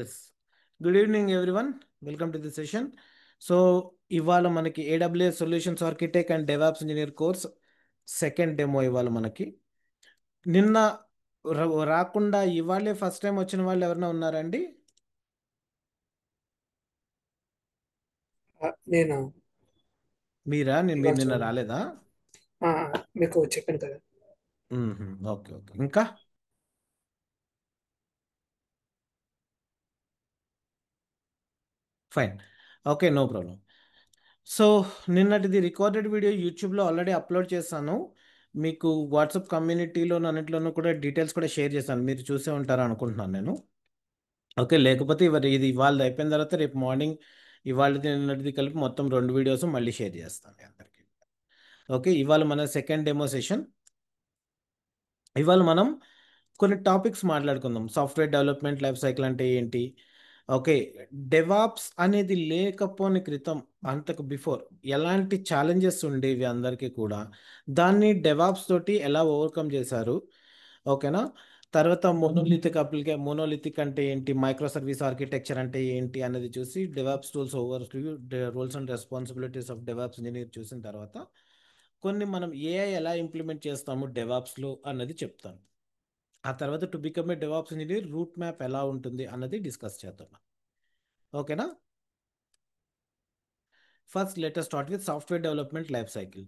Yes. Good evening everyone. Welcome to the session. So ఇవాళ మనకి AWS solutions architect and DevOps engineer course second demo ఇవాళ మనకి. నిన్న రాకుండా ఇవాళే ఫస్ట్ టైం వచ్చిన వాళ్ళు ఎవరైనా ఉన్నారండి? నేను మీరు ఇవాళ నిన్న చదివాను. రాలేదా? ఆ, మీకు చెప్పాను కదా. Okay okay. ఇంకా fine. Okay, no problem. So నిన్నటిది రికార్డెడ్ వీడియో యూట్యూబ్లో ఆల్రెడీ అప్లోడ్ చేశాను. మీకు వాట్సాప్ కమ్యూనిటీలో అన్నింటిలోనూ కూడా డీటెయిల్స్ కూడా షేర్ చేశాను. మీరు చూసే ఉంటారు అనుకుంటున్నాను నేను. ఓకే, లేకపోతే ఇది ఇవాళ అయిపోయిన తర్వాత రేపు మార్నింగ్ ఇవాళది నిన్నటిది కలిపి మొత్తం 2 వీడియోస్ మళ్ళీ షేర్ చేస్తాను మీ అందరికీ. ఓకే, ఇవాళ మన సెకండ్ డెమో సెషన్. ఇవాళ మనం కొన్ని టాపిక్స్ మాట్లాడుకుందాం. సాఫ్ట్వేర్ డెవలప్మెంట్ లైఫ్ సైకిల్ అంటే ఏంటి? ఓకే, డెవాప్స్ అనేది లేకపోని క్రితం, అంతకు బిఫోర్ ఎలాంటి ఛాలెంజెస్ ఉండేవి అందరికీ కూడా, దాన్ని డెవాప్స్ తోటి ఎలా ఓవర్కమ్ చేశారు? ఓకేనా? తర్వాత మోనోలిథిక్ అంటే ఏంటి, మైక్రో సర్వీస్ ఆర్కిటెక్చర్ అంటే ఏంటి అనేది చూసి, DevOps tools over roles and responsibilities of DevOps engineer చూసిన తర్వాత కొన్ని మనం ఏఐ ఎలా ఇంప్లిమెంట్ చేస్తాము డెవాప్స్లో అన్నది చెప్తాను. ఆ తర్వాత to become a DevOps engineer roadmap ఎలా ఉంటుంది అన్నది డిస్కస్ చేద్దాం. ఓకేనా? First letter start with software development life cycle.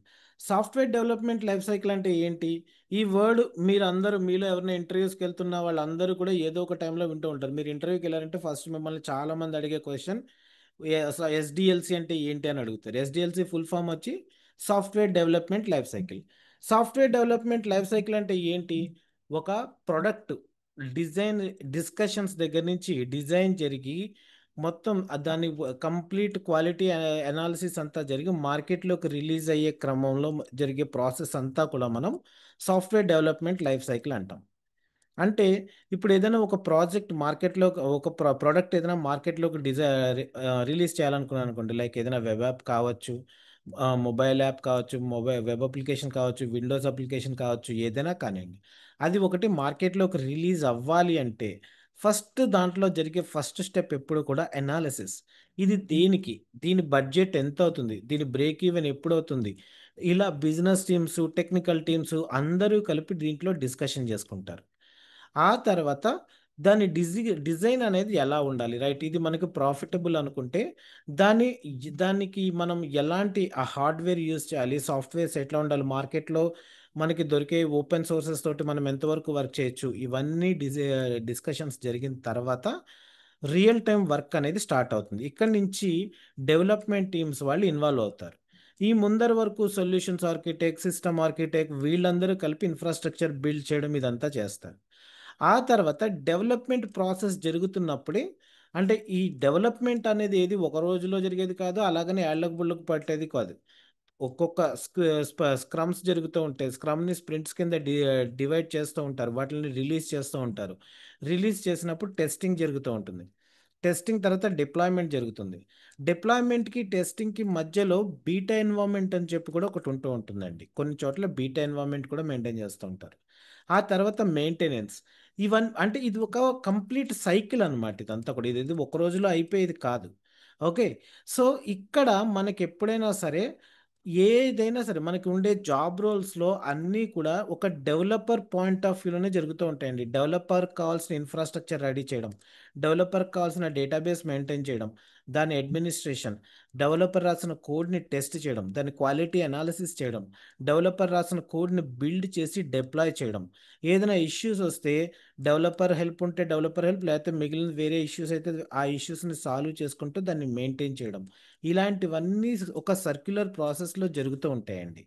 Software development life cycle అంటే ఏంటి? ఈ వర్డ్ మీలో ఎవరైనా ఇంటర్వ్యూస్కి వెళ్తున్న వాళ్ళందరూ కూడా ఏదో ఒక టైంలో వింటూ ఉంటారు. మీరు ఇంటర్వ్యూకి వెళ్ళారంటే ఫస్ట్ మిమ్మల్ని చాలా మంది అడిగే క్వశ్చన్ ఎస్డిఎల్సి అంటే ఏంటి అని అడుగుతారు. ఎస్డిఎల్సి ఫుల్ ఫామ్ వచ్చి software development life cycle. Software development life cycle అంటే ఏంటి? ఒక ప్రొడక్ట్ డిజైన్ డిస్కషన్స్ దగ్గర నుంచి డిజైన్ జరిగి మొత్తం దాని కంప్లీట్ క్వాలిటీ అనాలిసిస్ అంతా జరిగి మార్కెట్లోకి రిలీజ్ అయ్యే క్రమంలో జరిగే ప్రాసెస్ అంతా కూడా మనం సాఫ్ట్వేర్ డెవలప్మెంట్ లైఫ్ సైకిల్ అంటాం. అంటే ఇప్పుడు ఏదైనా ఒక ప్రాజెక్ట్ మార్కెట్లో, ఒక ప్రోడక్ట్ ఏదైనా మార్కెట్లోకి రిలీజ్ చేయాలనుకున్నాను అనుకోండి, లైక్ ఏదైనా వెబ్ యాప్ కావచ్చు, మొబైల్ యాప్ కావచ్చు, వెబ్ అప్లికేషన్ కావచ్చు, విండోస్ అప్లికేషన్ కావచ్చు, ఏదైనా కానివ్వండి. అది ఒకటి మార్కెట్లోకి రిలీజ్ అవ్వాలి అంటే ఫస్ట్ దాంట్లో జరిగే ఫస్ట్ స్టెప్ ఎప్పుడు కూడా ఎనాలిసిస్. ఇది దేనికి, దీని బడ్జెట్ ఎంత అవుతుంది, దీని బ్రేక్ ఈవెన్ ఎప్పుడు అవుతుంది, ఇలా బిజినెస్ టీమ్స్, టెక్నికల్ టీమ్స్ అందరూ కలిపి దీంట్లో డిస్కషన్ చేసుకుంటారు. ఆ తర్వాత దాని డిజైన్ అనేది ఎలా ఉండాలి, రైట్? ఇది మనకు ప్రాఫిటబుల్ అనుకుంటే దానికి మనం ఎలాంటి హార్డ్వేర్ యూజ్ చేయాలి, సాఫ్ట్వేర్స్ ఎట్లా ఉండాలి, మార్కెట్లో మనకి దొరికే ఓపెన్ సోర్సెస్ తోటి మనం ఎంతవరకు వర్క్ చేయొచ్చు, ఇవన్నీ డిస్కషన్స్ జరిగిన తర్వాత రియల్ టైం వర్క్ అనేది స్టార్ట్ అవుతుంది. ఇక్కడ నుంచి డెవలప్మెంట్ టీమ్స్ వాళ్ళు ఇన్వాల్వ్ అవుతారు. ఈ ముందర వరకు సొల్యూషన్స్ ఆర్కిటెక్ట్, సిస్టమ్ ఆర్కిటెక్ట్ వీళ్ళందరూ కలిపి ఇన్ఫ్రాస్ట్రక్చర్ బిల్డ్ చేయడం ఇదంతా చేస్తారు. ఆ తర్వాత డెవలప్మెంట్ ప్రాసెస్ జరుగుతున్నప్పుడే, అంటే ఈ డెవలప్మెంట్ అనేది ఏది ఒక రోజులో జరిగేది కాదు, అలాగనే ఏళ్లకు బుళ్ళకు పట్టేది కాదు. ఒక్కొక్క స్క్రమ్స్ జరుగుతూ ఉంటాయి. స్క్రమ్ని స్ప్రింట్స్ కింద డివైడ్ చేస్తూ ఉంటారు, వాటిని రిలీజ్ చేస్తూ ఉంటారు. రిలీజ్ చేసినప్పుడు టెస్టింగ్ జరుగుతూ ఉంటుంది. టెస్టింగ్ తర్వాత డిప్లాయ్మెంట్ జరుగుతుంది. డిప్లాయ్మెంట్కి టెస్టింగ్కి మధ్యలో బీటా ఎన్వైర్న్మెంట్ అని చెప్పి కూడా ఒకటి ఉంటుందండి. కొన్ని చోట్ల బీటా ఎన్వైర్న్మెంట్ కూడా మెయింటైన్ చేస్తూ ఉంటారు. ఆ తర్వాత మెయింటెనెన్స్. అంటే ఇది ఒక కంప్లీట్ సైకిల్ అనమాట. ఇదంతా కూడా ఇది ఒక రోజులో అయిపోయేది కాదు. ఓకే. సో ఇక్కడ మనకి ఎప్పుడైనా సరే, ఏదైనా సరే మనకి ఉండే జాబ్ రోల్స్లో అన్నీ కూడా ఒక డెవలపర్ పాయింట్ ఆఫ్ వ్యూలోనే జరుగుతూ ఉంటాయండి. డెవలపర్ కావాల్సిన ఇన్ఫ్రాస్ట్రక్చర్ రెడీ చేయడం, డెవలపర్ కావాల్సిన డేటాబేస్ మెయింటైన్ చేయడం, దాని అడ్మినిస్ట్రేషన్, డెవలపర్ రాసిన కోడ్ని టెస్ట్ చేయడం, దాని క్వాలిటీ అనాలిసిస్ చేయడం, డెవలపర్ రాసిన కోడ్ని బిల్డ్ చేసి డిప్లాయ్ చేయడం, ఏదైనా ఇష్యూస్ వస్తే డెవలపర్ హెల్ప్ ఉంటే డెవలపర్ హెల్ప్, లేకపోతే మిగిలిన వేరే ఇష్యూస్ అయితే ఆ ఇష్యూస్ని సాల్వ్ చేసుకుంటూ దాన్ని మెయింటైన్ చేయడం, ఇలాంటివన్నీ ఒక సర్క్యులర్ ప్రాసెస్లో జరుగుతూ ఉంటాయండి.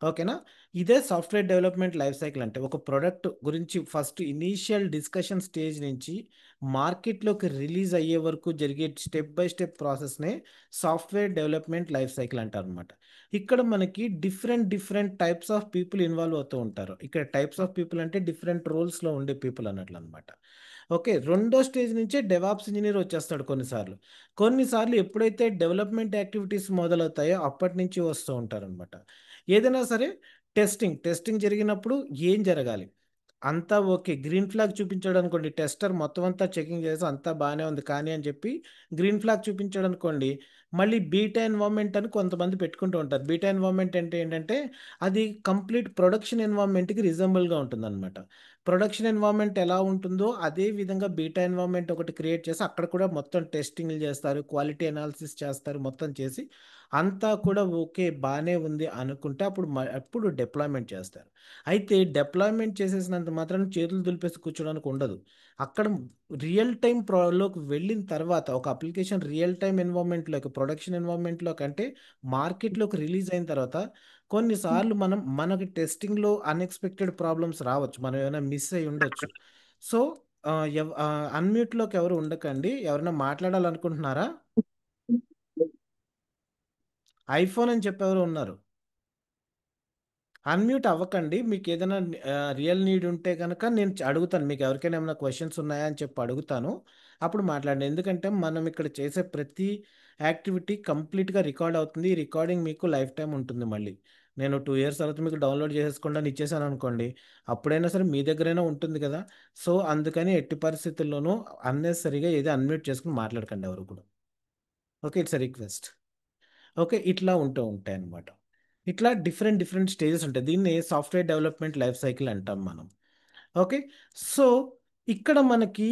ఓకేనా? ఇదే సాఫ్ట్వేర్ డెవలప్మెంట్ లైఫ్ సైకిల్ అంటే. ఒక ప్రోడక్ట్ గురించి ఫస్ట్ ఇనీషియల్ డిస్కషన్ స్టేజ్ నుంచి మార్కెట్లోకి రిలీజ్ అయ్యే వరకు జరిగే స్టెప్ బై స్టెప్ ప్రాసెస్నే సాఫ్ట్వేర్ డెవలప్మెంట్ లైఫ్ సైకిల్ అంటారు అనమాట. ఇక్కడ మనకి different different types of people involve అవుతూ ఉంటారు. ఇక్కడ టైప్స్ ఆఫ్ పీపుల్ అంటే డిఫరెంట్ రోల్స్లో ఉండే పీపుల్ అన్నట్లు అనమాట. ఓకే, రెండో స్టేజ్ నుంచే డెవాప్స్ ఇంజనీర్ వచ్చేస్తాడు కొన్నిసార్లు. కొన్నిసార్లు ఎప్పుడైతే డెవలప్మెంట్ యాక్టివిటీస్ మొదలవుతాయో అప్పటి నుంచి వస్తూ ఉంటారనమాట. ఏదైనా సరే టెస్టింగ్ జరిగినప్పుడు ఏం జరగాలి? అంతా ఓకే. గ్రీన్ ఫ్లాగ్ చూపించాడనుకోండి, టెస్టర్ మొత్తం అంతా చెకింగ్ చేసి అంతా బానే ఉంది కానీ అని చెప్పి గ్రీన్ ఫ్లాగ్ చూపించాడనుకోండి, మళ్ళీ బీటా ఎన్వైర్న్మెంట్ అని కొంతమంది పెట్టుకుంటూ ఉంటారు. బీటా ఎన్వైర్న్మెంట్ అంటే ఏంటంటే, అది కంప్లీట్ ప్రొడక్షన్ ఎన్వైర్న్మెంట్‌కి రిజెంబుల్‌గా ఉంటుందనమాట. ప్రొడక్షన్ ఎన్వైర్న్మెంట్ ఎలా ఉంటుందో అదే విధంగా బీటా ఎన్వైర్న్మెంట్ ఒకటి క్రియేట్ చేసి అక్కడ కూడా మొత్తం టెస్టింగ్‌లు చేస్తారు. క్వాలిటీ అనాలిసిస్ చేస్తారు. మొత్తం చేసి అంతా కూడా ఓకే. బానే ఉంది అనుకుంటే అప్పుడు డిప్లాయ్‌మెంట్ చేస్తారు. అయితే డిప్లాయ్‌మెంట్ చేసేసినంత మాత్రాన చేతులు దులిపేసి కూర్చోడానికి ఉండదు. అక్కడ రియల్ టైమ్ లోకి వెళ్ళిన తర్వాత ఒక అప్లికేషన్ రియల్ టైమ్ ఎన్విరాన్మెంట్‌లోకి, ప్రొడక్షన్ ఎన్విరాన్మెంట్‌లోకి అంటే మార్కెట్‌లోకి రిలీజ్ అయిన తర్వాత కొన్నిసార్లు మనకి టెస్టింగ్‌లో అన్‌ఎక్స్‌పెక్టెడ్ ప్రాబ్లమ్స్ రావచ్చు. మనం ఏమైనా మిస్ అయ్యి ఉండొచ్చు. సో, అన్‌మ్యూట్‌లోకి ఎవరు ఉండకండి. ఎవరైనా మాట్లాడాలనుకుంటున్నారా? ఐఫోన్ అని చెప్పి ఎవరో ఉన్నారు. అన్మ్యూట్ అవ్వకండి. మీకేదైనా రియల్ నీడ్ ఉంటే గనక నేను అడుగుతాను. మీకు ఎవరికైనా ఏమైనా క్వెషన్స్ ఉన్నాయా అని చెప్పి అడుగుతాను. అప్పుడు మాట్లాడండి. ఎందుకంటే మనం ఇక్కడ చేసే ప్రతి యాక్టివిటీ కంప్లీట్‌గా రికార్డ్ అవుతుంది. ఈ రికార్డింగ్ మీకు లైఫ్ టైమ్ ఉంటుంది మళ్ళీ. నేను 2 ఇయర్స్ తర్వాత మీకు డౌన్‌లోడ్ చేసేసుకోండి అని ఇచ్చేసాననుకోండి, అప్పుడైనా సరే మీ దగ్గరైనా ఉంటుంది కదా! సో, అందుకని ఎట్టి పరిస్థితుల్లోనూ అన్నెసెసరీగా ఏది అన్మ్యూట్ చేసుకొని మాట్లాడకండి ఎవరు కూడా. Okay. It's a request. Okay. ఇట్లా ఉంటూ ఉంటాయన్నమాట. ఇట్లా డిఫరెంట్ డిఫరెంట్ స్టేజెస్ ఉంటాయి. దీన్ని సాఫ్ట్‌వేర్ డెవలప్‌మెంట్ లైఫ్ సైకిల్ అంటాం మనం. ఓకే. సో, ఇక్కడ మనకి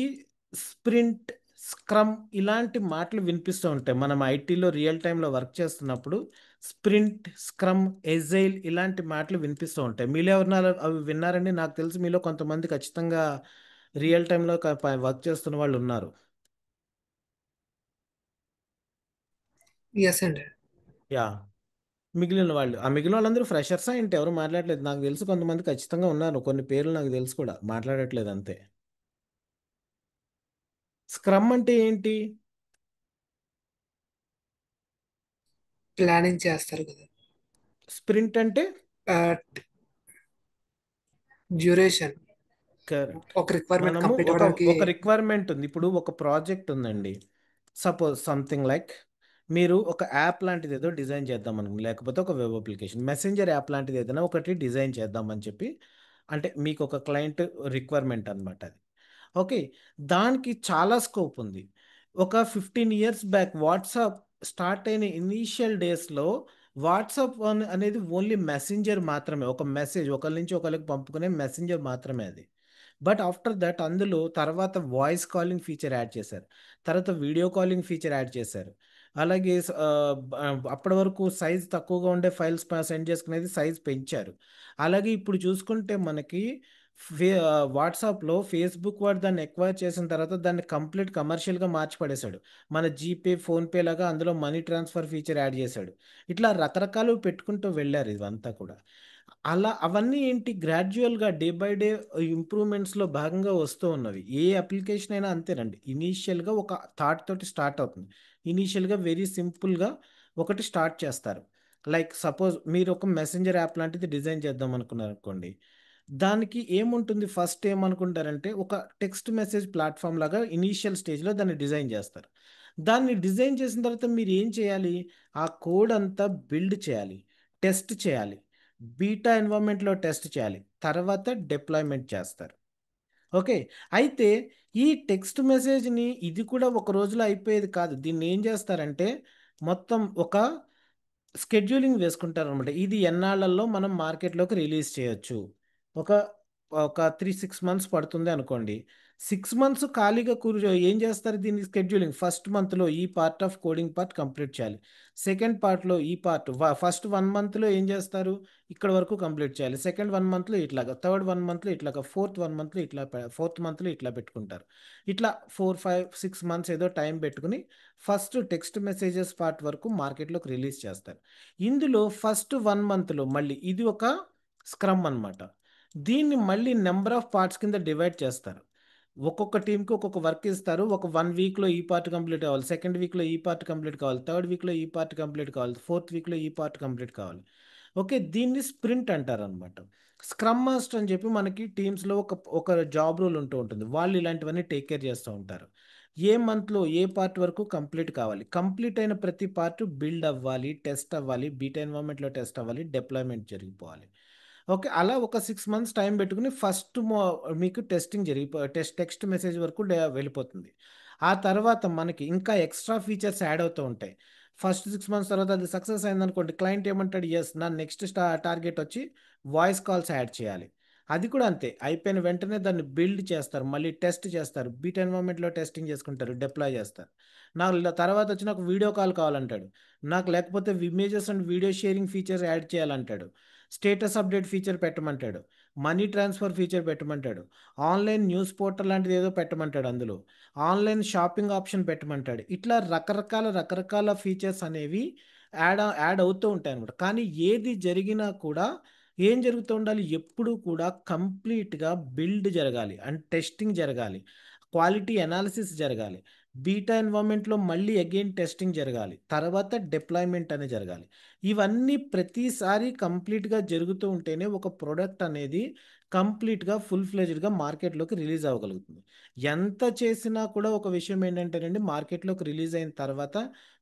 స్ప్రింట్, స్క్రమ్ ఇలాంటి మాటలు వినిపిస్తూ ఉంటాయి. మనం ఐటీలో రియల్ టైమ్‌లో వర్క్ చేస్తున్నప్పుడు స్ప్రింట్, స్క్రమ్, ఎజైల్ ఇలాంటి మాటలు వినిపిస్తూ ఉంటాయి. మీలో ఎవరైనా అవి విన్నారండి? నాకు తెలిసి మీలో కొంతమంది ఖచ్చితంగా రియల్ టైమ్‌లో వర్క్ చేస్తున్న వాళ్ళున్నారు. ఎస్ అండి. యాహ్! మిగిలిన వాళ్ళందరూ ఫ్రెషర్సా ఏంటి? ఎవరు మాట్లాడట్లేదు. నాకు తెలుసు కొంతమంది ఖచ్చితంగా ఉన్నారు. కొన్ని పేర్లు నాకు తెలుసు కూడా. మాట్లాడట్లేదు అంతే. స్క్రమ్ అంటే ఏంటి? ప్లానింగ్ చేస్తారు కదా. స్ప్రింట్ అంటే? Duration correct. ఒక రిక్వైర్మెంట్ మనము కంప్లీట్ ఒక అవ్వడానికి. ఒక రిక్వైర్మెంట్ ఉంది. ఇప్పుడు ఒక ప్రాజెక్ట్ ఉందండి. సపోజ్ సంథింగ్ లైక్ మీరు ఒక యాప్ లాంటిది ఏదో డిజైన్ చేద్దాం అనుకోండి. లేకపోతే ఒక వెబ్ అప్లికేషన్. మెసెంజర్ యాప్ లాంటిది ఏదైనా ఒకటి డిజైన్ చేద్దామని చెప్పి అంటే మీకు ఒక క్లయింట్ రిక్వైర్మెంట్ అనమాట అది. ఓకే. దానికి చాలా స్కోప్ ఉంది. ఒక 15 ఇయర్స్ బ్యాక్ వాట్సాప్ స్టార్ట్ అయిన ఇనీషియల్ డేస్‌లో అనేది ఓన్లీ మెసెంజర్ మాత్రమే. ఒక మెసేజ్ ఒకళ్ళ నుంచి ఒకళ్ళకి పంపుకునే మెసెంజర్ మాత్రమే అది. బట్ ఆఫ్టర్ దట్ అందులో తర్వాత వాయిస్ కాలింగ్ ఫీచర్ యాడ్ చేశారు. తర్వాత వీడియో కాలింగ్ ఫీచర్ యాడ్ చేశారు. అలాగే అప్పటి వరకు సైజ్ తక్కువగా ఉండే ఫైల్స్ సెండ్ చేసుకునేది సైజ్ పెంచారు. అలాగే ఇప్పుడు చూసుకుంటే మనకి వాట్సాప్‌లో ఫేస్‌బుక్ వాడు దాన్ని ఎక్వైర్ చేసిన తర్వాత దాన్ని కంప్లీట్ కమర్షియల్‌గా మార్చి పడేసాడు. మన జీపే, ఫోన్‌పే లాగా అందులో మనీ ట్రాన్స్‌ఫర్ ఫీచర్ యాడ్ చేశాడు. ఇట్లా రకరకాలువి పెట్టుకుంటూ వెళ్లారు ఇవంతా కూడా. అలా అవన్నీ ఏంటి గ్రాడ్యుయల్‌గా డే బై డే ఇంప్రూవ్‌మెంట్స్‌లో భాగంగా వస్తూ ఉన్నవి. ఏ అప్లికేషన్ అయినా అంతేనండి. ఇనీషియల్‌గా ఒక థాట్ తోటి స్టార్ట్ అవుతుంది. ఇనీషియల్‌గా వెరీ సింపుల్‌గా ఒకటి స్టార్ట్ చేస్తారు. లైక్ సపోజ్ మీరు ఒక మెసెంజర్ యాప్ లాంటిది డిజైన్ చేద్దాం అనుకున్నారనుకోండి. దానికి ఏముంటుంది ఫస్ట్ ఏమనుకుంటారంటే ఒక టెక్స్ట్ మెసేజ్ ప్లాట్‌ఫార్మ్ లాగా ఇనీషియల్ స్టేజ్‌లో దాన్ని డిజైన్ చేస్తారు. దాన్ని డిజైన్ చేసిన తర్వాత మీరు ఏం చేయాలి? ఆ కోడ్ అంతా బిల్డ్ చేయాలి. టెస్ట్ చేయాలి. బీటా ఎన్విరాన్మెంట్‌లో టెస్ట్ చేయాలి. తర్వాత డిప్లాయ్‌మెంట్ చేస్తారు. ఓకే. అయితే ఈ టెక్స్ట్ మెసేజ్‌ని ఇది కూడా ఒక రోజులో అయిపోయేది కాదు. దీన్నేం జేస్తారంటే మొత్తం ఒక స్కెడ్యూలింగ్ వేసుకుంటారనమాట. ఇది ఎన్నాళ్ళల్లో మనం మార్కెట్‌లోకి రిలీజ్ చేయొచ్చు. ఒక ఒక 6 మంత్స్ పడుతుంది అనుకోండి. 6 మంత్స్ ఖాళీగా ఏం చేస్తారు దీన్ని స్కెడ్యూలింగ్. ఫస్ట్ మంత్‌లో ఈ part of coding part complete చేయాలి. సెకండ్ పార్ట్‌లో ఈ పార్ట్ ఫస్ట్ 1 మంత్‌లో ఏం చేస్తారు? ఇక్కడి వరకు కంప్లీట్ చేయాలి. సెకండ్ 1 మంత్‌లో ఇట్లాగా, థర్డ్ 1 మంత్‌లో ఇట్లాగా, ఫోర్త్ మంత్‌లో ఇట్లా పెట్టుకుంటారు. ఇట్లా 4, 5, 6 మంత్స్ ఏదో టైం పెట్టుకొని ఫస్ట్ టెక్స్ట్ మెసేజెస్ పార్ట్ వరకు మార్కెట్‌లోకి రిలీజ్ చేస్తారు. ఇందులో ఫస్ట్ 1 మంత్‌లో మళ్ళీ ఇది ఒక స్క్రమ్ అనమాట. దీన్ని మళ్ళీ నంబర్ ఆఫ్ పార్ట్స్ కింద డివైడ్ చేస్తారు. ఒక్కొక్క టీమ్‌కి ఒక్కొక్క వర్క్ ఇస్తారు. ఒక 1 వీక్‌లో ఈ పార్ట్ కంప్లీట్ అవ్వాలి. సెకండ్ వీక్‌లో ఈ పార్ట్ కంప్లీట్ కావాలి. థర్డ్ వీక్‌లో ఈ పార్ట్ కంప్లీట్ కావాలి. ఫోర్త్ వీక్‌లో ఈ పార్ట్ కంప్లీట్ కావాలి. ఓకే. దీన్ని స్ప్రింట్ అంటారనమాట. స్క్రమ్ మాస్టర్ అని చెప్పి మనకి టీమ్స్‌లో ఒక జాబ్ రోల్ ఉంటూ ఉంటుంది. వాళ్ళు ఇలాంటివన్నీ టేక్ కేర్ చేస్తూ ఉంటారు. ఏ మంత్‌లో ఏ పార్ట్ వరకు కంప్లీట్ కావాలి. కంప్లీట్ అయిన ప్రతి పార్ట్ బిల్డ్ అవ్వాలి, టెస్ట్ అవ్వాలి, బీటా ఎన్విరాన్మెంట్‌లో టెస్ట్ అవ్వాలి, డిప్లాయ్‌మెంట్ జరిగిపోవాలి. ఓకే. అలా ఒక 6 మంత్స్ టైం పెట్టుకొని ఫస్ట్ మీకు టెస్టింగ్ టెక్స్ట్ మెసేజ్ వరకు వెళ్ళిపోతుంది. ఆ తర్వాత మనకి ఇంకా ఎక్స్ట్రా ఫీచర్స్ యాడ్ అవుతూ ఉంటాయి. ఫస్ట్ 6 మంత్స్ తర్వాత అది సక్సెస్ అయిందనుకోండి, క్లయింట్ ఏమంటాడు? యెస్, నా నెక్స్ట్ టార్గెట్ వచ్చి వాయిస్ కాల్స్ యాడ్ చేయాలి. అది కూడా అంతే. అయిపోయిన వెంటనే దాన్ని బిల్డ్ చేస్తారు. మళ్ళీ టెస్ట్ చేస్తారు. బీటా ఎన్విరాన్మెంట్‌లో టెస్టింగ్ చేసుకుంటారు. డిప్లాయ్ చేస్తారు. నాకు తర్వాత వచ్చి నాకు వీడియో కాల్ కావాలంటాడు. నాకు లేకపోతే images and video sharing features add చేయాలంటాడు. స్టేటస్ అప్డేట్ ఫీచర్ పెట్టమంటాడు. మనీ ట్రాన్స్ఫర్ ఫీచర్ పెట్టమంటాడు. ఆన్‌లైన్ న్యూస్ పోర్టల్ లాంటిది ఏదో పెట్టమంటాడు అందులో. ఆన్‌లైన్ షాపింగ్ ఆప్షన్ పెట్టమంటాడు. ఇట్లా రకరకాల ఫీచర్స్ అనేవి యాడ్ అవుతూ ఉంటాయన్నమాట. కానీ ఏది జరిగినా కూడా ఏం జరుగుతూ ఉండాలి? ఎప్పుడూ కూడా కంప్లీట్‌గా బిల్డ్ జరగాలి. అండ్ టెస్టింగ్ జరగాలి. క్వాలిటీ అనాలిసిస్ జరగాలి. బీటా ఎన్విరాన్మెంట్‌లో మళ్ళీ అగైన్ టెస్టింగ్ జరగాలి. తర్వాత డిప్లాయ్‌మెంట్ అనేది జరగాలి. ఇవన్నీ ప్రతిసారి కంప్లీట్‌గా జరుగుతూ ఉంటేనే ఒక ప్రొడక్ట్ అనేది కంప్లీట్‌గా ఫుల్ ఫ్లెడ్జ్డ్‌గా మార్కెట్‌లోకి రిలీజ్ అవ్వగలుగుతుంది. ఎంత చేసినా కూడా ఒక విషయం ఏంటంటేనండి, మార్కెట్‌లోకి రిలీజ్ అయిన తర్వాత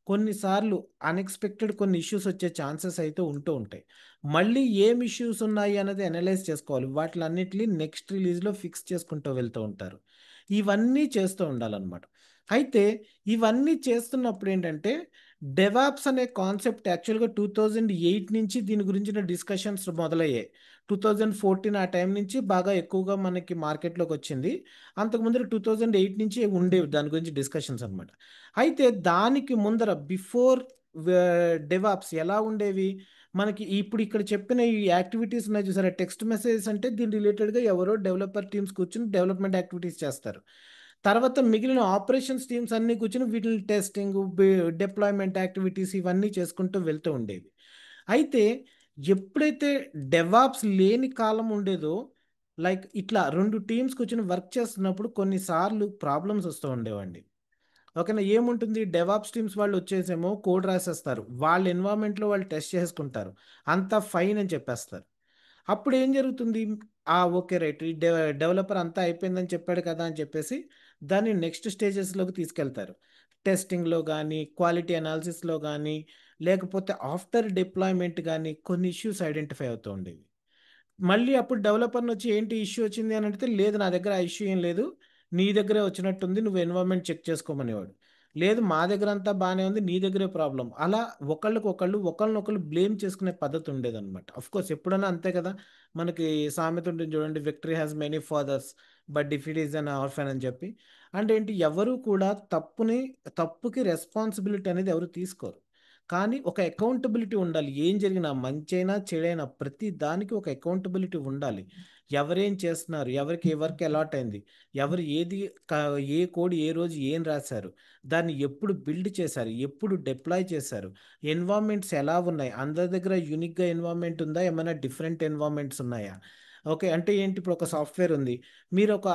కొన్నిసార్లు అన్‌ఎక్స్‌పెక్టెడ్ కొన్ని ఇష్యూస్ వచ్చే ఛాన్సెస్ అయితే ఉంటూ ఉంటాయి. మళ్ళీ ఏం ఇష్యూస్ ఉన్నాయి అన్నది అనలైజ్ చేసుకోవాలి. వాటిలన్నిటిని నెక్స్ట్ రిలీజ్‌లో ఫిక్స్ చేసుకుంటూ వెళ్తూ ఉంటారు. ఇవన్నీ చేస్తూ ఉండాలన్నమాట. అయితే ఇవన్నీ చేస్తున్నప్పుడు ఏంటంటే డెవాప్స్ అనే కాన్సెప్ట్ యాక్చువల్‌గా 2008 నుంచి దీని గురించిన డిస్కషన్స్ మొదలయ్యాయి. 2014 ఆ టైం నుంచి బాగా ఎక్కువగా మనకి మార్కెట్‌లోకి వచ్చింది. అంతకుముందు 2008 నుంచి ఉండేవి దాని గురించి డిస్కషన్స్ అనమాట. అయితే దానికి ముందర బిఫోర్ డెవాప్స్ ఎలా ఉండేవి? మనకి ఇప్పుడు ఇక్కడ చెప్పిన ఈ యాక్టివిటీస్ ఉన్నాయి చూసారా? టెక్స్ట్ మెసేజెస్ అంటే దీని రిలేటెడ్‌గా ఎవరో డెవలపర్ టీమ్స్ కూర్చొని డెవలప్‌మెంట్ యాక్టివిటీస్ చేస్తారు. తర్వాత మిగిలిన ఆపరేషన్స్ టీమ్స్ అన్నీ కూర్చొని వీటిని టెస్టింగ్, డిప్లాయ్‌మెంట్ యాక్టివిటీస్ ఇవన్నీ చేసుకుంటూ వెళ్తూ ఉండేవి. అయితే ఎప్పుడైతే డెవాప్స్ లేని కాలం ఉండేదో, లైక్ ఇట్లా 2 టీమ్స్ కూర్చొని వర్క్ చేస్తున్నప్పుడు కొన్నిసార్లు ప్రాబ్లమ్స్ వస్తూ ఉండేవండి. ఓకేనా? ఏముంటుంది, డెవాప్స్ టీమ్స్ వాళ్ళు వచ్చేసేమో కోడ్ రాసేస్తారు. వాళ్ళ ఎన్విరాన్మెంట్‌లో వాళ్ళు టెస్ట్ చేసుకుంటారు. అంతా ఫైన్ అని చెప్పేస్తారు. అప్పుడు ఏం జరుగుతుంది? ఓకే. రైట్. ఈ డెవలపర్ అంతా అయిపోయిందని చెప్పాడు కదా అని చెప్పేసి దాన్ని నెక్స్ట్ స్టేజెస్‌లోకి తీసుకెళ్తారు. టెస్టింగ్‌లో గానీ, క్వాలిటీ అనాలిసిస్‌లో గానీ, లేకపోతే ఆఫ్టర్ డిప్లాయ్‌మెంట్ గానీ కొన్ని ఇష్యూస్ ఐడెంటిఫై అవుతూ ఉండేవి. మళ్ళీ అప్పుడు డెవలపర్‌నొచ్చి ఏంటి ఇష్యూ వచ్చింది అని అడిగితే, లేదు నా దగ్గర ఆ ఇష్యూ ఏం లేదు. నీ దగ్గరే వచ్చినట్టుంది. నువ్వు ఎన్విరాన్మెంట్ చెక్ చేసుకోమనేవాడు. లేదు మా దగ్గర అంతా బానే ఉంది. నీ దగ్గరే ప్రాబ్లమ్. అలా ఒకళ్ళనొకళ్ళు బ్లేమ్ చేసుకునే పద్ధతి ఉండేదన్నమాట. ఆఫ్‌కోర్స్ ఎప్పుడైనా అంతే కదా! మనకి సామెత ఉంటుంది చూడండి. Victory has many fathers but defeat is an orphan అని చెప్పి. అంటే ఏంటి, ఎవరు కూడా తప్పుకి రెస్పాన్సిబిలిటీ అనేది ఎవరు తీసుకోరు. కానీ ఒక అకౌంటబిలిటీ ఉండాలి. ఏం జరిగినా మంచైనా, చెడైనా ప్రతి దానికి ఒక అకౌంటబిలిటీ ఉండాలి. ఎవరేం చేస్తున్నారు? ఎవరికి ఏ వర్క్ అలాట్ అయింది? ఎవరు ఏది క ఏ కోడ్ ఏ రోజు ఏం రాశారు? దాన్ని ఎప్పుడు బిల్డ్ చేశారు? ఎప్పుడు డిప్లాయ్ చేశారు? ఎన్విరాన్మెంట్స్ ఎలా ఉన్నాయి? అందరి దగ్గర యూనిక్‌గా ఎన్విరాన్మెంట్ ఉందా? ఏమైనా డిఫరెంట్ ఎన్విరాన్మెంట్స్ ఉన్నాయా? ఓకే. అంటే ఏంటి, ఇప్పుడు ఒక సాఫ్ట్‌వేర్ ఉంది.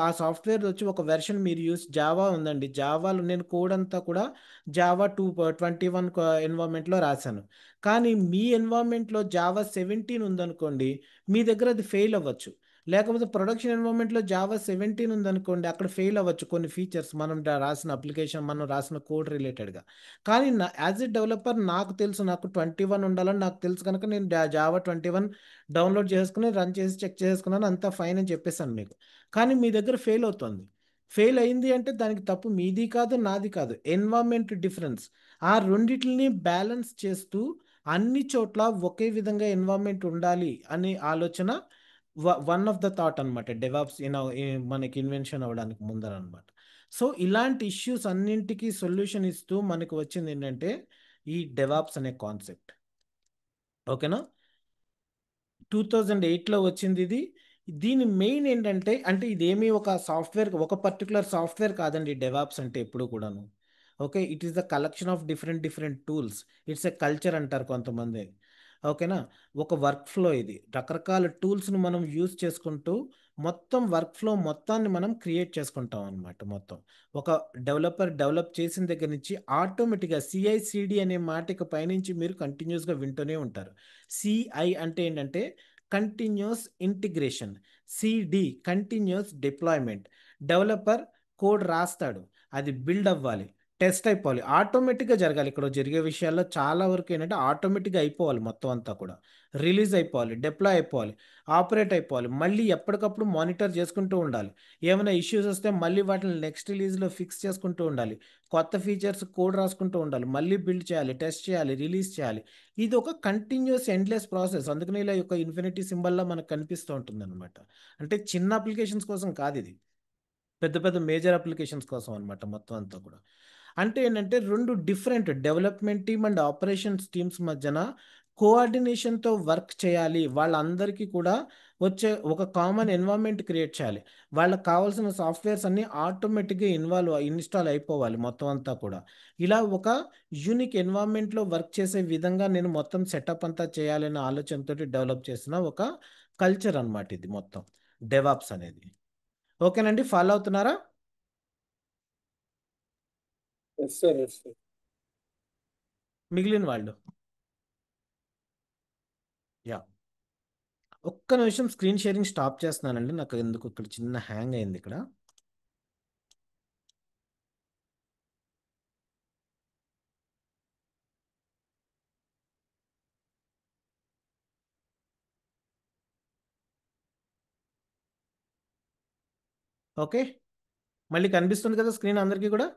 ఆ సాఫ్ట్‌వేర్ వచ్చి ఒక వెర్షన్ మీరు జావా ఉందండి. జావాలో నేను కోడ్ అంతా కూడా జావా 21 ఎన్విరాన్మెంట్‌లో రాశాను. కానీ మీ ఎన్విరాన్మెంట్‌లో జావా 17 ఉందనుకోండి, మీ దగ్గర అది ఫెయిల్ అవ్వచ్చు. లేకపోతే ప్రొడక్షన్ ఎన్విరాన్మెంట్‌లో జావా 17 ఉందనుకోండి, అక్కడ ఫెయిల్ అవ్వచ్చు కొన్ని ఫీచర్స్ మనం రాసిన అప్లికేషన్, మనం రాసిన కోడ్ రిలేటెడ్‌గా. కానీ యాస్ ఎ డెవలపర్ నాకు తెలుసు, నాకు 21 ఉండాలని నాకు తెలుసు కనుక నేను జావా 21 డౌన్లోడ్ చేసుకొని, రన్ చేసి చెక్ చేసుకున్నాను. అంతా ఫైన్ అని చెప్పేసాను మీకు. కానీ మీ దగ్గర ఫెయిల్ అవుతుంది. ఫెయిల్ అయింది అంటే దానికి తప్పు మీది కాదు, నాది కాదు. Environment difference. ఆ రెండిటిని బ్యాలెన్స్ చేస్తూ అన్ని చోట్ల ఒకే విధంగా ఎన్విరాన్మెంట్ ఉండాలి అనే ఆలోచన వన్ ఆఫ్ ద థాట్ అనమాట. డెవాప్స్ మనకి ఇన్వెన్షన్ అవ్వడానికి ముందరనమాట. సో ఇలాంటి ఇష్యూస్ అన్నింటికి సొల్యూషన్ ఇస్తూ మనకు వచ్చింది ఏంటంటే ఈ డెవాప్స్ అనే కాన్సెప్ట్. ఓకేనా? 2008లో వచ్చింది ఇది. దీని మెయిన్ ఏంటంటే, అంటే ఇదేమి ఒక పర్టిక్యులర్ సాఫ్ట్‌వేర్ కాదండి డెవాప్స్ అంటే ఎప్పుడు కూడాను. Okay. It is the collection of different different tools. It's a culture అంటారు కొంతమంది. ఓకేనా? ఒక వర్క్ ఫ్లో ఇది. రకరకాల టూల్స్‌ని మనం యూజ్ చేసుకుంటూ మొత్తం వర్క్ ఫ్లో మొత్తాన్ని మనం క్రియేట్ చేసుకుంటాం అన్నమాట మొత్తం. ఒక డెవలపర్ డెవలప్ చేసిన దగ్గర నుంచి ఆటోమేటిక్‌గా సీఐసీడీ అనే మాట ఇక పైనుంచి మీరు కంటిన్యూయస్‌గా వింటూనే ఉంటారు. సిఐ అంటే ఏంటంటే continuous integration. CD continuous deployment. Developer code రాస్తాడు. అది బిల్డ్ అవ్వాలి. టెస్ట్ అయిపోవాలి, ఆటోమేటిక్గా జరగాలి. ఇక్కడ జరిగే విషయాల్లో చాలా వరకు ఏంటంటే ఆటోమేటిక్గా అయిపోవాలి, మొత్తం అంతా కూడా రిలీజ్ అయిపోవాలి, డిప్లాయ్ అయిపోవాలి, ఆపరేట్ అయిపోవాలి, మళ్ళీ ఎప్పటికప్పుడు మానిటర్ చేసుకుంటూ ఉండాలి. ఏమైనా ఇష్యూస్ వస్తే మళ్ళీ వాటిని నెక్స్ట్ రిలీజ్లో ఫిక్స్ చేసుకుంటూ ఉండాలి, కొత్త ఫీచర్స్ కోడ్ రాసుకుంటూ ఉండాలి, మళ్ళీ బిల్డ్ చేయాలి, టెస్ట్ చేయాలి, రిలీజ్ చేయాలి. ఇది ఒక కంటిన్యూస్ ఎండ్లెస్ ప్రాసెస్. అందుకని ఇలా ఒక ఇన్ఫినిటీ సింబల్లా మనకు కనిపిస్తూ ఉంటుంది అనమాట. అంటే చిన్న అప్లికేషన్స్ కోసం కాదు ఇది, పెద్ద పెద్ద మేజర్ అప్లికేషన్స్ కోసం అనమాట మొత్తం అంతా కూడా. అంటే ఏంటంటే రెండు different development team and operations teams మధ్యన కోఆర్డినేషన్తో వర్క్ చేయాలి. వాళ్ళందరికీ కూడా వచ్చే ఒక కామన్ ఎన్వైరన్మెంట్ క్రియేట్ చేయాలి. వాళ్ళకి కావాల్సిన సాఫ్ట్వేర్స్ అన్నీ ఆటోమేటిక్గా ఇన్స్టాల్ అయిపోవాలి మొత్తం అంతా కూడా. ఇలా ఒక యూనిక్ ఎన్వైరన్మెంట్లో వర్క్ చేసే విధంగా నేను మొత్తం సెటప్ అంతా చేయాలనే ఆలోచనతో డెవలప్ చేసిన ఒక కల్చర్ అన్నమాట ఇది మొత్తం డెవాప్స్ అనేది. ఓకేనండి, ఫాలో అవుతున్నారా? Yes sir, yes sir. మిగిలిన వాళ్ళు యా, ఒక్క నిమిషం స్క్రీన్ షేరింగ్ స్టాప్ చేస్తున్నానండి, నాకు ఎందుకు ఇక్కడ చిన్న హ్యాంగ్ అయింది ఇక్కడ. ఓకే, మళ్ళీ కనిపిస్తుంది కదా స్క్రీన్ అందరికీ కూడా?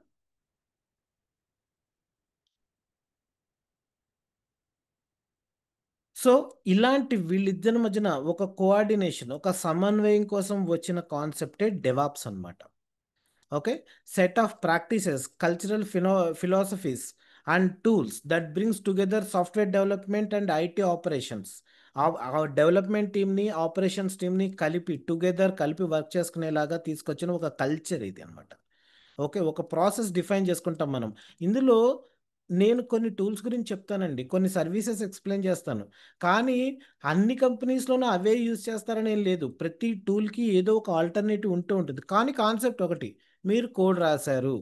సో ఇలాంటి వీళ్ళిద్దరి మధ్యన ఒక కోఆర్డినేషన్, ఒక సమన్వయం కోసం వచ్చిన కాన్సెప్టే డెవాప్స్ అన్నమాట. Okay, set of practices, cultural philosophies and tools that brings together software development and IT operations. ఆ డెవలప్మెంట్ టీమ్ని, ఆపరేషన్స్ టీమ్ని కలిపి వర్క్ చేసుకునేలాగా తీసుకొచ్చిన ఒక కల్చర్ ఇది అన్నమాట. ఓకే, ఒక ప్రాసెస్ డిఫైన్ చేసుకుంటాం మనం ఇందులో. నేను కొన్ని టూల్స్ గురించి చెప్తానండి, కొన్ని సర్వీసెస్ ఎక్స్ప్లెయిన్ చేస్తాను, కానీ అన్ని కంపెనీస్లోనూ అవే యూజ్ చేస్తారని ఏం లేదు. ప్రతి టూల్కి ఏదో ఒక ఆల్టర్నేటివ్ ఉంటూ ఉంటుంది, కానీ కాన్సెప్ట్ ఒకటి. మీరు కోడ్ రాశారు,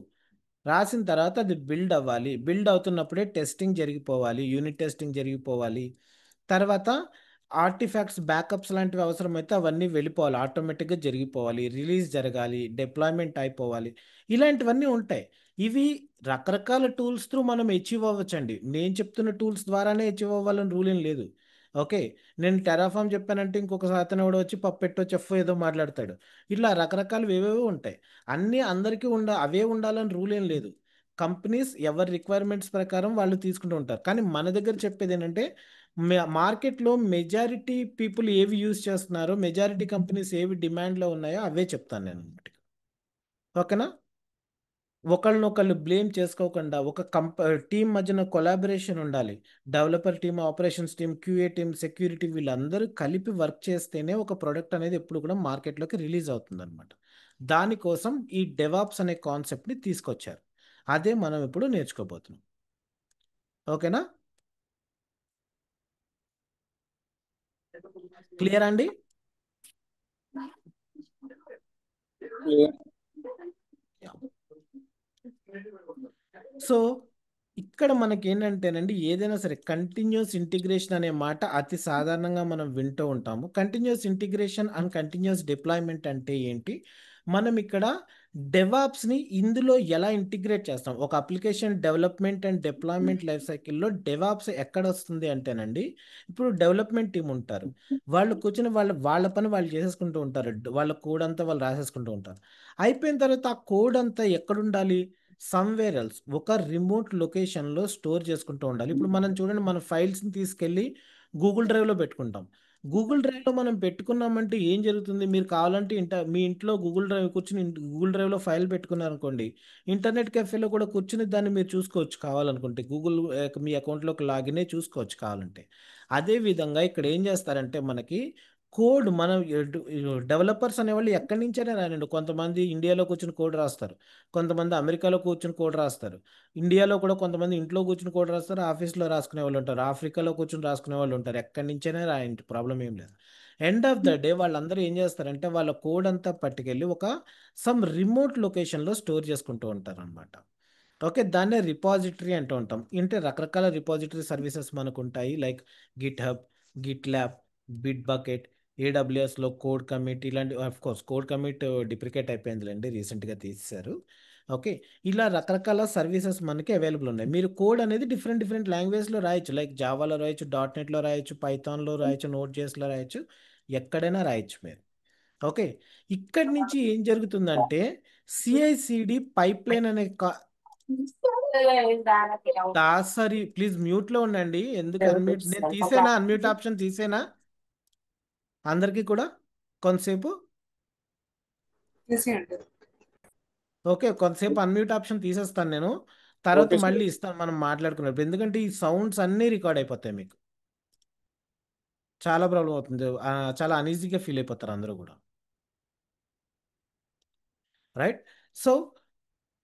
రాసిన తర్వాత అది బిల్డ్ అవ్వాలి, బిల్డ్ అవుతున్నప్పుడే టెస్టింగ్ జరిగిపోవాలి, యూనిట్ టెస్టింగ్ జరిగిపోవాలి. తర్వాత ఆర్టిఫాక్ట్స్, బ్యాకప్స్ లాంటివి అవసరమైతే అవన్నీ వెళ్ళిపోవాలి, ఆటోమేటిక్గా జరిగిపోవాలి, రిలీజ్ జరగాలి, డిప్లాయ్మెంట్ అయిపోవాలి. ఇలాంటివన్నీ ఉంటాయి. ఇవి రకరకాల టూల్స్ త్రూ మనం అచీవ్ అవ్వచ్చండి. నేను చెప్తున్న టూల్స్ ద్వారానే అచీవ్ అవ్వాలని రూల్ ఏం లేదు. ఓకే, నేను టెరాఫామ్ చెప్పానంటే ఇంకొక అతను కూడా వచ్చి పప్పెట్టో చెఫ్ ఏదో మాట్లాడతాడు. ఇట్లా రకరకాలు ఏవేవో ఉంటాయి. అన్నీ అందరికీ అవే ఉండాలని రూల్ ఏం లేదు. కంపెనీస్ ఎవరి రిక్వైర్మెంట్స్ ప్రకారం వాళ్ళు తీసుకుంటూ ఉంటారు. కానీ మన దగ్గర చెప్పేది ఏంటంటే మార్కెట్లో మెజారిటీ పీపుల్ ఏవి యూజ్ చేస్తున్నారో, మెజారిటీ కంపెనీస్ ఏవి డిమాండ్లో ఉన్నాయో అవే చెప్తాను నేను అన్నమాట. ఓకేనా? ఒకళ్ళనొకళ్ళు బ్లేమ్ చేసుకోకుండా ఒక టీం మధ్యన కొలాబరేషన్ ఉండాలి. Developer team, operations team, QA team, security వీళ్ళందరూ కలిపి వర్క్ చేస్తేనే ఒక ప్రోడక్ట్ అనేది ఎప్పుడు కూడా మార్కెట్లోకి రిలీజ్ అవుతుంది అనమాట. దానికోసం ఈ డెవాప్స్ అనే కాన్సెప్ట్ని తీసుకొచ్చారు. అదే మనం ఇప్పుడు నేర్చుకోబోతున్నాం. ఓకేనా? క్లియర్ అండి? సో ఇక్కడ మనకి ఏంటంటేనండి, ఏదైనా సరే కంటిన్యూస్ ఇంటిగ్రేషన్ అనే మాట అతి సాధారణంగా మనం వింటూ ఉంటాము. Continuous integration and continuous deployment అంటే ఏంటి? మనం ఇక్కడ డెవాప్స్ని ఇందులో ఎలా ఇంటిగ్రేట్ చేస్తాం? ఒక application development and deployment life సైకిల్లో డెవాప్స్ ఎక్కడ వస్తుంది అంటేనండి, ఇప్పుడు డెవలప్మెంట్ టీం ఉంటారు, వాళ్ళు కూర్చొని వాళ్ళ పని వాళ్ళు చేసేసుకుంటూ ఉంటారు, వాళ్ళ కోడ్ అంతా వాళ్ళు రాసేసుకుంటూ ఉంటారు. అయిపోయిన తర్వాత ఆ కోడ్ అంతా ఎక్కడుండాలి? సమ్వేర్ ఎల్స్, ఒక రిమోట్ లొకేషన్లో స్టోర్ చేసుకుంటూ ఉండాలి. ఇప్పుడు మనం చూడండి, మన ఫైల్స్ని తీసుకెళ్ళి గూగుల్ డ్రైవ్లో పెట్టుకుంటాం. గూగుల్ డ్రైవ్లో మనం పెట్టుకున్నామంటే ఏం జరుగుతుంది? మీరు కావాలంటే మీ ఇంట్లో గూగుల్ డ్రైవ్ కూర్చుని గూగుల్ డ్రైవ్లో ఫైల్ పెట్టుకున్నారనుకోండి, ఇంటర్నెట్ కెఫేలో కూడా కూర్చుని దాన్ని మీరు చూసుకోవచ్చు కావాలనుకుంటే. మీ అకౌంట్లోకి లాగిన్ అయ్యి చూసుకోవచ్చు కావాలంటే. అదే విధంగా ఇక్కడ ఏం చేస్తారంటే మనకి కోడ్, మనం డెవలపర్స్ అనేవాళ్ళు ఎక్కడి నుంచైనా రానండి. కొంతమంది ఇండియాలో కూర్చుని కోడ్ రాస్తారు, కొంతమంది అమెరికాలో కూర్చుని కోడ్ రాస్తారు, ఇండియాలో కూడా కొంతమంది ఇంట్లో కూర్చుని కోడ్ రాస్తారు, ఆఫీస్లో రాసుకునే వాళ్ళు ఉంటారు, ఆఫ్రికాలో కూర్చుని రాసుకునే వాళ్ళు ఉంటారు. ఎక్కడి నుంచైనా రాయండి, ప్రాబ్లం ఏం లేదు. ఎండ్ ఆఫ్ ద డే వాళ్ళందరూ ఏం చేస్తారంటే వాళ్ళ కోడ్ అంతా పట్టుకెళ్ళి ఒక సమ్ రిమోట్ లొకేషన్లో స్టోర్ చేసుకుంటూ ఉంటారు అనమాట. ఓకే, దాన్నే రిపాజిటరీ అంటూ ఉంటాం. అంటే రకరకాల రిపాజిటరీ సర్వీసెస్ మనకు ఉంటాయి, like GitHub, GitLab, Bitbucket, ఏడబ్ల్యూఎస్లో కోడ్ కమిట్ ఇలాంటి కోర్స్ కోడ్ కమిట్ డిప్రికేట్ అయిపోయిందిలేండి, రీసెంట్గా తీసేశారు. ఓకే, ఇలా రకరకాల సర్వీసెస్ మనకి అవైలబుల్ ఉన్నాయి. మీరు కోడ్ అనేది డిఫరెంట్ డిఫరెంట్ లాంగ్వేజ్లో రాయొచ్చు, లైక్ జావాలో రాయొచ్చు, .NETలో రాయొచ్చు, పైథాన్లో రాయొచ్చు, Node.jsలో రాయొచ్చు, ఎక్కడైనా రాయొచ్చు మీరు. ఓకే, ఇక్కడి నుంచి ఏం జరుగుతుందంటే CI/CD పైప్లైన్ అనే దాసరి ప్లీజ్ మ్యూట్లో ఉండండి. ఎందుకు అన్మ్యూట్? నేను తీసేనా? అన్మ్యూట్ ఆప్షన్ తీసేనా అందరికీ కూడా కొంతసేపు? తీసేయండి. ఓకే, కొంతసేపు అన్మ్యూట్ ఆప్షన్ తీసేస్తాను నేను, తర్వాత ఓకే సార్. మళ్ళీ ఇస్తాను మనం మాట్లాడుకున్నప్పుడు, ఎందుకంటే ఈ సౌండ్స్ అన్నీ రికార్డ్ అయిపోతాయి, మీకు చాలా ప్రాబ్లం అవుతుంది, చాలా అన్ఈజీగా ఫీల్ అయిపోతారు అందరూ కూడా. రైట్, సో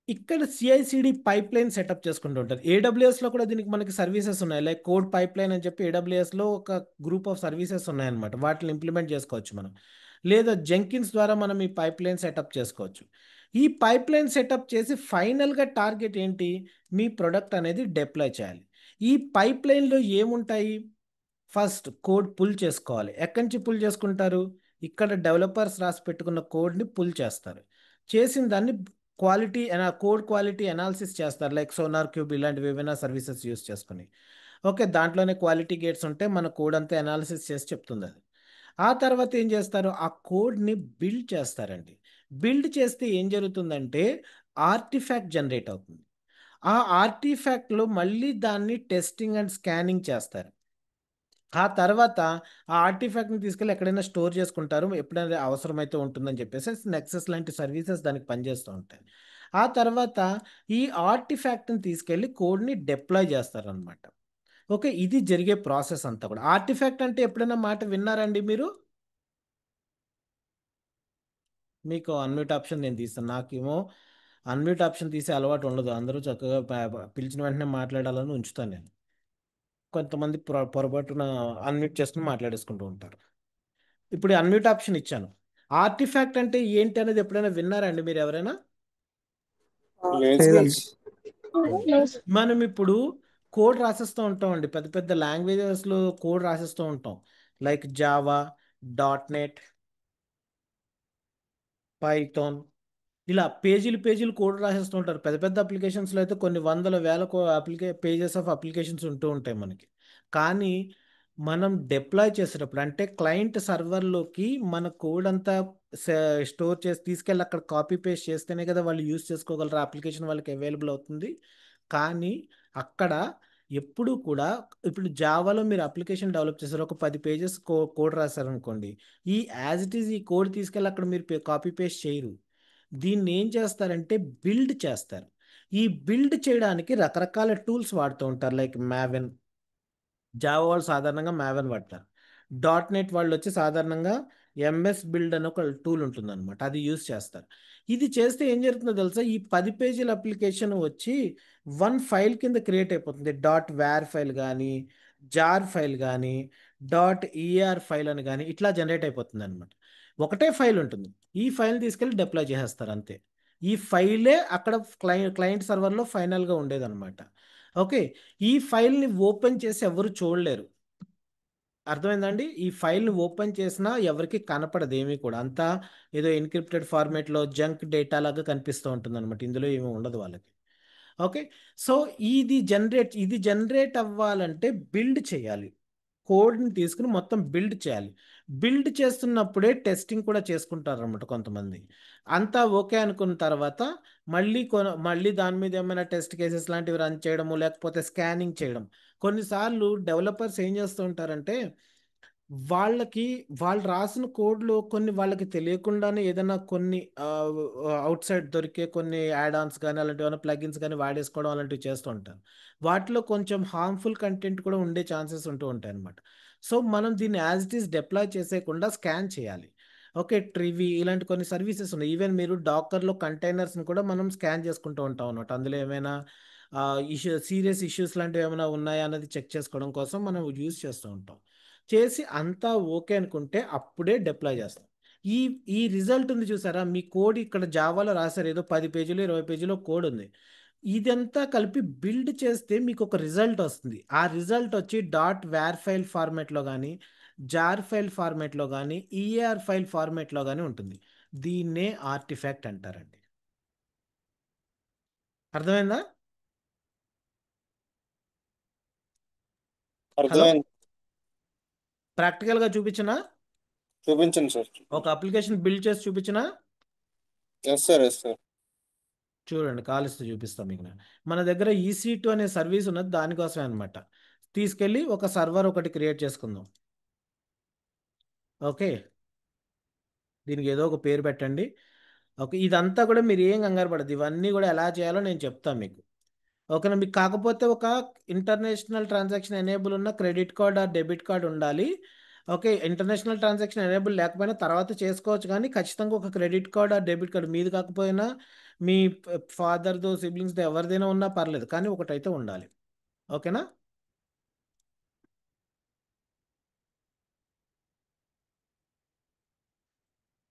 ఇక్కడ CI/CD పైప్ లైన్ సెటప్ చేసుకుంటూ ఉంటారు. ఏడబ్ల్యూఎస్లో కూడా దీనికి మనకి సర్వీసెస్ ఉన్నాయి, లైక్ కోడ్ పైప్ లైన్ అని చెప్పి ఏడబ్ల్యూఎస్లో ఒక గ్రూప్ ఆఫ్ సర్వీసెస్ ఉన్నాయన్నమాట, వాటిని ఇంప్లిమెంట్ చేసుకోవచ్చు మనం, లేదా జెంకిన్స్ ద్వారా మనం ఈ పైప్ లైన్ సెటప్ చేసుకోవచ్చు. ఈ పైప్ లైన్ సెటప్ చేసి ఫైనల్గా టార్గెట్ ఏంటి? మీ ప్రొడక్ట్ అనేది డిప్లాయ్ చేయాలి. ఈ పైప్ లైన్లో ఏముంటాయి? ఫస్ట్ కోడ్ పుల్ చేసుకోవాలి. ఎక్కడి నుంచి పుల్ చేసుకుంటారు? ఇక్కడ డెవలపర్స్ రాసి పెట్టుకున్న కోడ్ని పుల్ చేస్తారు. చేసిన దాన్ని కోడ్ క్వాలిటీ అనాలిసిస్ చేస్తారు, లైక్ సోనార్ క్యూబ్ ఇలాంటివి ఏవైనా సర్వీసెస్ యూస్ చేసుకుని. ఓకే, దాంట్లోనే క్వాలిటీ గేట్స్ ఉంటే మన కోడ్ అంతా అనాలిసిస్ చేసి చెప్తుంది అది. ఆ తర్వాత ఏం చేస్తారు? ఆ కోడ్ని బిల్డ్ చేస్తారండి. బిల్డ్ చేస్తే ఏం జరుగుతుందంటే ఆర్టిఫాక్ట్ జనరేట్ అవుతుంది. ఆ ఆర్టిఫాక్ట్లో మళ్ళీ దాన్ని టెస్టింగ్ అండ్ స్కానింగ్ చేస్తారు. ఆ తర్వాత ఆ ఆర్టిఫాక్ట్ని తీసుకెళ్ళి ఎక్కడైనా స్టోర్ చేసుకుంటారు, ఎప్పుడైనా అవసరమైతే ఉంటుందని చెప్పేసి నెక్సస్ లాంటి సర్వీసెస్ దానికి పనిచేస్తూ ఉంటాయి. ఆ తర్వాత ఈ ఆర్టిఫాక్ట్ని తీసుకెళ్ళి కోడ్ని డిప్లాయ్ చేస్తారనమాట. ఓకే, ఇది జరిగే ప్రాసెస్ అంతా కూడా. ఆర్టిఫాక్ట్ అంటే ఎప్పుడైనా మాట విన్నారండి మీరు? మీకు అన్మ్యూట్ ఆప్షన్ నేను తీస్తాను, నాకేమో అన్మ్యూట్ ఆప్షన్ తీసే అలవాటు ఉండదు, అందరూ చక్కగా పిలిచిన వెంటనే మాట్లాడాలని ఉంచుతాను నేను. కొంతమంది పొరపాటున అన్మ్యూట్ చేసుకుని మాట్లాడేసుకుంటూ ఉంటారు. ఇప్పుడు అన్మ్యూట్ ఆప్షన్ ఇచ్చాను. ఆర్టిఫాక్ట్ అంటే ఏంటి అనేది ఎప్పుడైనా విన్నారండి మీరు ఎవరైనా? లేదు లేదండి. మనం ఇప్పుడు కోడ్ రాసేస్తూ ఉంటామండి, పెద్ద పెద్ద లాంగ్వేజెస్లో కోడ్ రాసేస్తూ ఉంటాం, లైక్ జావా, .NET, పైథాన్, ఇలా పేజీలు పేజీలు కోడ్ రాసేస్తూ ఉంటారు. పెద్ద పెద్ద అప్లికేషన్స్లో అయితే కొన్ని వందల వేల పేజెస్ ఆఫ్ అప్లికేషన్స్ ఉంటూ ఉంటాయి మనకి. కానీ మనం డిప్లాయ్ చేసేటప్పుడు, అంటే క్లయింట్ సర్వర్లోకి మన కోడ్ అంతా స్టోర్ చేసి తీసుకెళ్ళి అక్కడ కాపీ పేస్ట్ చేస్తేనే కదా వాళ్ళు యూస్ చేసుకోగలరు, అప్లికేషన్ వాళ్ళకి అవైలబుల్ అవుతుంది. కానీ అక్కడ ఎప్పుడు కూడా, ఇప్పుడు జావాలో మీరు అప్లికేషన్ డెవలప్ చేశారు, ఒక 10 పేజెస్ కోడ్ రాశారనుకోండి, ఈ యాజ్ ఇట్ ఈజ్ ఈ కోడ్ తీసుకెళ్ళి అక్కడ మీరు కాపీ పేస్ట్ చేయరు. దీన్ని ఏం చేస్తారంటే బిల్డ్ చేస్తారు. ఈ బిల్డ్ చేయడానికి రకరకాల టూల్స్ వాడుతూ ఉంటారు, లైక్ మావెన్. జావా వాళ్ళు సాధారణంగా మావెన్ వాడతారు. .NET వాళ్ళు వచ్చి సాధారణంగా MS బిల్డ్ అని ఒక టూల్ ఉంటుందన్నమాట, అది యూస్ చేస్తారు. ఇది చేస్తే ఏం జరుగుతుందో తెలుసా? ఈ 10 పేజీల అప్లికేషన్ వచ్చి వన్ ఫైల్ కింద క్రియేట్ అయిపోతుంది. .var ఫైల్ కానీ, జార్ ఫైల్ కానీ, .er ఫైల్ అని కానీ ఇట్లా జనరేట్ అయిపోతుంది అనమాట. ఒకటే ఫైల్ ఉంటుంది, ఈ ఫైల్ తీసుకెళ్ళి డిప్లాయ్ చేసేస్తారు అంతే. ఈ ఫైలే అక్కడ క్లయింట్ సర్వర్లో ఫైనల్గా ఉండేదన్నమాట. ఓకే, ఈ ఫైల్ని ఓపెన్ చేసి ఎవరు చూడలేరు, అర్థమైందండి? ఈ ఫైల్ని ఓపెన్ చేసినా ఎవరికి కనపడదు ఏమీ కూడా, అంతా ఏదో ఎన్క్రిప్టెడ్ ఫార్మేట్లో జంక్ డేటా లాగా కనిపిస్తూ ఉంటుంది అనమాట, ఇందులో ఏమీ ఉండదు వాళ్ళకి. ఓకే, సో ఇది జనరేట్ అవ్వాలంటే బిల్డ్ చేయాలి, కోడ్ని తీసుకుని మొత్తం బిల్డ్ చేయాలి. బిల్డ్ చేస్తున్నప్పుడే టెస్టింగ్ కూడా చేసుకుంటారు అనమాట కొంతమంది. అంతా ఓకే అనుకున్న తర్వాత మళ్ళీ దాని మీద ఏమైనా టెస్ట్ కేసెస్ లాంటివి రన్ చేయడము, లేకపోతే స్కానింగ్ చేయడం. కొన్నిసార్లు డెవలపర్స్ ఏం చేస్తూ ఉంటారంటే వాళ్ళకి వాళ్ళు రాసిన కోడ్లో కొన్ని వాళ్ళకి తెలియకుండానే ఏదైనా కొన్ని అవుట్ సైడ్ దొరికే కొన్ని యాడ్ ఆన్స్ కానీ అలాంటివి ఏమైనా ప్లగిన్స్ కానీ వాడేసుకోవడం అలాంటివి చేస్తూ ఉంటారు. వాటిలో కొంచెం హార్మ్ఫుల్ కంటెంట్ కూడా ఉండే ఛాన్సెస్ ఉంటూ ఉంటాయి అన్నమాట. సో మనం దీన్ని యాజ్ ఇట్ ఈస్ డిప్లాయ్ చేసేయకుండా స్కాన్ చేయాలి. ఓకే, ట్రివి ఇలాంటి కొన్ని సర్వీసెస్ ఉన్నాయి. ఈవెన్ మీరు డాకర్లో కంటైనర్స్ని కూడా మనం స్కాన్ చేసుకుంటూ ఉంటాం అన్నమాట, అందులో ఏమైనా సీరియస్ ఇష్యూస్ లాంటివి ఏమైనా ఉన్నాయా అన్నది చెక్ చేసుకోవడం కోసం మనం యూజ్ చేస్తూ ఉంటాం. చేసి అంతా ఓకే అనుకుంటే అప్పుడే డిప్లాయ్ చేస్తాం. ఈ ఈ రిజల్ట్ ఉంది చూసారా? మీ కోడ్ ఇక్కడ జావాలో రాశారు, ఏదో 10 పేజీలు 20 పేజీలో కోడ్ ఉంది. ఇదంతా కలిపి బిల్డ్ చేస్తే మీకు ఒక రిజల్ట్ వస్తుంది. ఆ రిజల్ట్ వచ్చి .var ఫైల్ ఫార్మాట్లో కానీ, జార్ ఫైల్ ఫార్మేట్లో కానీ ఈఏఆర్ ఫైల్ ఫార్మేట్లో కానీ ఉంటుంది. దీన్నే ఆర్టిఫాక్ట్ అంటారండి. అర్థమైందా? హలో, అర్థమైంది. ప్రాక్టికల్గా చూపించినా? చూపించండి సార్. ఒక అప్లికేషన్ బిల్డ్ చేసి చూపించినా? Yes sir, yes sir. చూడండి, కాలిస్తూ చూపిస్తాం మీకు నేను. మన దగ్గర EC2 అనే సర్వీస్ ఉన్నది, దానికోసమే అనమాట. తీసుకెళ్ళి ఒక సర్వర్ ఒకటి క్రియేట్ చేసుకుందాం. ఓకే, దీనికి ఏదో ఒక పేరు పెట్టండి. ఓకే, ఇదంతా కూడా మీరు ఏం కంగారు పడదు, ఇవన్నీ కూడా ఎలా చేయాలో నేను చెప్తాను మీకు. ఓకేనా? మీకు కాకపోతే ఒక ఇంటర్నేషనల్ ట్రాన్సాక్షన్ ఎనేబుల్ ఉన్న credit card or debit card ఉండాలి. ఓకే, ఇంటర్నేషనల్ ట్రాన్సాక్షన్ ఎనేబుల్ లేకపోయినా తర్వాత చేసుకోవచ్చు, కానీ ఖచ్చితంగా ఒక credit card or debit card మీది కాకపోయినా మీ ఫాదర్దో సిబ్లింగ్స్తో ఎవరిదైనా ఉన్నా పర్లేదు, కానీ ఒకటైతే ఉండాలి. ఓకేనా?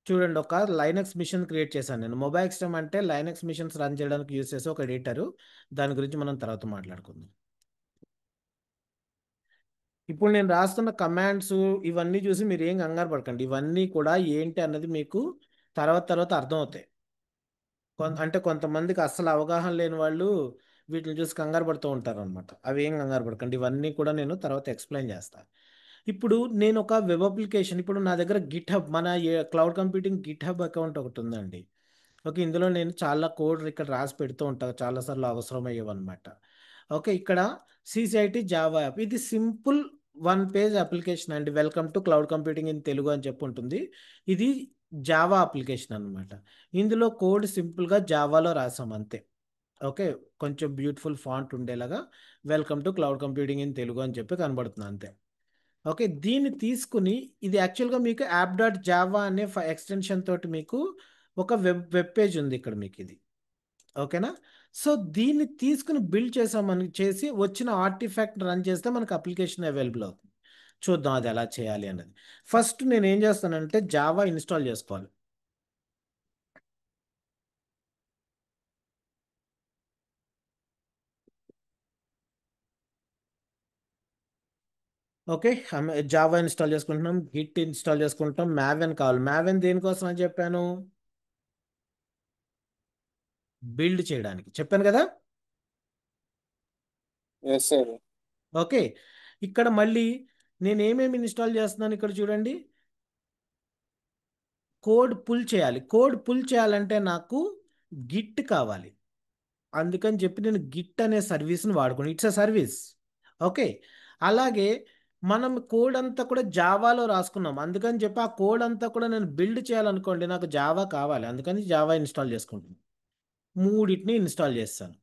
చూడండి, ఒక లైనక్స్ మిషన్ క్రియేట్ చేశాను నేను. మొబైల్ సిస్టమ్ అంటే లైనక్స్ మిషన్స్ రన్ చేయడానికి యూజ్ చేసే ఒక ఎడిటరు. దాని గురించి మనం తర్వాత మాట్లాడుకుందాం. ఇప్పుడు నేను రాస్తున్న కమాండ్స్ ఇవన్నీ చూసి మీరు ఏం కంగారు పడకండి, ఇవన్నీ కూడా ఏంటి అన్నది మీకు తర్వాత తర్వాత అర్థమవుతాయి. అంటే కొంతమందికి అస్సలు అవగాహన లేని వాళ్ళు వీటిని చూసి కంగారు పడుతూ ఉంటారు అనమాట. అవి ఏం కంగారు పడకండి, ఇవన్నీ కూడా నేను తర్వాత ఎక్స్ప్లెయిన్ చేస్తాను. ఇప్పుడు నేను ఒక వెబ్ అప్లికేషన్, ఇప్పుడు నా దగ్గర గిట్ హబ్, మన cloud computing Git hub account ఒకటి ఉందండి. ఓకే, ఇందులో నేను చాలా కోడ్ ఇక్కడ రాసి పెడుతూ ఉంటాను, చాలాసార్లు అవసరం అయ్యేవన్నమాట. ఓకే, ఇక్కడ CCIT జావా యాప్, ఇది సింపుల్ 1 పేజ్ అప్లికేషన్ అండి. Welcome to cloud computing in Telugu అని చెప్పి ఉంటుంది. ఇది జావా అప్లికేషన్ అనమాట. ఇందులో కోడ్ సింపుల్గా జావాలో రాసాం అంతే. ఓకే, కొంచెం బ్యూటిఫుల్ ఫాంట్ ఉండేలాగా welcome to cloud computing in Telugu అని చెప్పి కనబడుతుంది అంతే. ఓకే, దీన్ని తీసుకుని ఇది యాక్చువల్గా మీకు యాప్.జావా అనే ఎక్స్టెన్షన్ తోటి మీకు ఒక వెబ్ పేజ్ ఉంది ఇక్కడ మీకు ఇది. ఓకేనా? సో దీన్ని తీసుకుని బిల్డ్ చేసామని చేసి వచ్చిన ఆర్టిఫాక్ట్ రన్ చేస్తే మనకు అప్లికేషన్ అవైలబుల్ అవుతుంది. చూద్దాం అది ఎలా చేయాలి అన్నది. ఫస్ట్ నేను ఏం చేస్తానంటే జావా ఇన్స్టాల్ చేసుకోవాలి. ఓకే, జావా ఇన్స్టాల్ చేసుకుంటున్నాం, గిట్ ఇన్స్టాల్ చేసుకుంటాం, మ్యావెన్ కావాలి. మ్యావెన్ దేనికోసం అని చెప్పాను? బిల్డ్ చేయడానికి చెప్పాను కదా. Yes sir. ఓకే, ఇక్కడ మళ్ళీ నేను ఏమేమి ఇన్స్టాల్ చేస్తున్నాను ఇక్కడ చూడండి. కోడ్ పుల్ చేయాలి. కోడ్ పుల్ చేయాలంటే నాకు గిట్ కావాలి. అందుకని చెప్పి నేను గిట్ అనే సర్వీస్ని వాడుకుని, ఇట్స్ అ సర్వీస్. ఓకే, అలాగే మనం కోడ్ అంతా కూడా జావాలో రాసుకున్నాం, అందుకని చెప్పి ఆ కోడ్ అంతా కూడా నేను బిల్డ్ చేయాలనుకోండి, నాకు జావా కావాలి, అందుకని జావా ఇన్స్టాల్ చేసుకుంటాను. మూడింటిని ఇన్స్టాల్ చేస్తాను.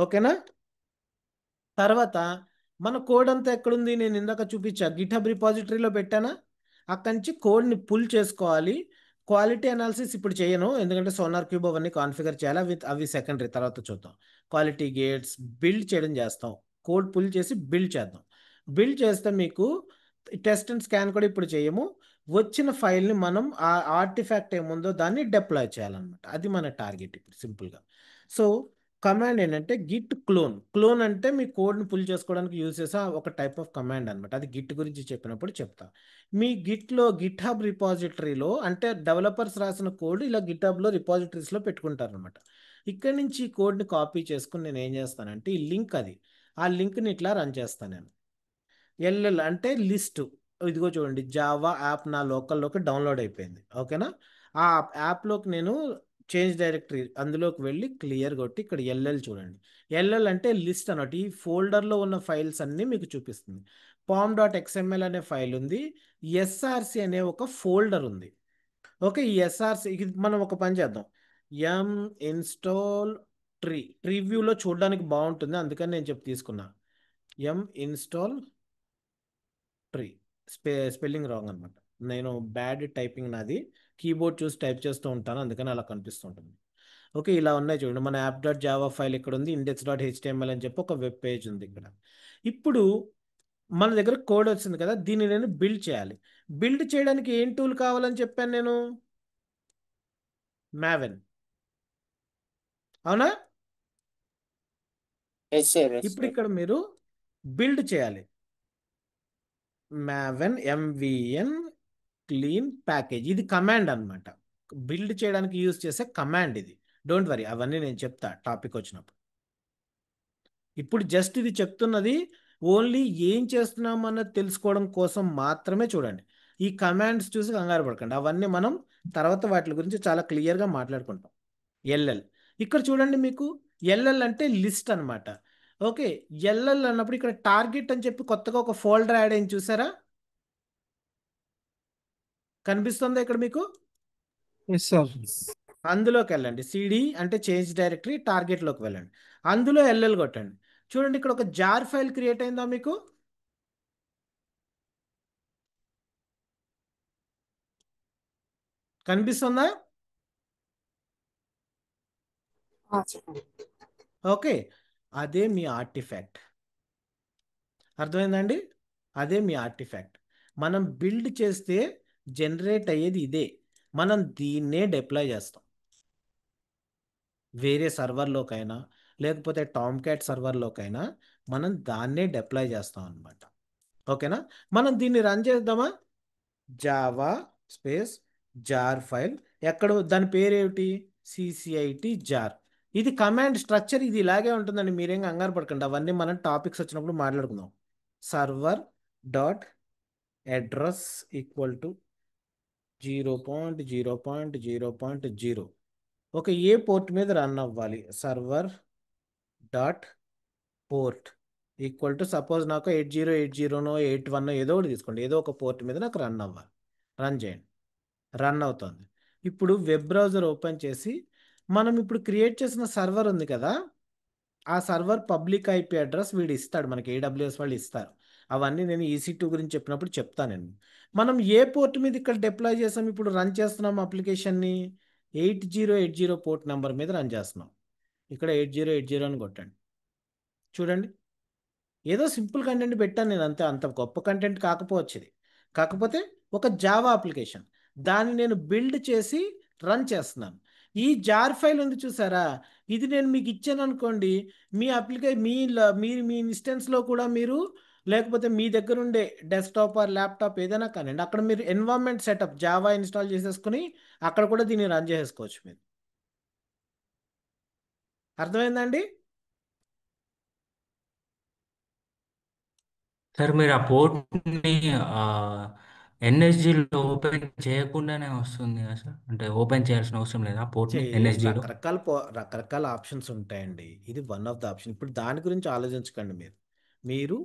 ఓకేనా? తర్వాత మన కోడ్ అంతా ఎక్కడుంది? నేను ఇందాక చూపించా గిట్హబ్ రిపాజిటరీలో పెట్టానా? అక్కడి నుంచి కోడ్ని పుల్ చేసుకోవాలి. క్వాలిటీ అనాలిసిస్ ఇప్పుడు చేయను, ఎందుకంటే సోనార్ క్యూబ్ అవన్నీ కాన్ఫిగర్ చేయాలి, అవి సెకండరీ, తర్వాత చూద్దాం. క్వాలిటీ గేట్స్ బిల్డ్ చేయడం చేస్తాం. కోడ్ పుల్ చేసి బిల్డ్ చేద్దాం. బిల్డ్ చేస్తే మీకు టెస్ట్ అండ్ స్కాన్ కూడా ఇప్పుడు చేయము. వచ్చిన ఫైల్ని మనం ఆ ఆర్టిఫాక్ట్ ఏముందో దాన్ని డిప్లాయ్ చేయాలన్నమాట. అది మన టార్గెట్ ఇప్పుడు సింపుల్గా. సో కమాండ్ ఏంటంటే గిట్ క్లోన్. క్లోన్ అంటే మీ కోడ్ని పుల్ చేసుకోవడానికి యూజ్ చేసే ఒక టైప్ ఆఫ్ కమాండ్ అనమాట. అది గిట్ గురించి చెప్పినప్పుడు చెప్తా. మీ గిట్లో గిట్ హబ్ రిపాజిటరీలో, అంటే డెవలపర్స్ రాసిన కోడ్ ఇలా గిట్ హబ్లో రిపాజిటరీస్లో పెట్టుకుంటారు అనమాట. ఇక్కడి నుంచి ఈ కోడ్ని కాపీ చేసుకుని నేను ఏం చేస్తానంటే ఈ లింక్, అది ఆ లింక్ని ఇట్లా రన్ చేస్తాను నేను. ఎల్ఎల్ అంటే లిస్ట్. ఇదిగో చూడండి, జావా యాప్ నా లోకల్లోకి డౌన్లోడ్ అయిపోయింది. ఓకేనా? ఆ యాప్లోకి నేను చేంజ్ డైరెక్టరీ అందులోకి వెళ్ళి క్లియర్ కొట్టి ఇక్కడ ఎల్ఎల్ చూడండి. ఎల్ఎల్ అంటే లిస్ట్ అన్నట్టు, ఈ ఫోల్డర్లో ఉన్న ఫైల్స్ అన్నీ మీకు చూపిస్తుంది. pom.xml అనే ఫైల్ ఉంది, ఎస్ఆర్సి అనే ఒక ఫోల్డర్ ఉంది. ఓకే, ఈ ఎస్ఆర్సి ఇది మనం ఒక పని చేద్దాం. ఎం ఇన్స్టాల్ ట్రీ వ్యూలో చూడడానికి బాగుంటుంది, అందుకని నేను తీసుకున్నా ఎం ఇన్స్టాల్ ట్రీ. స్పెల్లింగ్ రాంగ్ అనమాట, నేను బ్యాడ్ టైపింగ్ నాది, కీబోర్డ్ చూసి టైప్ చేస్తూ ఉంటాను, అందుకని అలా కనిపిస్తుంటుంది. ఓకే, ఇలా ఉన్నాయి చూడండి. మన యాప్.జావా ఫైల్ ఇక్కడ ఉంది, index.html అని చెప్పి ఒక వెబ్ పేజ్ ఉంది ఇక్కడ. ఇప్పుడు మన దగ్గర కోడ్ వచ్చింది కదా, దీన్ని నేను బిల్డ్ చేయాలి. బిల్డ్ చేయడానికి ఏం టూల్ కావాలని చెప్పాను నేను? మ్యావెన్. అవునా? ఎస్ సార్, ఎస్ ఇప్పుడు సార్. ఇక్కడ మీరు బిల్డ్ చేయాలి. మ్యావెన్ ఎంవిఎన్ క్లీన్ ప్యాకేజ్, ఇది కమాండ్ అన్నమాట. బిల్డ్ చేయడానికి యూజ్ చేసే కమాండ్ ఇది. డోంట్ వరీ, అవన్నీ నేను చెప్తా టాపిక్ వచ్చినప్పుడు. ఇప్పుడు జస్ట్ ఇది చెప్తున్నది ఓన్లీ ఏం చేస్తున్నామన్నది తెలుసుకోవడం కోసం మాత్రమే. చూడండి, ఈ కమాండ్స్ చూసి కంగారు పడకండి, అవన్నీ మనం తర్వాత వాటి గురించి చాలా క్లియర్గా మాట్లాడుకుంటాం. ఎల్ఎల్, ఇక్కడ చూడండి, మీకు ఎల్ఎల్ అంటే లిస్ట్ అన్నమాట. ఓకే, ఎల్ఎల్ అన్నప్పుడు ఇక్కడ టార్గెట్ అని చెప్పి కొత్తగా ఒక ఫోల్డర్ యాడ్ అయింది, చూసారా? కనిపిస్తుందా ఇక్కడ మీకు? Yes sir. అందులోకి వెళ్ళండి, సిడి అంటే చేంజ్ డైరెక్టరీ, టార్గెట్లోకి వెళ్ళండి, అందులో ఎల్ఎల్ కొట్టండి. చూడండి, ఇక్కడ ఒక జార్ ఫైల్ క్రియేట్ అయిందా మీకు? కనిపిస్తుందా? చెప్పండి. ఓకే, అదే మీ ఆర్టిఫాక్ట్. అర్థమైందండి? అదే మీ ఆర్టిఫాక్ట్. మనం బిల్డ్ చేస్తే జనరేట్ అయ్యేది ఇదే. మనం దీన్నే డిప్లాయ్ చేస్తాం వేరే సర్వర్లోకైనా, లేకపోతే టామ్ క్యాట్ సర్వర్లోకైనా మనం దాన్నే డిప్లాయ్ చేస్తాం అనమాట. ఓకేనా? మనం దీన్ని రన్ చేద్దామా? జావా స్పేస్ జార్ ఫైల్, ఎక్కడ దాని పేరేమిటి? CCIT jar. ఇది కమాండ్ స్ట్రక్చర్, ఇది ఇలాగే ఉంటుందండి, మీరేం కంగారు పడకండి, అవన్నీ మనం టాపిక్స్ వచ్చినప్పుడు మాట్లాడుకుందాం. Server dot address equal to 0.0.0.0. ఒక ఏ పోర్ట్ మీద రన్ అవ్వాలి? Server dot port equal to, suppose నాకు 8080నో 81 ఏదో ఒకటి తీసుకోండి, ఏదో ఒక పోర్ట్ మీద నాకు రన్ అవ్వాలి. రన్ చేయండి, రన్ అవుతుంది. ఇప్పుడు వెబ్ బ్రౌజర్ ఓపెన్ చేసి, మనం ఇప్పుడు క్రియేట్ చేసిన సర్వర్ ఉంది కదా, ఆ సర్వర్ పబ్లిక్ ఐపీ అడ్రస్ వీడు ఇస్తాడు మనకి, ఏడబ్ల్యూఎస్ వాళ్ళు ఇస్తారు. అవన్నీ నేను EC2 గురించి చెప్పినప్పుడు చెప్తాను నేను. మనం ఏ పోర్ట్ మీద ఇక్కడ డిప్లాయ్ చేసాం, ఇప్పుడు రన్ చేస్తున్నాం అప్లికేషన్ని? 8080 పోర్ట్ నెంబర్ మీద రన్ చేస్తున్నాం. ఇక్కడ 8080 అని కొట్టండి. చూడండి, ఏదో సింపుల్ కంటెంట్ పెట్టాను నేను, అంతే, అంత గొప్ప కంటెంట్ కాకపోవచ్చు ఇది. కాకపోతే ఒక జావా అప్లికేషన్, దాన్ని నేను బిల్డ్ చేసి రన్ చేస్తున్నాను. ఈ జార్ ఫైల్ ఉంది చూసారా, ఇది నేను మీకు ఇచ్చాను అనుకోండి, మీ మీరు మీ ఇన్స్టెన్స్లో కూడా మీరు, లేకపోతే మీ దగ్గర ఉండే డెస్క్టాప్ ఆర్ ల్యాప్టాప్ ఏదైనా కానివ్వండి, అక్కడ మీరు ఎన్వైరన్మెంట్ సెటప్ జావా ఇన్స్టాల్ చేసేసుకుని అక్కడ కూడా దీన్ని రన్ చేసుకోవచ్చు మీరు. అర్థమైందండి? సార్ మీరు ఆ పోర్ట్ని ఎన్ఎస్జిలో ఓపెన్ చేయకుండానే వస్తుంది కదా సార్? అంటే ఓపెన్ చేయాల్సిన అవసరం లేదా పోర్ట్ని ఎన్ఎస్జిలో? రకరకాల ఆప్షన్స్ ఉంటాయండి, ఇది వన్ ఆఫ్ ద ఆప్షన్. ఇప్పుడు దాని గురించి ఆలోచించకండి మీరు. మీరు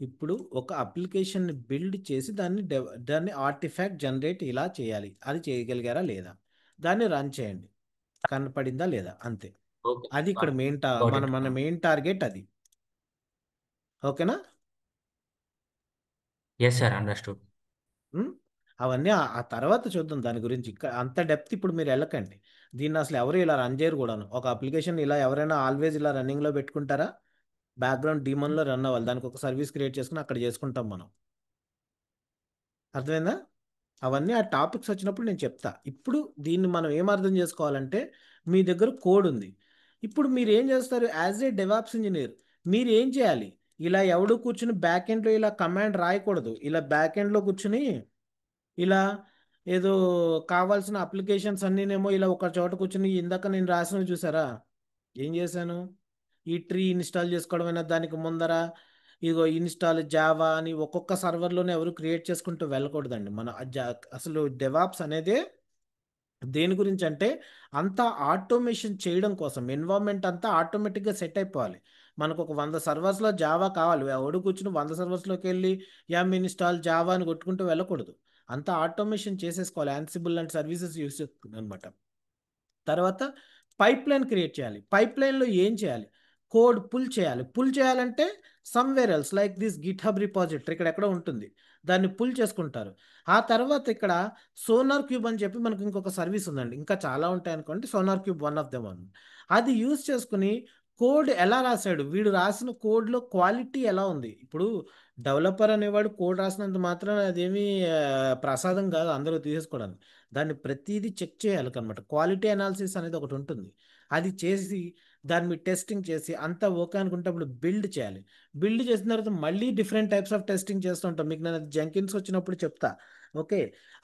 ఇప్పుడు ఒక అప్లికేషన్ని బిల్డ్ చేసి దాన్ని ఆర్టిఫాక్ట్ జనరేట్ ఇలా చేయాలి, అది చేయగలిగారా లేదా? దాన్ని రన్ చేయండి, కనపడిందా లేదా, అంతే. ఓకే, అది ఇక్కడ గాట్ మన ఇట్. మన మెయిన్ టార్గెట్ అది. ఓకేనా? Yes sir, understood. ఉమ్, అవన్నీ ఆ తర్వాత చూద్దాం దాని గురించి. ఇక్కడ అంత డెప్త్ ఇప్పుడు మీరు వెళ్ళకండి. దీన్ని అసలు ఎవరు ఇలా రన్ చేయరు కూడాను. ఒక అప్లికేషన్ ఇలా ఎవరైనా ఆల్వేజ్ ఇలా రన్నింగ్లో పెట్టుకుంటారా? బ్యాక్గ్రౌండ్ డీమన్లో రన్ అవ్వాలి, దానికి ఒక సర్వీస్ క్రియేట్ చేసుకుని అక్కడ చేసుకుంటాం మనం. అర్థమైందా? అవన్నీ ఆ టాపిక్స్ వచ్చినప్పుడు నేను చెప్తా. ఇప్పుడు దీన్ని మనం ఏం అర్థం చేసుకోవాలంటే, మీ దగ్గర కోడ్ ఉంది. ఇప్పుడు మీరు ఏం చేస్తారు యాజ్ ఏ డెవాప్స్ ఇంజనీర్? మీరు ఏం చేయాలి? ఇలా ఎవడు కూర్చుని బ్యాక్ ఎండ్లో ఇలా కమాండ్ రాయకూడదు. ఇలా బ్యాక్ ఎండ్లో కూర్చుని ఇలా ఏదో కావాల్సిన అప్లికేషన్స్ అన్నీనేమో ఇలా ఒక చోట కూర్చుని, ఇందాక నేను రాసినవి చూసారా, ఏం చేశాను? ఈ ట్రీ ఇన్స్టాల్ చేసుకోవడమైనా, దానికి ముందర ఇగో ఇన్స్టాల్ జావా అని ఒక్కొక్క సర్వర్లోనే ఎవరు క్రియేట్ చేసుకుంటూ వెళ్ళకూడదండి. మన అసలు డెవాప్స్ అనేది దేని గురించి అంటే, అంతా ఆటోమేషన్ చేయడం కోసం, ఎన్వైరన్మెంట్ అంతా ఆటోమేటిక్గా సెట్ అయిపోవాలి. మనకు ఒక 100 సర్వర్స్లో జావా కావాలి, ఎవడు కూర్చుని 100 సర్వర్స్లోకి వెళ్ళి ఇన్స్టాల్ జావా అని కొట్టుకుంటూ వెళ్ళకూడదు. అంతా ఆటోమేషన్ చేసేసుకోవాలి, యాన్సిబుల్ లాంటి సర్వీసెస్ యూస్ చేస్తుంది అనమాట. తర్వాత పైప్ లైన్ క్రియేట్ చేయాలి. పైప్ లైన్లో ఏం చేయాలి? కోడ్ పుల్ చేయాలి. పుల్ చేయాలంటే somewhere else like this Git hub repository ఇక్కడ ఎక్కడో ఉంటుంది, దాన్ని పుల్ చేసుకుంటారు. ఆ తర్వాత ఇక్కడ సోనార్ క్యూబ్ అని చెప్పి మనకు ఇంకొక సర్వీస్ ఉందండి, ఇంకా చాలా ఉంటాయి అనుకోండి, sonar cube one of them. అది యూజ్ చేసుకుని కోడ్ ఎలా రాశాడు, వీడు రాసిన కోడ్లో క్వాలిటీ ఎలా ఉంది. ఇప్పుడు డెవలపర్ అనేవాడు కోడ్ రాసినంత మాత్రాన అదేమీ ప్రసాదం కాదు అందరూ తీసేసుకోవడానికి. దాన్ని ప్రతిదీ చెక్ చేయాలి అనమాట. క్వాలిటీ అనాలిసిస్ అనేది ఒకటి ఉంటుంది. అది చేసి దాన్ని మీరు టెస్టింగ్ చేసి అంతా ఓకే అనుకుంటే అప్పుడు బిల్డ్ చేయాలి. బిల్డ్ చేసిన తర్వాత మళ్ళీ డిఫరెంట్ టైప్స్ ఆఫ్ టెస్టింగ్ చేస్తూ ఉంటాం. మీకు నేను జంకిన్స్ వచ్చినప్పుడు చెప్తా. ఓకే.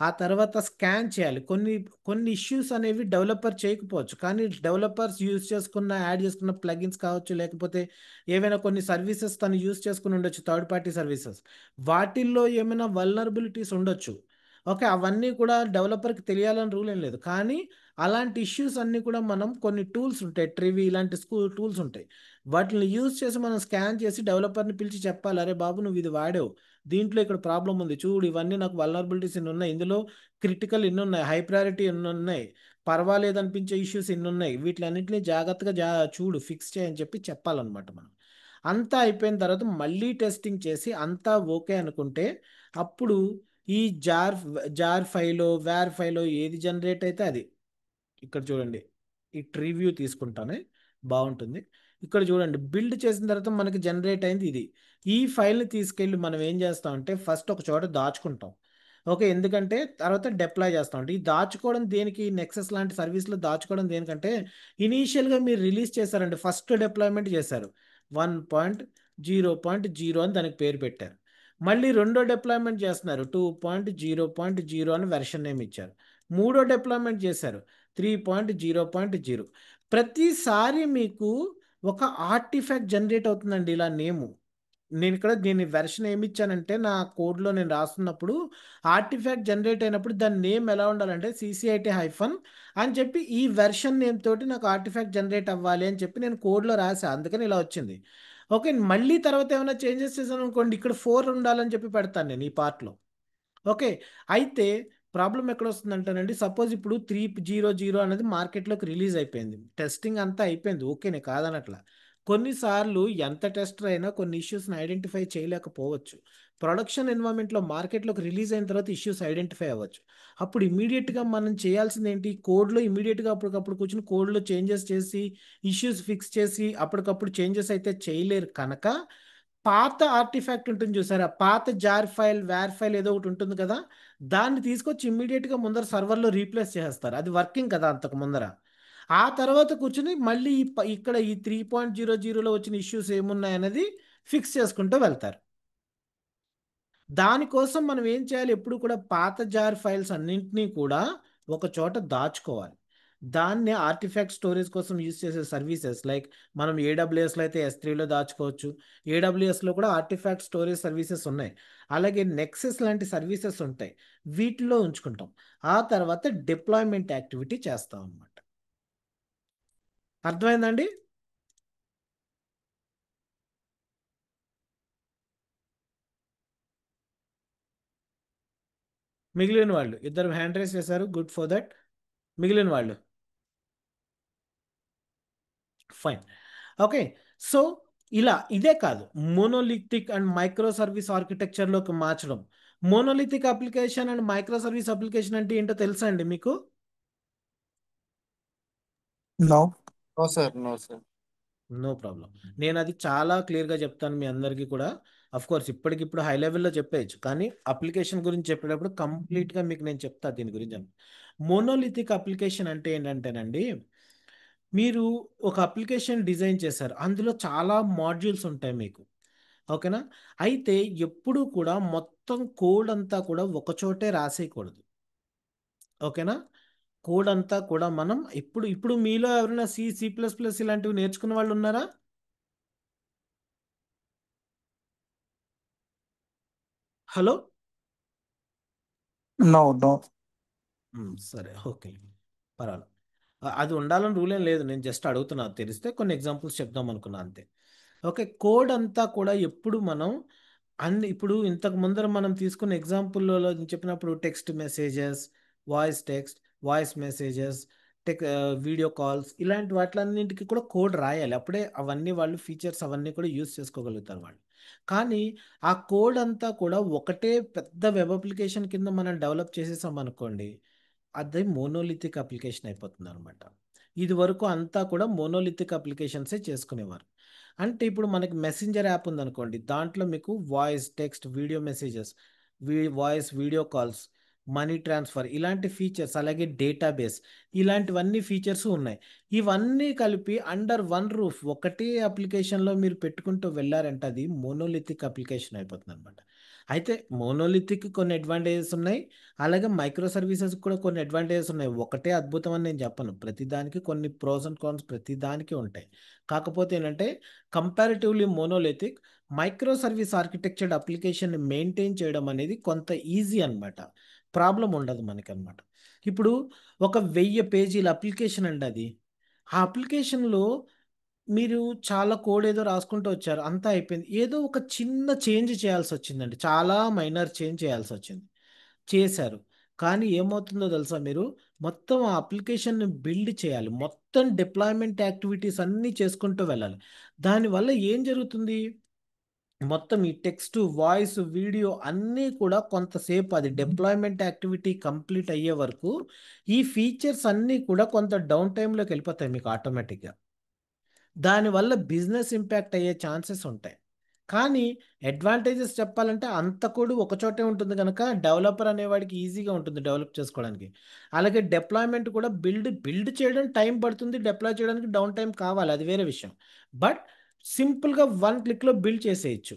ఆ తర్వాత స్కాన్ చేయాలి. కొన్ని కొన్ని ఇష్యూస్ అనేవి డెవలపర్ చేయకపోవచ్చు, కానీ డెవలపర్స్ యూజ్ చేసుకున్న యాడ్ చేసుకున్న ప్లగిన్స్ కావచ్చు, లేకపోతే ఏవైనా కొన్ని సర్వీసెస్ తను యూజ్ చేసుకుని ఉండొచ్చు, థర్డ్ పార్టీ సర్వీసెస్. వాటిల్లో ఏమైనా వల్నరబిలిటీస్ ఉండొచ్చు. ఓకే. అవన్నీ కూడా డెవలపర్కి తెలియాలని రూల్ ఏం లేదు, కానీ అలాంటి ఇష్యూస్ అన్నీ కూడా మనం కొన్ని టూల్స్ ఉంటాయి, ట్రివి ఇలాంటి టూల్స్ ఉంటాయి. వాటిని యూజ్ చేసి మనం స్కాన్ చేసి డెవలపర్ని పిలిచి చెప్పాలి, అరే బాబు నువ్వు ఇది వాడావు, దీంట్లో ఇక్కడ ప్రాబ్లం ఉంది చూడు, ఇవన్నీ నాకు వల్నరబిలిటీస్ ఇన్ని ఉన్నాయి, ఇందులో క్రిటికల్ ఇన్ని ఉన్నాయి, హై ప్రయారిటీ ఎన్ని ఉన్నాయి, పర్వాలేదు అనిపించే ఇష్యూస్ ఇన్ని ఉన్నాయి, వీటిలన్నింటినీ జాగ్రత్తగా చూడు, ఫిక్స్ చేయని చెప్పి చెప్పాలన్నమాట మనం. అంతా అయిపోయిన తర్వాత మళ్ళీ టెస్టింగ్ చేసి అంతా ఓకే అనుకుంటే అప్పుడు ఈ జార్ ఫైలో వేర్ ఫైలో ఏది జనరేట్ అయితే అది, ఇక్కడ చూడండి ఈ ట్రివ్యూ తీసుకుంటానే బాగుంటుంది. ఇక్కడ చూడండి బిల్డ్ చేసిన తర్వాత మనకి జనరేట్ అయింది ఇది. ఈ ఫైల్ని తీసుకెళ్ళి మనం ఏం చేస్తామంటే ఫస్ట్ ఒక చోట దాచుకుంటాం. ఓకే. ఎందుకంటే తర్వాత డిప్లాయ్ చేస్తాం. అంటే ఈ దాచుకోవడం దేనికి, నెక్సెస్ లాంటి సర్వీస్లో దాచుకోవడం దేనికంటే ఇనీషియల్గా మీరు రిలీజ్ చేశారంటే ఫస్ట్ డిప్లాయ్మెంట్ చేశారు 1.0.0 అని దానికి పేరు పెట్టారు. మళ్ళీ రెండో డిప్లాయ్మెంట్ చేస్తున్నారు 2.0.0 అని వెర్షన్ నేమ్ ఇచ్చారు. మూడో డిప్లాయ్మెంట్ చేశారు 3.0.0. ప్రతిసారి మీకు ఒక ఆర్టిఫాక్ట్ జనరేట్ అవుతుందండి ఇలా నేము. నేను ఇక్కడ దీని వెర్షన్ ఏమి ఇచ్చానంటే నా కోడ్లో నేను రాస్తున్నప్పుడు ఆర్టిఫాక్ట్ జనరేట్ అయినప్పుడు దాని నేమ్ ఎలా ఉండాలంటే CCIT హైఫన్ అని చెప్పి ఈ వెర్షన్ నేమ్ తోటి నాకు ఆర్టిఫాక్ట్ జనరేట్ అవ్వాలి అని చెప్పి నేను కోడ్లో రాసా, అందుకని ఇలా వచ్చింది. ఓకే. మళ్ళీ తర్వాత ఏమైనా చేంజెస్ చేశాను అనుకోండి, ఇక్కడ 4 ఉండాలని చెప్పి పెడతాను నేను ఈ పార్ట్లో. ఓకే. అయితే ప్రాబ్లం ఎక్కడ వస్తుందంటేనండి, సపోజ్ ఇప్పుడు 3.0.0 అనేది మార్కెట్లోకి రిలీజ్ అయిపోయింది, టెస్టింగ్ అంతా అయిపోయింది, ఓకేనే కాదనట్లా. కొన్నిసార్లు ఎంత టెస్టర్ అయినా కొన్ని ఇష్యూస్ని ఐడెంటిఫై చేయలేకపోవచ్చు. ప్రొడక్షన్ ఎన్వైరన్మెంట్లో మార్కెట్లోకి రిలీజ్ అయిన తర్వాత ఇష్యూస్ ఐడెంటిఫై అవ్వచ్చు. అప్పుడు ఇమీడియట్గా మనం చేయాల్సింది ఏంటి, కోడ్లో ఇమీడియట్గా అప్పటికప్పుడు కూర్చొని కోడ్లో చేంజెస్ చేసి ఇష్యూస్ ఫిక్స్ చేసి అప్పటికప్పుడు చేంజెస్ అయితే చేయలేరు కనుక పాత ఆర్టిఫాక్ట్ ఉంటుంది చూసారా, పాత జార్ ఫైల్ వేర్ ఫైల్ ఏదో ఒకటి ఉంటుంది కదా, దాన్ని తీసుకొచ్చి ఇమ్మీడియట్గా ముందర సర్వర్లో రీప్లేస్ చేస్తారు. అది వర్కింగ్ కదా అంతకు ముందర. ఆ తర్వాత కూర్చుని మళ్ళీ ఇక్కడ ఈ 3.0.0లో వచ్చిన ఇష్యూస్ ఏమున్నాయనేది ఫిక్స్ చేసుకుంటూ వెళ్తారు. దానికోసం మనం ఏం చేయాలి, ఎప్పుడు కూడా పాత జార్ ఫైల్స్ అన్నింటినీ కూడా ఒక చోట దాచుకోవాలి. దాన్ని ఆర్టిఫాక్ట్ స్టోరేజ్ కోసం యూజ్ చేసే సర్వీసెస్ లైక్ మనం AWSలో అయితే S3లో దాచుకోవచ్చు. AWSలో కూడా ఆర్టిఫాక్ట్ స్టోరేజ్ సర్వీసెస్ ఉన్నాయి. అలాగే నెక్సెస్ లాంటి సర్వీసెస్ ఉంటాయి, వీటిలో ఉంచుకుంటాం. ఆ తర్వాత డిప్లాయ్మెంట్ యాక్టివిటీ చేస్తాం అన్నమాట. అర్థమైందండి? మిగిలిన వాళ్ళు ఇద్దరు హ్యాండ్ రైస్ చేశారు, గుడ్ ఫర్ దట్. మిగిలిన వాళ్ళు ఫైన్. ఓకే. సో ఇలా ఇదే కాదు, మోనోలిథిక్ అండ్ మైక్రో సర్వీస్ ఆర్కిటెక్చర్లోకి మార్చడం. Monolithic application and micro service application అంటే ఏంటో తెలుసా అండి మీకు? No. No sir, no sir. No problem. నేను అది చాలా క్లియర్గా చెప్తాను మీ అందరికీ కూడా. అఫ్ కోర్స్ ఇప్పటికిప్పుడు హై లెవెల్లో చెప్పేయచ్చు, కానీ అప్లికేషన్ గురించి చెప్పేటప్పుడు కంప్లీట్గా మీకు నేను చెప్తా దీని గురించి. మోనోలిథిక్ అప్లికేషన్ అంటే ఏంటంటేనండి, మీరు ఒక అప్లికేషన్ డిజైన్ చేశారు, అందులో చాలా మాడ్యూల్స్ ఉంటాయి మీకు. ఓకేనా. అయితే ఎప్పుడూ కూడా మొత్తం కోడ్ అంతా కూడా ఒక చోటే రాసేయకూడదు. ఓకేనా. కోడ్ అంతా కూడా మనం ఇప్పుడు ఇప్పుడు మీలో ఎవరైనా C++ ఇలాంటివి నేర్చుకున్న వాళ్ళు ఉన్నారా? హలో. No, no. సరే, ఓకే, పర్వాలేదు. అది ఉండాలని రూల్ ఏం లేదు, నేను జస్ట్ అడుగుతున్నా, తెలిస్తే కొన్ని ఎగ్జాంపుల్స్ చెప్దాం అనుకున్నా అంతే. ఓకే. కోడ్ అంతా కూడా ఎప్పుడు మనం ఇప్పుడు ఇంతకు ముందర మనం తీసుకున్న ఎగ్జాంపుల్లో చెప్పినప్పుడు text messages, voice messages, video calls, ఇలాంటి వాటిలన్నింటికి కూడా కోడ్ రాయాలి, అప్పుడే అవన్నీ వాళ్ళు ఫీచర్స్ అవన్నీ కూడా యూస్ చేసుకోగలుగుతారు వాళ్ళు. కానీ ఆ కోడ్ అంతా కూడా ఒకటే పెద్ద వెబ్ అప్లికేషన్ కింద మనం డెవలప్ చేసేసాం అనుకోండి, అది మోనోలిథిక్ అప్లికేషన్ అయిపోతుంది అనమాట. ఇది వరకు అంతా కూడా మోనోలిథిక్ అప్లికేషన్సే చేసుకునేవారు. అంటే ఇప్పుడు మనకి మెసెంజర్ యాప్ ఉందనుకోండి, దాంట్లో మీకు voice, text, video messages, voice, video calls, money transfer ఇలాంటి ఫీచర్స్, అలాగే డేటాబేస్, ఇలాంటివన్నీ ఫీచర్స్ ఉన్నాయి. ఇవన్నీ కలిపి అండర్ వన్ రూఫ్ ఒకటే అప్లికేషన్లో మీరు పెట్టుకుంటూ వెళ్ళారంటే అది మోనోలిథిక్ అప్లికేషన్ అయిపోతుంది అనమాట. అయితే మోనోలిథిక్ కొన్ని అడ్వాంటేజెస్ ఉన్నాయి, అలాగే మైక్రో సర్వీసెస్ కూడా కొన్ని అడ్వాంటేజెస్ ఉన్నాయి. ఒకటే అద్భుతం అని నేను చెప్పను, ప్రతిదానికి కొన్ని ప్రోస్ అండ్ కాన్స్ ప్రతిదానికి ఉంటాయి. కాకపోతే ఏంటంటే comparatively monolithic micro service architectured అప్లికేషన్ని మెయింటైన్ చేయడం అనేది కొంత ఈజీ అనమాట. ప్రాబ్లం ఉండదు మనకన్నమాట. ఇప్పుడు ఒక 1000 పేజీల అప్లికేషన్ అండి అది. ఆ అప్లికేషన్లో మీరు చాలా కోడ్ ఏదో రాసుకుంటూ వచ్చారు, అంతా అయిపోయింది. ఏదో ఒక చిన్న చేంజ్ చేయాల్సి వచ్చిందండి, చాలా మైనర్ చేంజ్ చేయాల్సి వచ్చింది, చేశారు. కానీ ఏమవుతుందో తెలుసా మీరు, మొత్తం ఆ అప్లికేషన్ని బిల్డ్ చేయాలి, మొత్తం డిప్లాయ్మెంట్ యాక్టివిటీస్ అన్నీ చేసుకుంటూ వెళ్ళాలి. దానివల్ల ఏం జరుగుతుంది, మొత్తం ఈ టెక్స్ట్, వాయిస్, వీడియో అన్నీ కూడా కొంతసేపు అది డిప్లాయ్మెంట్ యాక్టివిటీ కంప్లీట్ అయ్యే వరకు ఈ ఫీచర్స్ అన్నీ కూడా కొంత డౌన్ టైంలోకి వెళ్ళిపోతాయి మీకు ఆటోమేటిక్గా. దానివల్ల బిజినెస్ ఇంపాక్ట్ అయ్యే ఛాన్సెస్ ఉంటాయి. కానీ అడ్వాంటేజెస్ చెప్పాలంటే అంత కూడా ఒక చోటే ఉంటుంది కనుక డెవలపర్ అనేవాడికి ఈజీగా ఉంటుంది డెవలప్ చేసుకోవడానికి. అలాగే డిప్లాయ్మెంట్ కూడా బిల్డ్ చేయడం టైం పడుతుంది, డిప్లాయ్ చేయడానికి డౌన్ టైం కావాలి, అది వేరే విషయం. బట్ సింపుల్గా వన్ క్లిక్లో బిల్డ్ చేసేయచ్చు.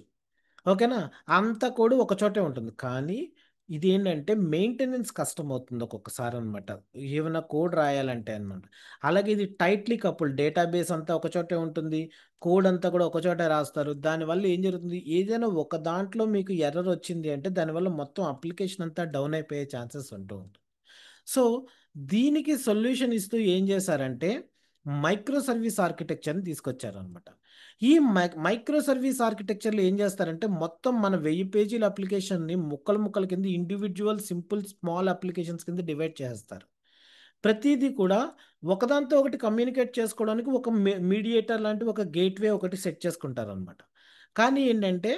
ఓకేనా, అంతా కూడా ఒక చోటే ఉంటుంది. కానీ ఇది ఏంటంటే మెయింటెనెన్స్ కష్టం అవుతుంది ఒక్కొక్కసారి అనమాట, ఏమైనా కోడ్ రాయాలంటే అనమాట. అలాగే ఇది టైట్లీ కపుల్, డేటాబేస్ అంతా ఒక చోటే ఉంటుంది, కోడ్ అంతా కూడా ఒక చోటే రాస్తారు. దానివల్ల ఏం జరుగుతుంది, ఏదైనా ఒక దాంట్లో మీకు ఎర్రర్ వచ్చింది అంటే దానివల్ల మొత్తం అప్లికేషన్ అంతా డౌన్ అయిపోయే ఛాన్సెస్ ఉంటూ ఉంటుంది. సో దీనికి సొల్యూషన్ ఇస్తూ ఏం చేశారంటే మైక్రో సర్వీస్ ఆర్కిటెక్చర్ని తీసుకొచ్చారనమాట. ఈ మైక్రో సర్వీస్ ఆర్కిటెక్చర్లో ఏం చేస్తారంటే మొత్తం మన 1000 పేజీల అప్లికేషన్ని ముక్కలు ముక్కల కింద ఇండివిజువల్ సింపుల్ స్మాల్ అప్లికేషన్స్ కింద డివైడ్ చేస్తారు. ప్రతిదీ కూడా ఒకదాంతో ఒకటి కమ్యూనికేట్ చేసుకోవడానికి ఒక మీడియేటర్ లాంటి ఒక గేట్వే ఒకటి సెట్ చేసుకుంటారు అనమాట. కానీ ఏంటంటే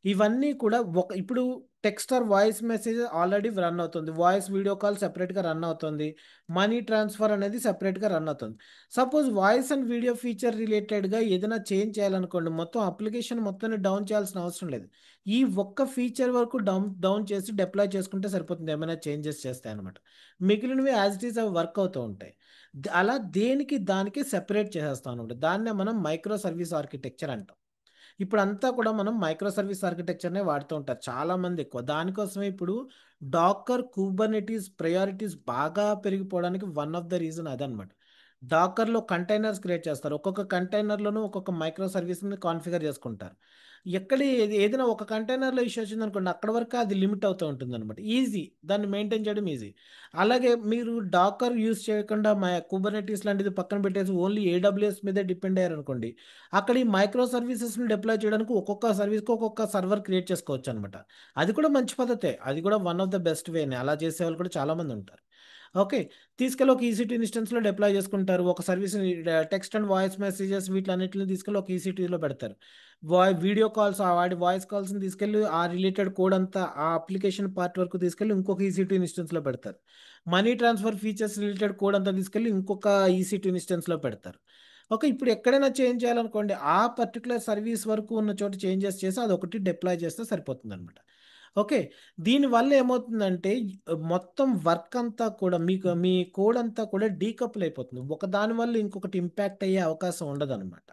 ఇవన్నీ కూడా ఇప్పుడు text are voice message already run అవుతుంది, వాయిస్ వీడియో కాల్ సెపరేట్గా రన్ అవుతుంది, మనీ ట్రాన్స్ఫర్ అనేది సెపరేట్గా రన్ అవుతుంది. Suppose voice and video feature రిలేటెడ్గా ఏదైనా చేంజ్ చేయాలనుకోండి, మొత్తం అప్లికేషన్ మొత్తాన్ని డౌన్ చేయాల్సిన అవసరం లేదు. ఈ ఒక్క ఫీచర్ వరకు డౌన్ చేసి డిప్లాయ్ చేసుకుంటే సరిపోతుంది, ఏమైనా చేంజెస్ చేస్తాయి అనమాట. మిగిలినవి యాజ్ ఇట్ ఈస్ అవి వర్క్ అవుతూ ఉంటాయి. అలా దేనికి దానికి సెపరేట్ చేసేస్తాం అనమాట. దాన్నే మనం మైక్రో సర్వీస్ ఆర్కిటెక్చర్ అంటాం. ఇప్పుడు అంతా కూడా మనం మైక్రో సర్వీస్ ఆర్కిటెక్చర్నే వాడుతూ ఉంటారు చాలామంది ఎక్కువ. దానికోసమే ఇప్పుడు డాకర్, కుబర్నెటీస్ ప్రయారిటీస్ బాగా పెరిగిపోవడానికి వన్ ఆఫ్ ద రీజన్ అదనమాట. డాకర్లో కంటైనర్స్ క్రియేట్ చేస్తారు, ఒక్కొక్క కంటైనర్లోనూ ఒక్కొక్క మైక్రో సర్వీస్ని కాన్ఫిగర్ చేసుకుంటారు. ఎక్కడ ఏదైనా ఒక కంటైనర్లో ఇష్యూ వచ్చింది అనుకోండి, అక్కడ వరకు అది లిమిట్ అవుతూ ఉంటుంది అనమాట. ఈజీ, దాన్ని మెయింటైన్ చేయడం ఈజీ. అలాగే మీరు డాకర్ యూస్ చేయకుండా కుబర్నెటీస్ లాంటిది పక్కన పెట్టేసి ఓన్లీ ఏడబ్ల్యూఎస్ మీదే డిపెండ్ అయ్యారు అనుకోండి, అక్కడ ఈ మైక్రో సర్వీసెస్ని డిప్లాయ్ చేయడానికి ఒక్కొక్క సర్వీస్కి ఒక్కొక్క సర్వర్ క్రియేట్ చేసుకోవచ్చు అనమాట. అది కూడా మంచి పద్ధతే, అది కూడా వన్ ఆఫ్ ద బెస్ట్ వేనే. అలా చేసే వాళ్ళు కూడా చాలామంది ఉంటారు. ఓకే, తీసుకెళ్ళి ఒక ఈసీ2 ఇన్స్టెన్స్లో డిప్లాయ్ చేసుకుంటారు. ఒక service text and voice messages వీటిలన్నింటిని తీసుకెళ్ళి ఒక ఈసీ2లో పెడతారు. వీడియో కాల్స్, వాడి వాయిస్ కాల్స్ని తీసుకెళ్ళి ఆ రిలేటెడ్ కోడ్ అంతా ఆ అప్లికేషన్ పార్ట్ వరకు తీసుకెళ్ళి ఇంకొక ఈసీ2 ఇన్స్టెన్స్లో పెడతారు. Money transfer features related code అంతా తీసుకెళ్ళి ఇంకొక ఈసీ2 ఇన్స్టెన్స్లో పెడతారు. ఓకే, ఇప్పుడు ఎక్కడైనా చేంజ్ చేయాలనుకోండి, ఆ పర్టికులర్ సర్వీస్ వరకు ఉన్న చోట చేంజెస్ చేసి అదొకటి డిప్లాయ్ చేస్తే సరిపోతుంది అనమాట. ఓకే, దీనివల్ల ఏమవుతుందంటే మొత్తం వర్క్ అంతా కూడా మీకు మీ కోడ్ అంతా కూడా డీకపుల్ అయిపోతుంది, ఒక దాని వల్ల ఇంకొకటి ఇంపాక్ట్ అయ్యే అవకాశం ఉండదు అనమాట.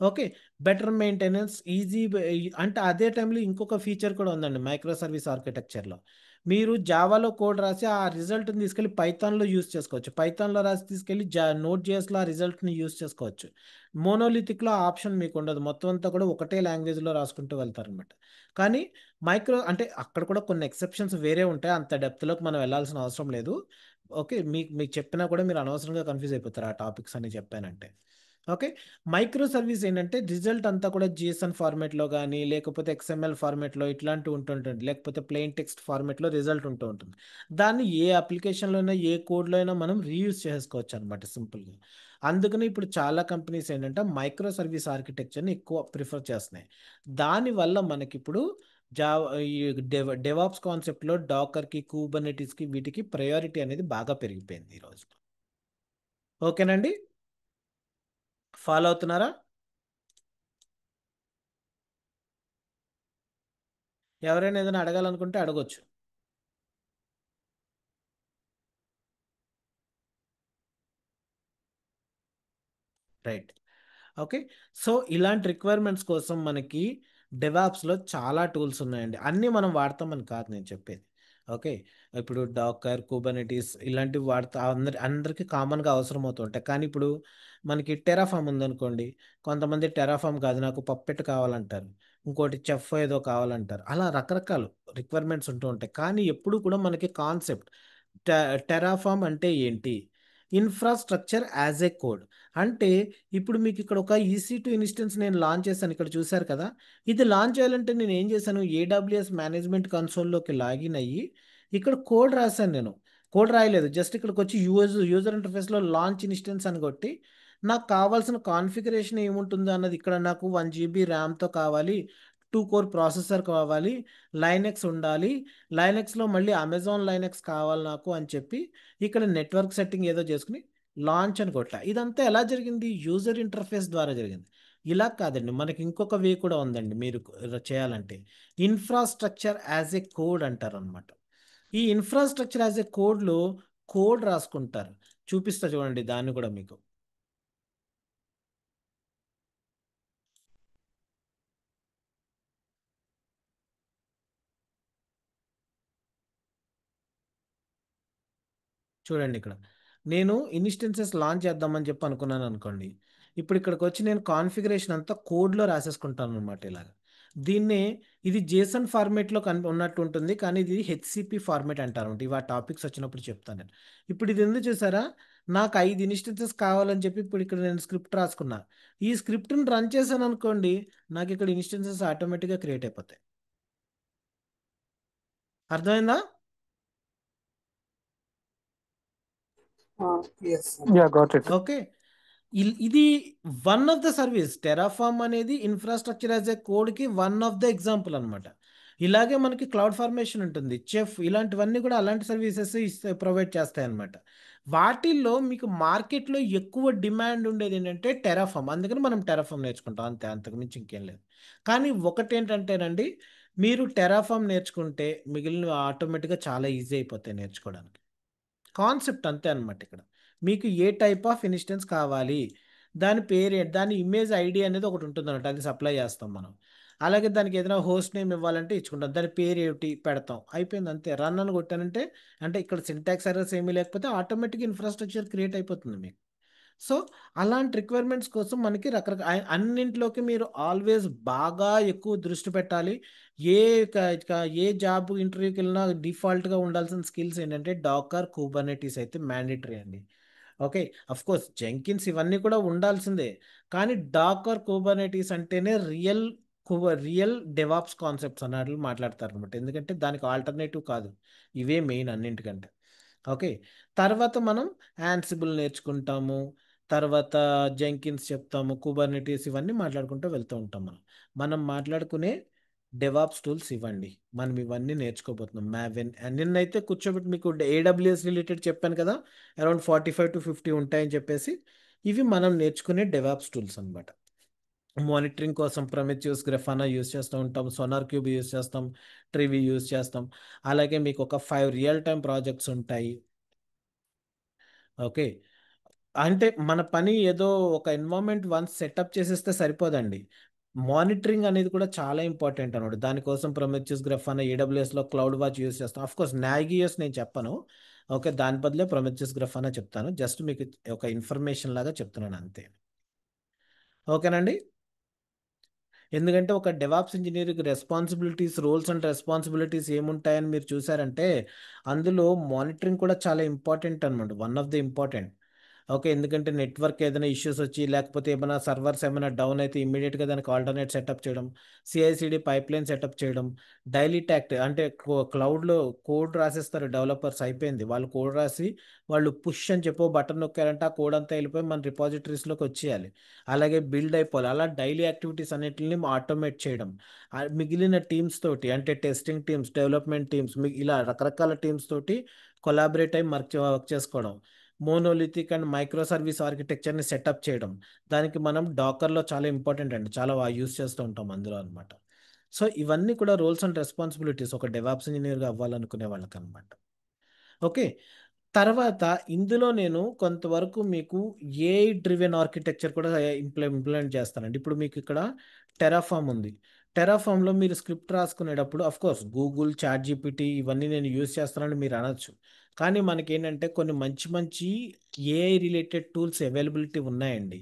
Okay, better maintenance, easy. అంటే అదే టైంలో ఇంకొక ఫీచర్ కూడా ఉందండి మైక్రో సర్వీస్ ఆర్కిటెక్చర్లో. మీరు జావాలో కోడ్ రాసి ఆ రిజల్ట్ని తీసుకెళ్ళి పైథాన్లో యూస్ చేసుకోవచ్చు, పైథాన్లో రాసి తీసుకెళ్ళి నోట్ జేఎస్లో ఆ రిజల్ట్ని యూస్ చేసుకోవచ్చు. మోనోలిథిక్లో ఆ ఆప్షన్ మీకు ఉండదు, మొత్తం అంతా కూడా ఒకటే లాంగ్వేజ్లో రాసుకుంటూ వెళ్తారనమాట. కానీ అంటే అక్కడ కూడా కొన్ని ఎక్సెప్షన్స్ వేరే ఉంటాయి, అంత డెప్త్లోకి మనం వెళ్ళాల్సిన అవసరం లేదు. ఓకే, మీకు చెప్పినా కూడా మీరు అనవసరంగా కన్ఫ్యూజ్ అయిపోతారు ఆ టాపిక్స్ అని చెప్పానంటే. ఓకే, మైక్రో సర్వీస్ ఏంటంటే రిజల్ట్ అంతా కూడా జిఎస్ఎన్ ఫార్మేట్లో కానీ లేకపోతే ఎక్స్ఎంఎల్ ఫార్మేట్లో ఇట్లాంటివి ఉంటుంటుంది, లేకపోతే ప్లెయిన్ టెక్స్ట్ ఫార్మేట్లో రిజల్ట్ ఉంటూ ఉంటుంది. దాన్ని ఏ అప్లికేషన్లో అయినా ఏ కోడ్లో అయినా మనం రీయూజ్ చేసుకోవచ్చు అనమాట సింపుల్గా. అందుకని ఇప్పుడు చాలా కంపెనీస్ ఏంటంటే మైక్రో సర్వీస్ ఆర్కిటెక్చర్ని ఎక్కువ ప్రిఫర్ చేస్తున్నాయి. దానివల్ల మనకిప్పుడు ఈ డెవాప్స్ కాన్సెప్ట్లో డాకర్కి, కుబర్నెటీస్కి వీటికి ప్రయారిటీ అనేది బాగా పెరిగిపోయింది ఈరోజు. ఓకేనండి. ఫాలో అవుతున్నారా? ఎవరైనా ఏదైనా అడగాలనుకుంటే అడగొచ్చు. రైట్. ఓకే. సో ఇలాంటి రిక్వైర్మెంట్స్ కోసం మనకి డెవాప్స్లో చాలా టూల్స్ ఉన్నాయండి. అన్నీ మనం వాడతామని కాదు నేను చెప్పేది. ఓకే. ఇప్పుడు డాకర్, కుబర్నెటీస్ ఇలాంటివి వాడుతా అందరికీ కామన్గా అవసరం అవుతుంటాయి. కానీ ఇప్పుడు మనకి టెరాఫామ్ ఉందనుకోండి, కొంతమంది టెరాఫామ్ కాదు నాకు పప్పెట్ కావాలంటారు, ఇంకోటి చెఫ్ ఏదో కావాలంటారు. అలా రకరకాల రిక్వైర్మెంట్స్ ఉంటూ ఉంటాయి. కానీ ఎప్పుడు కూడా మనకి కాన్సెప్ట్ టెరాఫామ్ అంటే ఏంటి, ఇన్ఫ్రాస్ట్రక్చర్ యాజ్ ఏ కోడ్ అంటే ఇప్పుడు మీకు ఇక్కడ ఒక EC2 ఇన్స్టెన్స్ నేను లాంచ్ చేశాను, ఇక్కడ చూశారు కదా. ఇది లాంచ్ చేయాలంటే నేను ఏం చేశాను, AWS మేనేజ్మెంట్ కన్సోల్లోకి లాగిన్ అయ్యి ఇక్కడ కోడ్ రాశాను. నేను కోడ్ రాయలేదు, జస్ట్ ఇక్కడికి వచ్చి యూజర్ ఇంటర్ఫేస్లో లాంచ్ ఇన్స్టెన్స్ అని కొట్టి నాకు కావాల్సిన కాన్ఫిగరేషన్ ఏముంటుందో అన్నది, ఇక్కడ నాకు 1 GB ర్యామ్తో కావాలి, 2 కోర్ ప్రాసెసర్ కావాలి, లైనెక్స్ ఉండాలి, లైనెక్స్లో మళ్ళీ అమెజాన్ లైనెక్స్ కావాలి నాకు అని చెప్పి ఇక్కడ నెట్వర్క్ సెట్టింగ్ ఏదో చేసుకుని లాంచ్ అని కొట్టా. ఇదంతా ఎలా జరిగింది, యూజర్ ఇంటర్ఫేస్ ద్వారా జరిగింది. ఇలా కాదండి, మనకి ఇంకొక వే కూడా ఉందండి మీరు చేయాలంటే. ఇన్ఫ్రాస్ట్రక్చర్ యాజ్ ఏ కోడ్ అంటారు అనమాట. ఈ ఇన్ఫ్రాస్ట్రక్చర్ యాజ్ ఏ కోడ్లో కోడ్ రాసుకుంటారు. చూపిస్తా చూడండి దాన్ని కూడా మీకు. చూడండి ఇక్కడ నేను ఇన్స్టెన్సెస్ లాంచ్ చేద్దామని చెప్పి అనుకున్నాను అనుకోండి. ఇప్పుడు ఇక్కడికి వచ్చి నేను కాన్ఫిగరేషన్ అంతా కోడ్లో రాసేసుకుంటాను అనమాట ఇలాగ. దీన్నే ఇది జేసన్ ఫార్మేట్లో ఉన్నట్టు ఉంటుంది, కానీ ఇది HCP ఫార్మేట్ అంటారు. ఇవి ఆ టాపిక్స్ వచ్చినప్పుడు చెప్తాను నేను. ఇప్పుడు ఇది ఎందుకు చూసారా, నాకు 5 ఇన్స్టెన్సెస్ కావాలని చెప్పి ఇప్పుడు ఇక్కడ నేను స్క్రిప్ట్ రాసుకున్నా. ఈ స్క్రిప్ట్ని రన్ చేశాను అనుకోండి, నాకు ఇక్కడ ఇన్స్టెన్సెస్ ఆటోమేటిక్గా క్రియేట్ అయిపోతాయి. అర్థమైందా? Yes, sir. Yeah, got it. Okay. ఇది one of the service. Terraform అనేది ఇన్ఫ్రాస్ట్రక్చర్ యాజ్ ఏ కోడ్కి వన్ ఆఫ్ ద ఎగ్జాంపుల్ అనమాట. ఇలాగే మనకి క్లౌడ్ ఫార్మేషన్ ఉంటుంది, చెఫ్, ఇలాంటివన్నీ కూడా అలాంటి సర్వీసెస్ ప్రొవైడ్ చేస్తాయి అనమాట. వాటిల్లో మీకు మార్కెట్లో ఎక్కువ డిమాండ్ ఉండేది ఏంటంటే టెరాఫామ్. అందుకని మనం టెరాఫామ్ నేర్చుకుంటాం అంతే, అంతకు మించి ఇంకేం లేదు. కానీ ఒకటి ఏంటంటేనండి, మీరు టెరాఫామ్ నేర్చుకుంటే మిగిలిన ఆటోమేటిక్గా చాలా ఈజీ అయిపోతాయి నేర్చుకోవడానికి. కాన్సెప్ట్ అంతే అనమాట. ఇక్కడ మీకు ఏ టైప్ ఆఫ్ ఇన్స్టెన్స్ కావాలి, దాని పేరు దాని ఇమేజ్ ఐడి అనేది ఒకటి ఉంటుంది అనమాట, అది సప్లై చేస్తాం మనం. అలాగే దానికి ఏదైనా హోస్ట్ నేమ్ ఇవ్వాలంటే ఇచ్చుకుంటాం, దాని పేరు ఏమిటి పెడతాం, అయిపోయింది అంతే. రన్ అని కొట్టానంటే, అంటే ఇక్కడ సింటాక్స్ ఎర్రర్స్ ఏమీ లేకపోతే ఆటోమేటిక్ ఇన్ఫ్రాస్ట్రక్చర్ క్రియేట్ అయిపోతుంది మీకు. సో అలాంటి రిక్వైర్మెంట్స్ కోసం మనకి రకరకాల అన్నింటిలోకి మీరు ఆల్వేస్ బాగా ఎక్కువ దృష్టి పెట్టాలి. ఏ ఏ జాబ్ ఇంటర్వ్యూకి వెళ్ళినా డిఫాల్ట్గా ఉండాల్సిన స్కిల్స్ ఏంటంటే డాకర్, కుబర్నెటీస్ అయితే మ్యాండేటరీ అండి. ఓకే. అఫ్ కోర్స్ జెంకిన్స్ ఇవన్నీ కూడా ఉండాల్సిందే, కానీ డాకర్, కుబర్నెటీస్ అంటేనే రియల్ డెవాప్స్ కాన్సెప్ట్స్ అన్నట్లు మాట్లాడతారు అనమాట. ఎందుకంటే దానికి ఆల్టర్నేటివ్ కాదు, ఇవే మెయిన్ అన్నింటికంటే. ఓకే. తర్వాత మనం యాన్సిబుల్ నేర్చుకుంటాము, తర్వాత జెంకిన్స్ చెప్తాము, కుబర్నెటీస్ ఇవన్నీ మాట్లాడుకుంటూ వెళ్తూ ఉంటాం మనం. మనం మాట్లాడుకునే డెవాప్స్ టూల్స్ ఇవ్వండి, మనం ఇవన్నీ నేర్చుకోబోతున్నాం. మ్యావెన్ నిన్నైతే కూర్చోబెట్టి మీకు AWS రిలేటెడ్ చెప్పాను కదా, అరౌండ్ 45 to 50 ఉంటాయని చెప్పేసి. ఇవి మనం నేర్చుకునే డెవాప్స్ టూల్స్ అనమాట. మానిటరింగ్ కోసం ప్రొమెథియస్, గ్రాఫానా యూస్ చేస్తూ ఉంటాం, సోనార్ క్యూబ్ యూస్ చేస్తాం, ట్రివి యూస్ చేస్తాం. అలాగే మీకు ఒక 5 రియల్ టైమ్ ప్రాజెక్ట్స్ ఉంటాయి. ఓకే. అంటే మన పని ఏదో ఒక ఎన్వైరన్మెంట్ వన్స్ సెటప్ చేసేస్తే సరిపోదండి, మానిటరింగ్ అనేది కూడా చాలా ఇంపార్టెంట్ అనమాట. దానికోసం ప్రొమెథియస్, గ్రాఫానా, AWSలో క్లౌడ్ వాచ్ యూస్ చేస్తాం. ఆఫ్ కోర్స్ నాగియస్ నేను చెప్పను, ఓకే, దాని బదులే ప్రొమెథియస్, గ్రాఫానా చెప్తాను. జస్ట్ మీకు ఒక ఇన్ఫర్మేషన్ లాగా చెప్తున్నాను అంతే. ఓకేనండి. ఎందుకంటే ఒక డెవాప్స్ ఇంజనీర్కి రెస్పాన్సిబిలిటీస్, రోల్స్ అండ్ రెస్పాన్సిబిలిటీస్ ఏముంటాయని మీరు చూసారంటే, అందులో మానిటరింగ్ కూడా చాలా ఇంపార్టెంట్ అనమాట, one of the important. Okay. ఎందుకంటే నెట్వర్క్ ఏదైనా ఇష్యూస్ వచ్చి, లేకపోతే ఏమైనా సర్వర్స్ ఏమైనా డౌన్ అయితే ఇమ్మీడియట్గా దానికి ఆల్టర్నేట్ సెటప్ చేయడం, CI/CD పైప్లైన్ సెటప్ చేయడం, డైలీ ట్యాక్ట్ అంటే క్లౌడ్లో కోడ్ రాసేస్తారు డెవలపర్స్, అయిపోయింది. వాళ్ళు కోడ్ రాసి వాళ్ళు పుష్ అని చెప్పి బటన్ నొక్కారంటే ఆ కోడ్ అంతా వెళ్ళిపోయి మన రిపాజిటరీస్లోకి వచ్చేయాలి. అలాగే బిల్డ్ అయిపోవాలి. అలా డైలీ యాక్టివిటీస్ అన్నిటిని ఆటోమేట్ చేయడం, మిగిలిన టీమ్స్ తోటి అంటే టెస్టింగ్ టీమ్స్, డెవలప్మెంట్ టీమ్స్, ఇలా రకరకాల టీమ్స్ తోటి కొలాబరేట్ అయి వర్క్ చేసుకోవడం. మోనోలిథిక్ అండ్ మైక్రో సర్వీస్ ఆర్కిటెక్చర్ని సెటప్ చేయడం. దానికి మనం డాకర్లో చాలా ఇంపార్టెంట్ అండి, చాలా యూస్ చేస్తూ ఉంటాం అందులో అనమాట. సో ఇవన్నీ కూడా రోల్స్ అండ్ రెస్పాన్సిబిలిటీస్ ఒక డెవాప్స్ ఇంజనీర్గా అవ్వాలనుకునే వాళ్ళకి అనమాట. ఓకే. తర్వాత ఇందులో నేను కొంతవరకు మీకు ఏఐ డ్రివెన్ ఆర్కిటెక్చర్ కూడా ఇంప్లిమెంట్ చేస్తానండి. ఇప్పుడు మీకు ఇక్కడ టెరాఫామ్ ఉంది. టెరాఫామ్లో మీరు స్క్రిప్ట్ రాసుకునేటప్పుడు కోర్స్ గూగుల్, చాట్ జీపీటీ ఇవన్నీ నేను యూజ్ చేస్తానని మీరు అనొచ్చు. కానీ మనకి ఏంటంటే కొన్ని మంచి మంచి ఏఐ రిలేటెడ్ టూల్స్ అవైలబిలిటీ ఉన్నాయండి.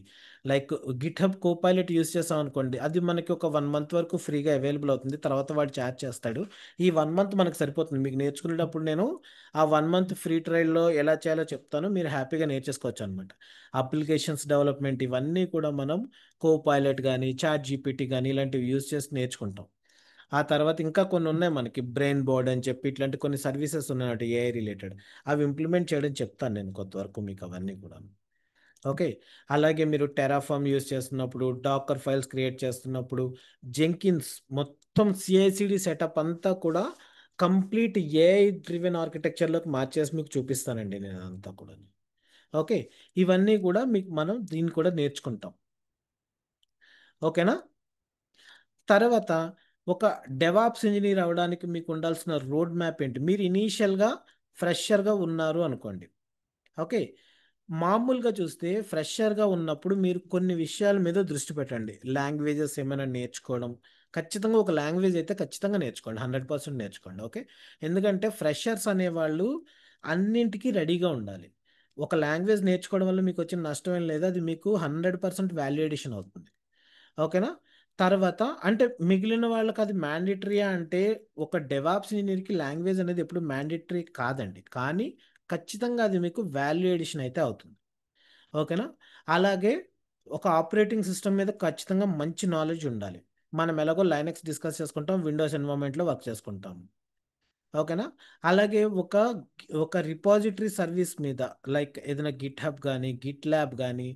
Like Git hub Copilot use చేస్తాం అనుకోండి, అది మనకి ఒక 1 మంత్ వరకు ఫ్రీగా అవైలబుల్ అవుతుంది. తర్వాత వాడు చార్జ్ చేస్తాడు. ఈ 1 మంత్ మనకు సరిపోతుంది. మీకు నేర్చుకునేటప్పుడు నేను ఆ 1 మంత్ ఫ్రీ ట్రయల్లో ఎలా చేయాలో చెప్తాను, మీరు హ్యాపీగా నేర్చేసుకోవచ్చు అనమాట. అప్లికేషన్స్ డెవలప్మెంట్ ఇవన్నీ కూడా మనం కోపైలట్ కానీ చాట్ జీపీటీ కానీ ఇలాంటివి యూజ్ చేసి నేర్చుకుంటాం. ఆ తర్వాత ఇంకా కొన్ని ఉన్నాయి మనకి, బ్రెయిన్ బోర్డ్ అని చెప్పి ఇట్లాంటి కొన్ని సర్వీసెస్ ఉన్నాయంటే ఏఐ రిలేటెడ్, అవి ఇంప్లిమెంట్ చేయడం చెప్తాను నేను కొంతవరకు మీకు అవన్నీ కూడా. ఓకే. అలాగే మీరు టెరాఫామ్ యూజ్ చేస్తున్నప్పుడు, డాకర్ ఫైల్స్ క్రియేట్ చేస్తున్నప్పుడు, జెంకిన్స్ మొత్తం సిఐసిడి సెటప్ అంతా కూడా కంప్లీట్ ఏఐ డ్రివెన్ ఆర్కిటెక్చర్లోకి మార్చేసి మీకు చూపిస్తానండి నేను అంతా కూడా. ఓకే. ఇవన్నీ కూడా మీకు మనం దీన్ని కూడా నేర్చుకుంటాం. ఓకేనా. తర్వాత ఒక డెవాప్స్ ఇంజనీర్ అవ్వడానికి మీకు ఉండాల్సిన రోడ్ మ్యాప్ ఏంటి? మీరు ఇనీషియల్గా ఫ్రెషర్గా ఉన్నారు అనుకోండి. ఓకే. మామూలుగా చూస్తే ఫ్రెషర్గా ఉన్నప్పుడు మీరు కొన్ని విషయాల మీద దృష్టి పెట్టండి. లాంగ్వేజెస్ ఏమైనా నేర్చుకోవడం, ఖచ్చితంగా ఒక లాంగ్వేజ్ అయితే ఖచ్చితంగా నేర్చుకోండి, 100% నేర్చుకోండి. ఓకే. ఎందుకంటే ఫ్రెషర్స్ అనేవాళ్ళు అన్నింటికీ రెడీగా ఉండాలి. ఒక లాంగ్వేజ్ నేర్చుకోవడం వల్ల మీకు వచ్చిన నష్టం ఏం లేదు, అది మీకు 100% వాల్యూ ఎడిషన్ అవుతుంది. ఓకేనా. తర్వాత అంటే మిగిలిన వాళ్ళకి అది మ్యాండేటరీయా అంటే, ఒక డెవాప్స్ ఇంజనీర్కి లాంగ్వేజ్ అనేది ఎప్పుడు మ్యాండేటరీ కాదండి, కానీ ఖచ్చితంగా అది మీకు వాల్యూ ఎడిషన్ అయితే అవుతుంది. ఓకేనా. అలాగే ఒక ఆపరేటింగ్ సిస్టమ్ మీద ఖచ్చితంగా మంచి నాలెడ్జ్ ఉండాలి. మనం ఎలాగో లైనక్స్ డిస్కస్ చేసుకుంటాం, విండోస్ ఎన్వైరన్మెంట్లో వర్క్ చేసుకుంటాం. ఓకేనా. అలాగే ఒక ఒక రిపాజిటరీ సర్వీస్ మీద, లైక్ ఏదైనా గిట్ హబ్ కానీ, గిట్ ల్యాబ్ కానీ,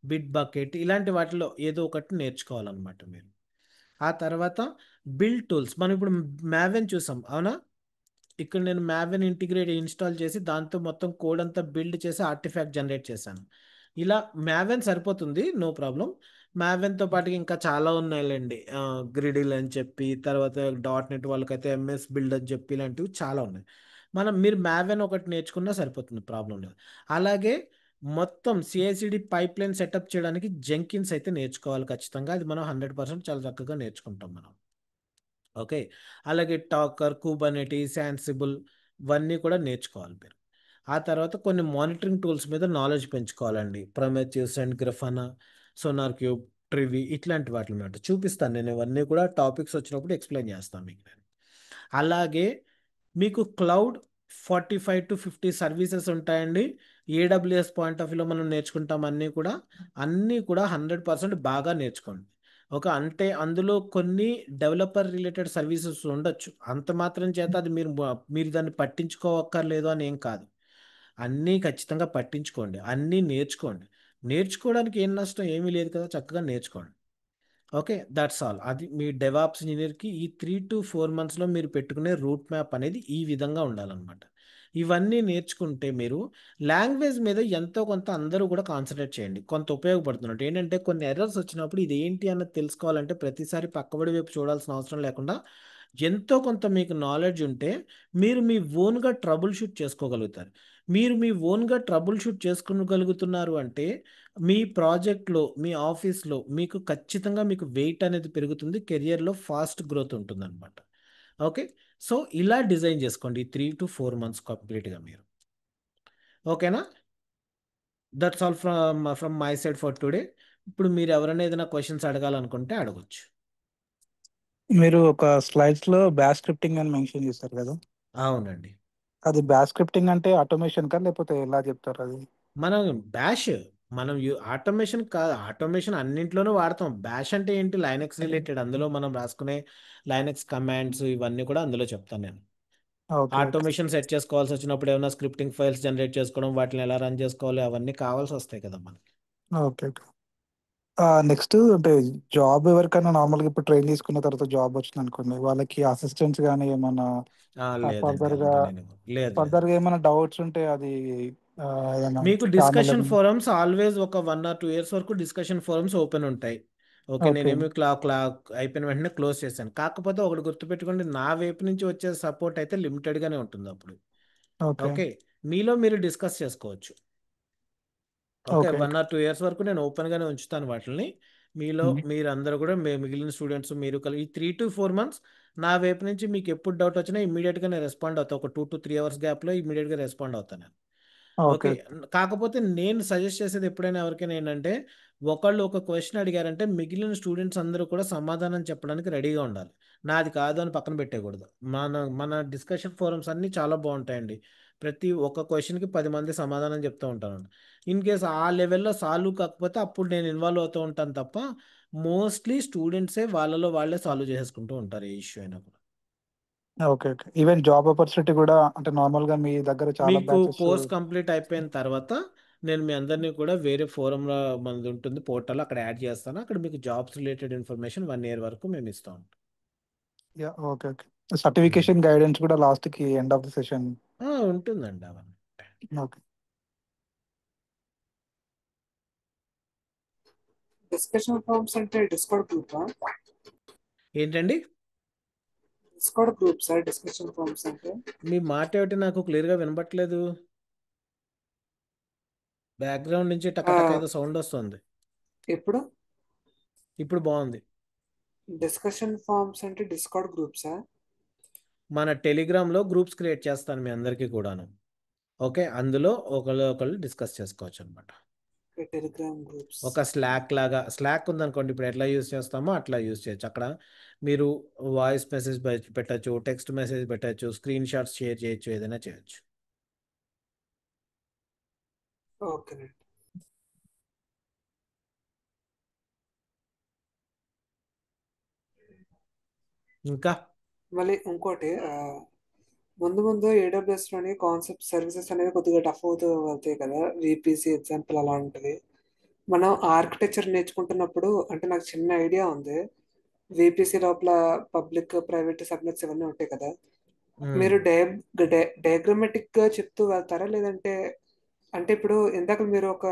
బిట్ బకెట్ ఇలాంటి వాటిలో ఏదో ఒకటి నేర్చుకోవాలన్నమాట మీరు. ఆ తర్వాత బిల్డ్ టూల్స్, మనం ఇప్పుడు మ్యావెన్ చూసాం అవునా. ఇక్కడ నేను మ్యావెన్ ఇంటిగ్రేట్ ఇన్స్టాల్ చేసి దాంతో మొత్తం కోడ్ అంతా బిల్డ్ చేసి ఆర్టిఫాక్ట్ జనరేట్ చేశాను. ఇలా మ్యావెన్ సరిపోతుంది, నో ప్రాబ్లం. మ్యావెన్తో పాటు ఇంకా చాలా ఉన్నాయిలేండి, గ్రిడిల్ అని చెప్పి, తర్వాత .NET వాళ్ళకైతే MS బిల్డ్ అని చెప్పి ఇలాంటివి చాలా ఉన్నాయి. మీరు మ్యావెన్ ఒకటి నేర్చుకున్నా సరిపోతుంది, ప్రాబ్లం లేదు. అలాగే మొత్తం సిఐసిడి పైప్ లైన్ సెటప్ చేయడానికి జెంకిన్స్ అయితే నేర్చుకోవాలి ఖచ్చితంగా, అది మనం 100% చాలా చక్కగా నేర్చుకుంటాం మనం. ఓకే. అలాగే టాకర్, కుబర్నెటీస్, యాన్సిబుల్ ఇవన్నీ కూడా నేర్చుకోవాలి మీరు. ఆ తర్వాత కొన్ని మానిటరింగ్ టూల్స్ మీద నాలెడ్జ్ పెంచుకోవాలండి. ప్రొమెథియస్ అండ్ గ్రఫానా, సోనార్ క్యూబ్, ట్రివి ఇట్లాంటి వాటి మీద చూపిస్తాను నేను. ఇవన్నీ కూడా టాపిక్స్ వచ్చినప్పుడు ఎక్స్ప్లెయిన్ చేస్తాను మీకు నేను. అలాగే మీకు క్లౌడ్ 45 to 50 సర్వీసెస్ ఉంటాయండి. ఏడబ్ల్యూఎస్ పాయింట్ ఆఫ్ వ్యూలో మనం నేర్చుకుంటాం అన్నీ కూడా 100% బాగా నేర్చుకోండి. ఒక అంటే అందులో కొన్ని డెవలపర్ రిలేటెడ్ సర్వీసెస్ ఉండొచ్చు, అంత మాత్రం చేత అది మీరు దాన్ని పట్టించుకోవక్కర్లేదు అని ఏం కాదు. అన్నీ ఖచ్చితంగా పట్టించుకోండి, అన్నీ నేర్చుకోండి. నేర్చుకోవడానికి ఏం నష్టం ఏమీ లేదు కదా, చక్కగా నేర్చుకోండి. ఓకే. That's all. అది మీ డెవాప్స్ ఇంజనీర్కి ఈ 3 to 4 monthsలో మీరు పెట్టుకునే రూట్ మ్యాప్ అనేది ఈ విధంగా ఉండాలన్నమాట. ఇవన్నీ నేర్చుకుంటే మీరు లాంగ్వేజ్ మీద ఎంతో కొంత అందరూ కూడా కాన్సన్ట్రేట్ చేయండి, కొంత ఉపయోగపడుతున్నట్టు. ఏంటంటే కొన్ని ఎర్రర్స్ వచ్చినప్పుడు ఇది ఏంటి అన్నది తెలుసుకోవాలంటే ప్రతిసారి పక్కబడి వైపు చూడాల్సిన అవసరం లేకుండా ఎంతో కొంత మీకు నాలెడ్జ్ ఉంటే మీరు మీ ఓన్గా ట్రబుల్ షూట్ చేసుకోగలుగుతారు. మీరు మీ ఓన్గా ట్రబుల్ షూట్ చేసుకోగలుగుతున్నారు అంటే మీ ప్రాజెక్ట్లో, మీ ఆఫీస్లో మీకు ఖచ్చితంగా మీకు వెయిట్ అనేది పెరుగుతుంది, కెరియర్లో ఫాస్ట్ గ్రోత్ ఉంటుందన్నమాట. ఓకే. సో ఇలా డిజైన్ చేసుకోండి ఈ 3 to 4 months కంప్లీట్గా మీరు. ఓకేనా. That's all from my side for today. ఇప్పుడు మీరు ఎవరైనా ఏదైనా క్వశ్చన్స్ అడగాలనుకుంటే అడగొచ్చు. మీరు ఒక స్లైడ్స్ లో బ్యాష్ స్క్రిప్టింగ్ అని మెన్షన్ చేస్తారు కదా, అవునండి. అది బ్యాష్ స్క్రిప్టింగ్ అంటే ఆటోమేషన్ కా లేకపోతే ఎలా చెప్తారు అది? మనం బ్యాష్, మనం ఆటోమేషన్ కాదు, ఆటోమేషన్ అన్నింటిలోనూ వాడతాం. బ్యాష్ అంటే ఏంటి, లైనక్స్ రిలేటెడ్, అందులో మనం రాసుకునే లైనక్స్ కమాండ్స్ ఇవన్నీ కూడా అందులో చెప్తాను నేను. ఓకే ఓకే ఆటోమేషన్ సెట్ చేసుకోవాల్సి వచ్చినప్పుడు ఏమైనా స్క్రిప్టింగ్ ఫైల్స్ జనరేట్ చేసుకోవడం, వాటిని ఎలా రన్ చేసుకోవాలి అవన్నీ కావాల్సి వస్తాయి కదా మనకి. Okay okay. నెక్స్ట్ అంటే జాబ్ ఎవరికైనా నార్మల్గా ఇప్పుడు ట్రైన్ తీసుకున్న తర్వాత జాబ్ వచ్చింది అనుకోండి, వాళ్ళకి అసిస్టెంట్స్ కానీ ఏమన్నా లేదండి, ఫర్దర్ గా అలాంటి నేను లేదు లేదు. ఫర్దర్ గా ఏమైనా డౌట్స్ ఉంటే అది ఏదైనా మీకు ఛానల్ డిస్కషన్ ఫోరమ్స్ ఆల్వేస్ ఒక 1 or 2 years వరకు డిస్కషన్ ఫోరమ్స్ ఓపెన్ ఉంటాయి. Okay, okay. నేనేమి అయిపోయిన వెంటనే క్లోజ్ చేశాను. కాకపోతే ఒకటి గుర్తుపెట్టుకోండి, నా వైపు నుంచి వచ్చే సపోర్ట్ అయితే లిమిటెడ్గానే ఉంటుంది అప్పుడు. ఓకే. ఓకే, మీలో మీరు డిస్కస్ చేసుకోవచ్చు. Okay, okay. 1 or 2 years వరకు నేను ఓపెన్గానే ఉంచుతాను వాటిని. మీలో ఉమ్. మీరందరూ కూడా మిగిలిన స్టూడెంట్స్ మీరు కలిసి ఈ 3 to 4 months నా వైపు నుంచి మీకు ఎప్పుడు డౌట్ వచ్చినా ఇమీడియట్గా నేను రెస్పాండ్ అవుతాను. ఒక 2 to 3 hours గ్యాప్లో ఇమీడియట్గా రెస్పాండ్ అవుతాను. Okay, okay. కాకపోతే నేను సజెస్ట్ చేసేది ఎప్పుడైనా ఎవరికైనా ఏంటంటే, ఒకళ్ళు ఒక క్వశ్చన్ అడిగారంటే మిగిలిన స్టూడెంట్స్ అందరూ కూడా సమాధానం చెప్పడానికి రెడీగా ఉండాలి. నాది కాదు అని పక్కన పెట్టేయకూడదు. మన డిస్కషన్ ఫోరమ్స్ అన్నీ చాలా బాగుంటాయండి. ప్రతి ఒక్క క్వశ్చన్కి 10 మంది సమాధానం చెప్తూ ఉంటాను. ఇన్ కేస్ ఆ లెవెల్లో సాల్వ్ కాకపోతే అప్పుడు నేను ఇన్వాల్వ్ అవుతూ ఉంటాను తప్ప, మోస్ట్లీ స్టూడెంట్సే వాళ్ళలో వాళ్ళే సాల్వ్ చేసుకుంటూ ఉంటారు ఏ ఇష్యూ అయినా కూడా. Okay. Okay. Even job opportunity కూడా అంటే నార్మల్గా మీ దగ్గర చాలా మీకు బ్యాచెస్. కోర్స్ కంప్లీట్ అయిపోయిన తర్వాత నేను మీ అందరినీ కూడా వేరే ఫోరంలో మనది ఉంటుంది పోర్టల్, అక్కడ యాడ్ చేస్తాను. అక్కడ మీకు జాబ్స్ రిలేటెడ్ ఇన్ఫర్మేషన్ 1 year వరకు మేము ఇస్తాం. Yeah. Okay. Okay. Certification guidance కూడా లాస్ట్కి ఎండ్ ఆఫ్ ది సెషన్. ఉంటుందండి అవన్నీ. ఓకే. డిస్కషన్ ఫార్మ్స్ అంటే డిస్కౌంట్ గ్రూపా? ఏంటండి discount group sir discussion forums అంటే? మీ మాట ఏమిటి నాకు క్లియర్గా వినపట్లేదు. బ్యాక్గ్రౌండ్ నుంచి టకటక ఏదో సౌండ్ వస్తుంది. ఎప్పుడు ఇప్పుడు బాగుంది. డిస్కషన్ ఫార్మ్స్ అంటే డిస్కౌంట్ గ్రూప్సా? మన టెలిగ్రామ్లో గ్రూప్స్ క్రియేట్ చేస్తాను మీ అందరికీ కూడాను. ఓకే, అందులో ఒకళ్ళు డిస్కస్ చేసుకోవచ్చు అనమాట. Telegram groups. ఒక స్లాక్ ఉందనుకోండి, ఇప్పుడు ఎట్లా యూజ్ చేస్తామో అట్లా యూజ్ చేయొచ్చు. అక్కడ మీరు వాయిస్ మెసేజ్ పెట్టచ్చు, టెక్స్ట్ మెసేజ్ పెట్టచ్చు, స్క్రీన్ షాట్స్ షేర్ చేయొచ్చు, ఏదైనా చేయొచ్చు. ఓకేనండి. ఇంకా మళ్ళీ ఇంకోటి ముందు ముందు ఏడబ్ల్యూఎస్ లోని కాన్సెప్ట్ సర్వీసెస్ అనేవి కొద్దిగా టఫ్ అవుతూ వెళ్తాయి కదా, విపిసి ఎగ్జాంపుల్ అలా ఉంటుంది. మనం ఆర్కిటెక్చర్ నేర్చుకుంటున్నప్పుడు అంటే నాకు చిన్న ఐడియా ఉంది, విపిసి లోపల పబ్లిక్ ప్రైవేట్ సబ్నెట్స్ ఇవన్నీ ఉంటాయి కదా, మీరు డయాగ్రమెటిక్ గా చెప్తూ వెళ్తారా లేదంటే, అంటే ఇప్పుడు ఇందాక మీరు ఒక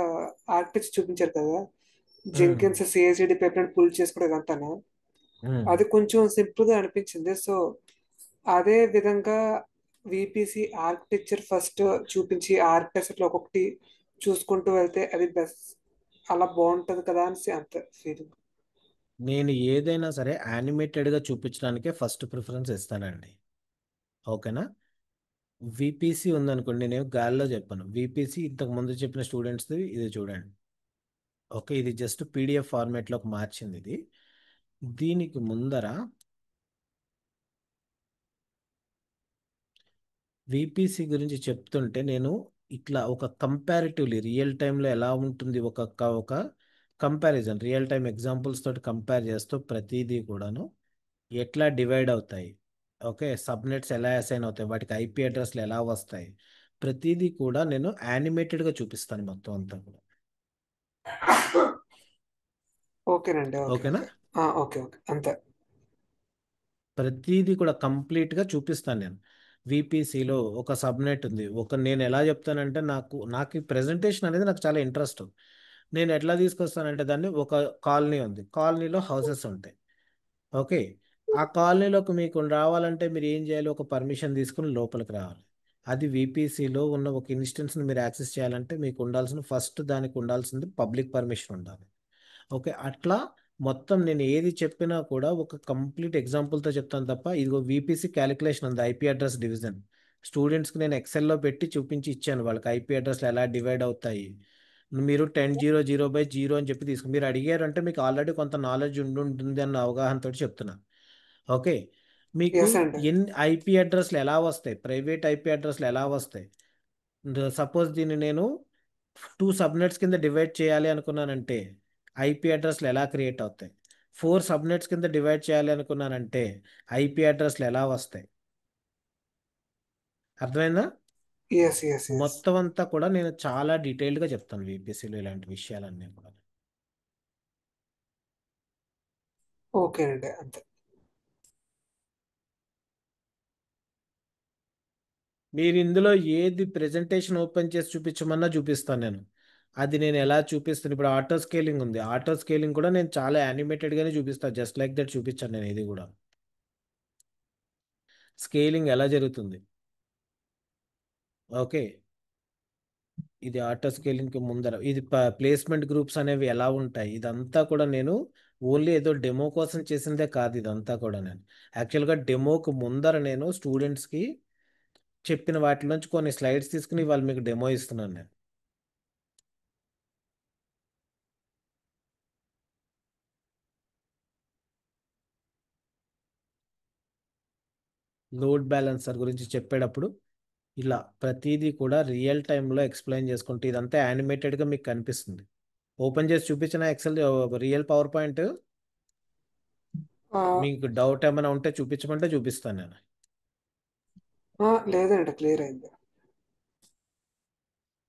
ఆర్కిటెక్చర్ చూపించారు కదా, జెంకిన్స్ సిఐసిడి పైప్ పుల్ చేసుకోవడం ఇదంతాను, అది కొంచెం సింపుల్ గా అనిపించింది. సో అదే విధంగా విపిసి ఆర్కిటెక్చర్ ఫస్ట్ చూపించి ఆర్కిటెక్చర్ లో ఒక్కొక్కటి చూసుకుంటూ వెళ్తే అది బెస్ట్, అలా బాగుంటది కదా అని అంత ఫీలింగ్. నేను ఏదైనా సరే యానిమేటెడ్గా చూపించడానికే ఫస్ట్ ప్రిఫరెన్స్ ఇస్తానండి. ఓకేనా, విపిసి ఉందనుకోండి, నేను గాల్లో చెప్పాను. విపిసి ఇంతకు ముందు చెప్పిన స్టూడెంట్స్ది ఇది చూడండి. ఓకే, ఇది జస్ట్ పీడిఎఫ్ ఫార్మేట్లోకి మార్చింది ఇది. దీనికి ముందర విపిసి గురించి చెప్తుంటే నేను ఇట్లా ఒక కంపారిటివ్లీ రియల్ టైంలో ఎలా ఉంటుంది, ఒక కంపారిజన్ రియల్ టైం ఎగ్జాంపుల్స్ తోటి కంపేర్ చేస్తూ ప్రతిదీ కూడాను ఎట్లా డివైడ్ అవుతాయి, ఓకే, సబ్నెట్స్ ఎలా అసైన్ అవుతాయి, వాటికి ఐపీ అడ్రస్లు ఎలా వస్తాయి, ప్రతిదీ కూడా నేను యానిమేటెడ్గా చూపిస్తాను మొత్తం అంతా కూడా. ఓకేనండి. ఓకే. ఓకేనా, ఓకే. ఓకే. ఓకే. అంతే. ప్రతిదీ కూడా కంప్లీట్గా చూపిస్తాను నేను. విపిసిలో ఒక సబ్నెట్ ఉంది, నేను ఎలా చెప్తానంటే, నాకు ఈ ప్రెజెంటేషన్ అనేది నాకు చాలా ఇంట్రెస్ట్. నేను ఎట్లా తీసుకొస్తానంటే దాన్ని, ఒక కాలనీ ఉంది, కాలనీలో హౌసెస్ ఉంటాయి. ఓకే, ఆ కాలనీలోకి మీకు రావాలంటే మీరు ఏం చేయాలి, ఒక పర్మిషన్ తీసుకుని లోపలికి రావాలి. అది విపిసిలో ఉన్న ఒక ఇన్స్టెన్స్ని మీరు యాక్సెస్ చేయాలంటే మీకు దానికి ఉండాల్సింది పబ్లిక్ పర్మిషన్ ఉండాలి. ఓకే, అట్లా మొత్తం నేను ఏది చెప్పినా కూడా ఒక కంప్లీట్ ఎగ్జాంపుల్తో చెప్తాను తప్ప, ఇదిగో విపిసి క్యాలిక్యులేషన్ ఉంది, ఐపీ అడ్రస్ డివిజన్ స్టూడెంట్స్కి నేను ఎక్సెల్లో పెట్టి చూపించి ఇచ్చాను, వాళ్ళకి ఐపీ అడ్రస్లు ఎలా డివైడ్ అవుతాయి. మీరు 10.0.0/0 అని చెప్పి మీరు అడిగారు అంటే మీకు ఆల్రెడీ కొంత నాలెడ్జ్ ఉంటుంది అన్న అవగాహనతో చెప్తున్నా. ఓకే, మీకు ఎస్ అండి. ఎన్ని ఐపీ అడ్రస్లు ఎలా వస్తాయి, ప్రైవేట్ ఐపీ అడ్రస్లు ఎలా వస్తాయి. సపోజ్ దీన్ని నేను 2 సబ్నెట్స్ కింద డివైడ్ చేయాలి అనుకున్నానంటే ఐపీ అడ్రస్లు ఎలా క్రియేట్ అవుతాయి. 4 సబ్నెట్స్ కింద డివైడ్ చేయాలి అనుకున్నానంటే ఐపీ అడ్రస్లు ఎలా వస్తాయి. అర్థమైందా? ఎస్. ఎస్. ఎస్. మొత్తం అంతా కూడా నేను చాలా డీటెయిల్డ్గా చెప్తాను విపిసిలో ఇలాంటి విషయాలన్నీ కూడా. ఓకేనండి. అంతే. మీరు ఇందులో ఏది ప్రెజెంటేషన్ ఓపెన్ చేసి చూపించమన్నా చూపిస్తాను నేను. అది నేను ఎలా చూపిస్తాను, ఇప్పుడు ఆటో స్కేలింగ్ ఉంది, ఆటో స్కేలింగ్ కూడా నేను చాలా యానిమేటెడ్గానే చూపిస్తాను, జస్ట్ లైక్ దట్ చూపించాను నేను. ఇది కూడా స్కేలింగ్ ఎలా జరుగుతుంది. ఓకే, ఇది ఆటో స్కేలింగ్కి ముందర ఇది ప్లేస్మెంట్ గ్రూప్స్ అనేవి ఎలా ఉంటాయి, ఇదంతా కూడా నేను ఓన్లీ ఏదో డెమో కోసం చేసిందే కాదు. ఇదంతా కూడా నేను యాక్చువల్గా డెమోకు ముందర నేను స్టూడెంట్స్కి చెప్పిన వాటిలోంచి కొన్ని స్లైడ్స్ తీసుకుని వాళ్ళు మీకు డెమో ఇస్తున్నాను నేను. లోడ్ బ్యాలెన్సర్ గురించి చెప్పేటప్పుడు ఇలా ప్రతిదీ కూడా రియల్ టైంలో ఎక్స్ప్లెయిన్ చేసుకుంటే ఇదంతా యానిమేటెడ్గా మీకు కనిపిస్తుంది. ఓపెన్ చేసి చూపించిన ఎక్సెల్ రియల్ పవర్ పాయింట్ ఆ, మీకు డౌట్ ఏమైనా ఉంటే చూపించమంటే చూపిస్తాను నేను. లేదండి, క్లియర్ అయింది.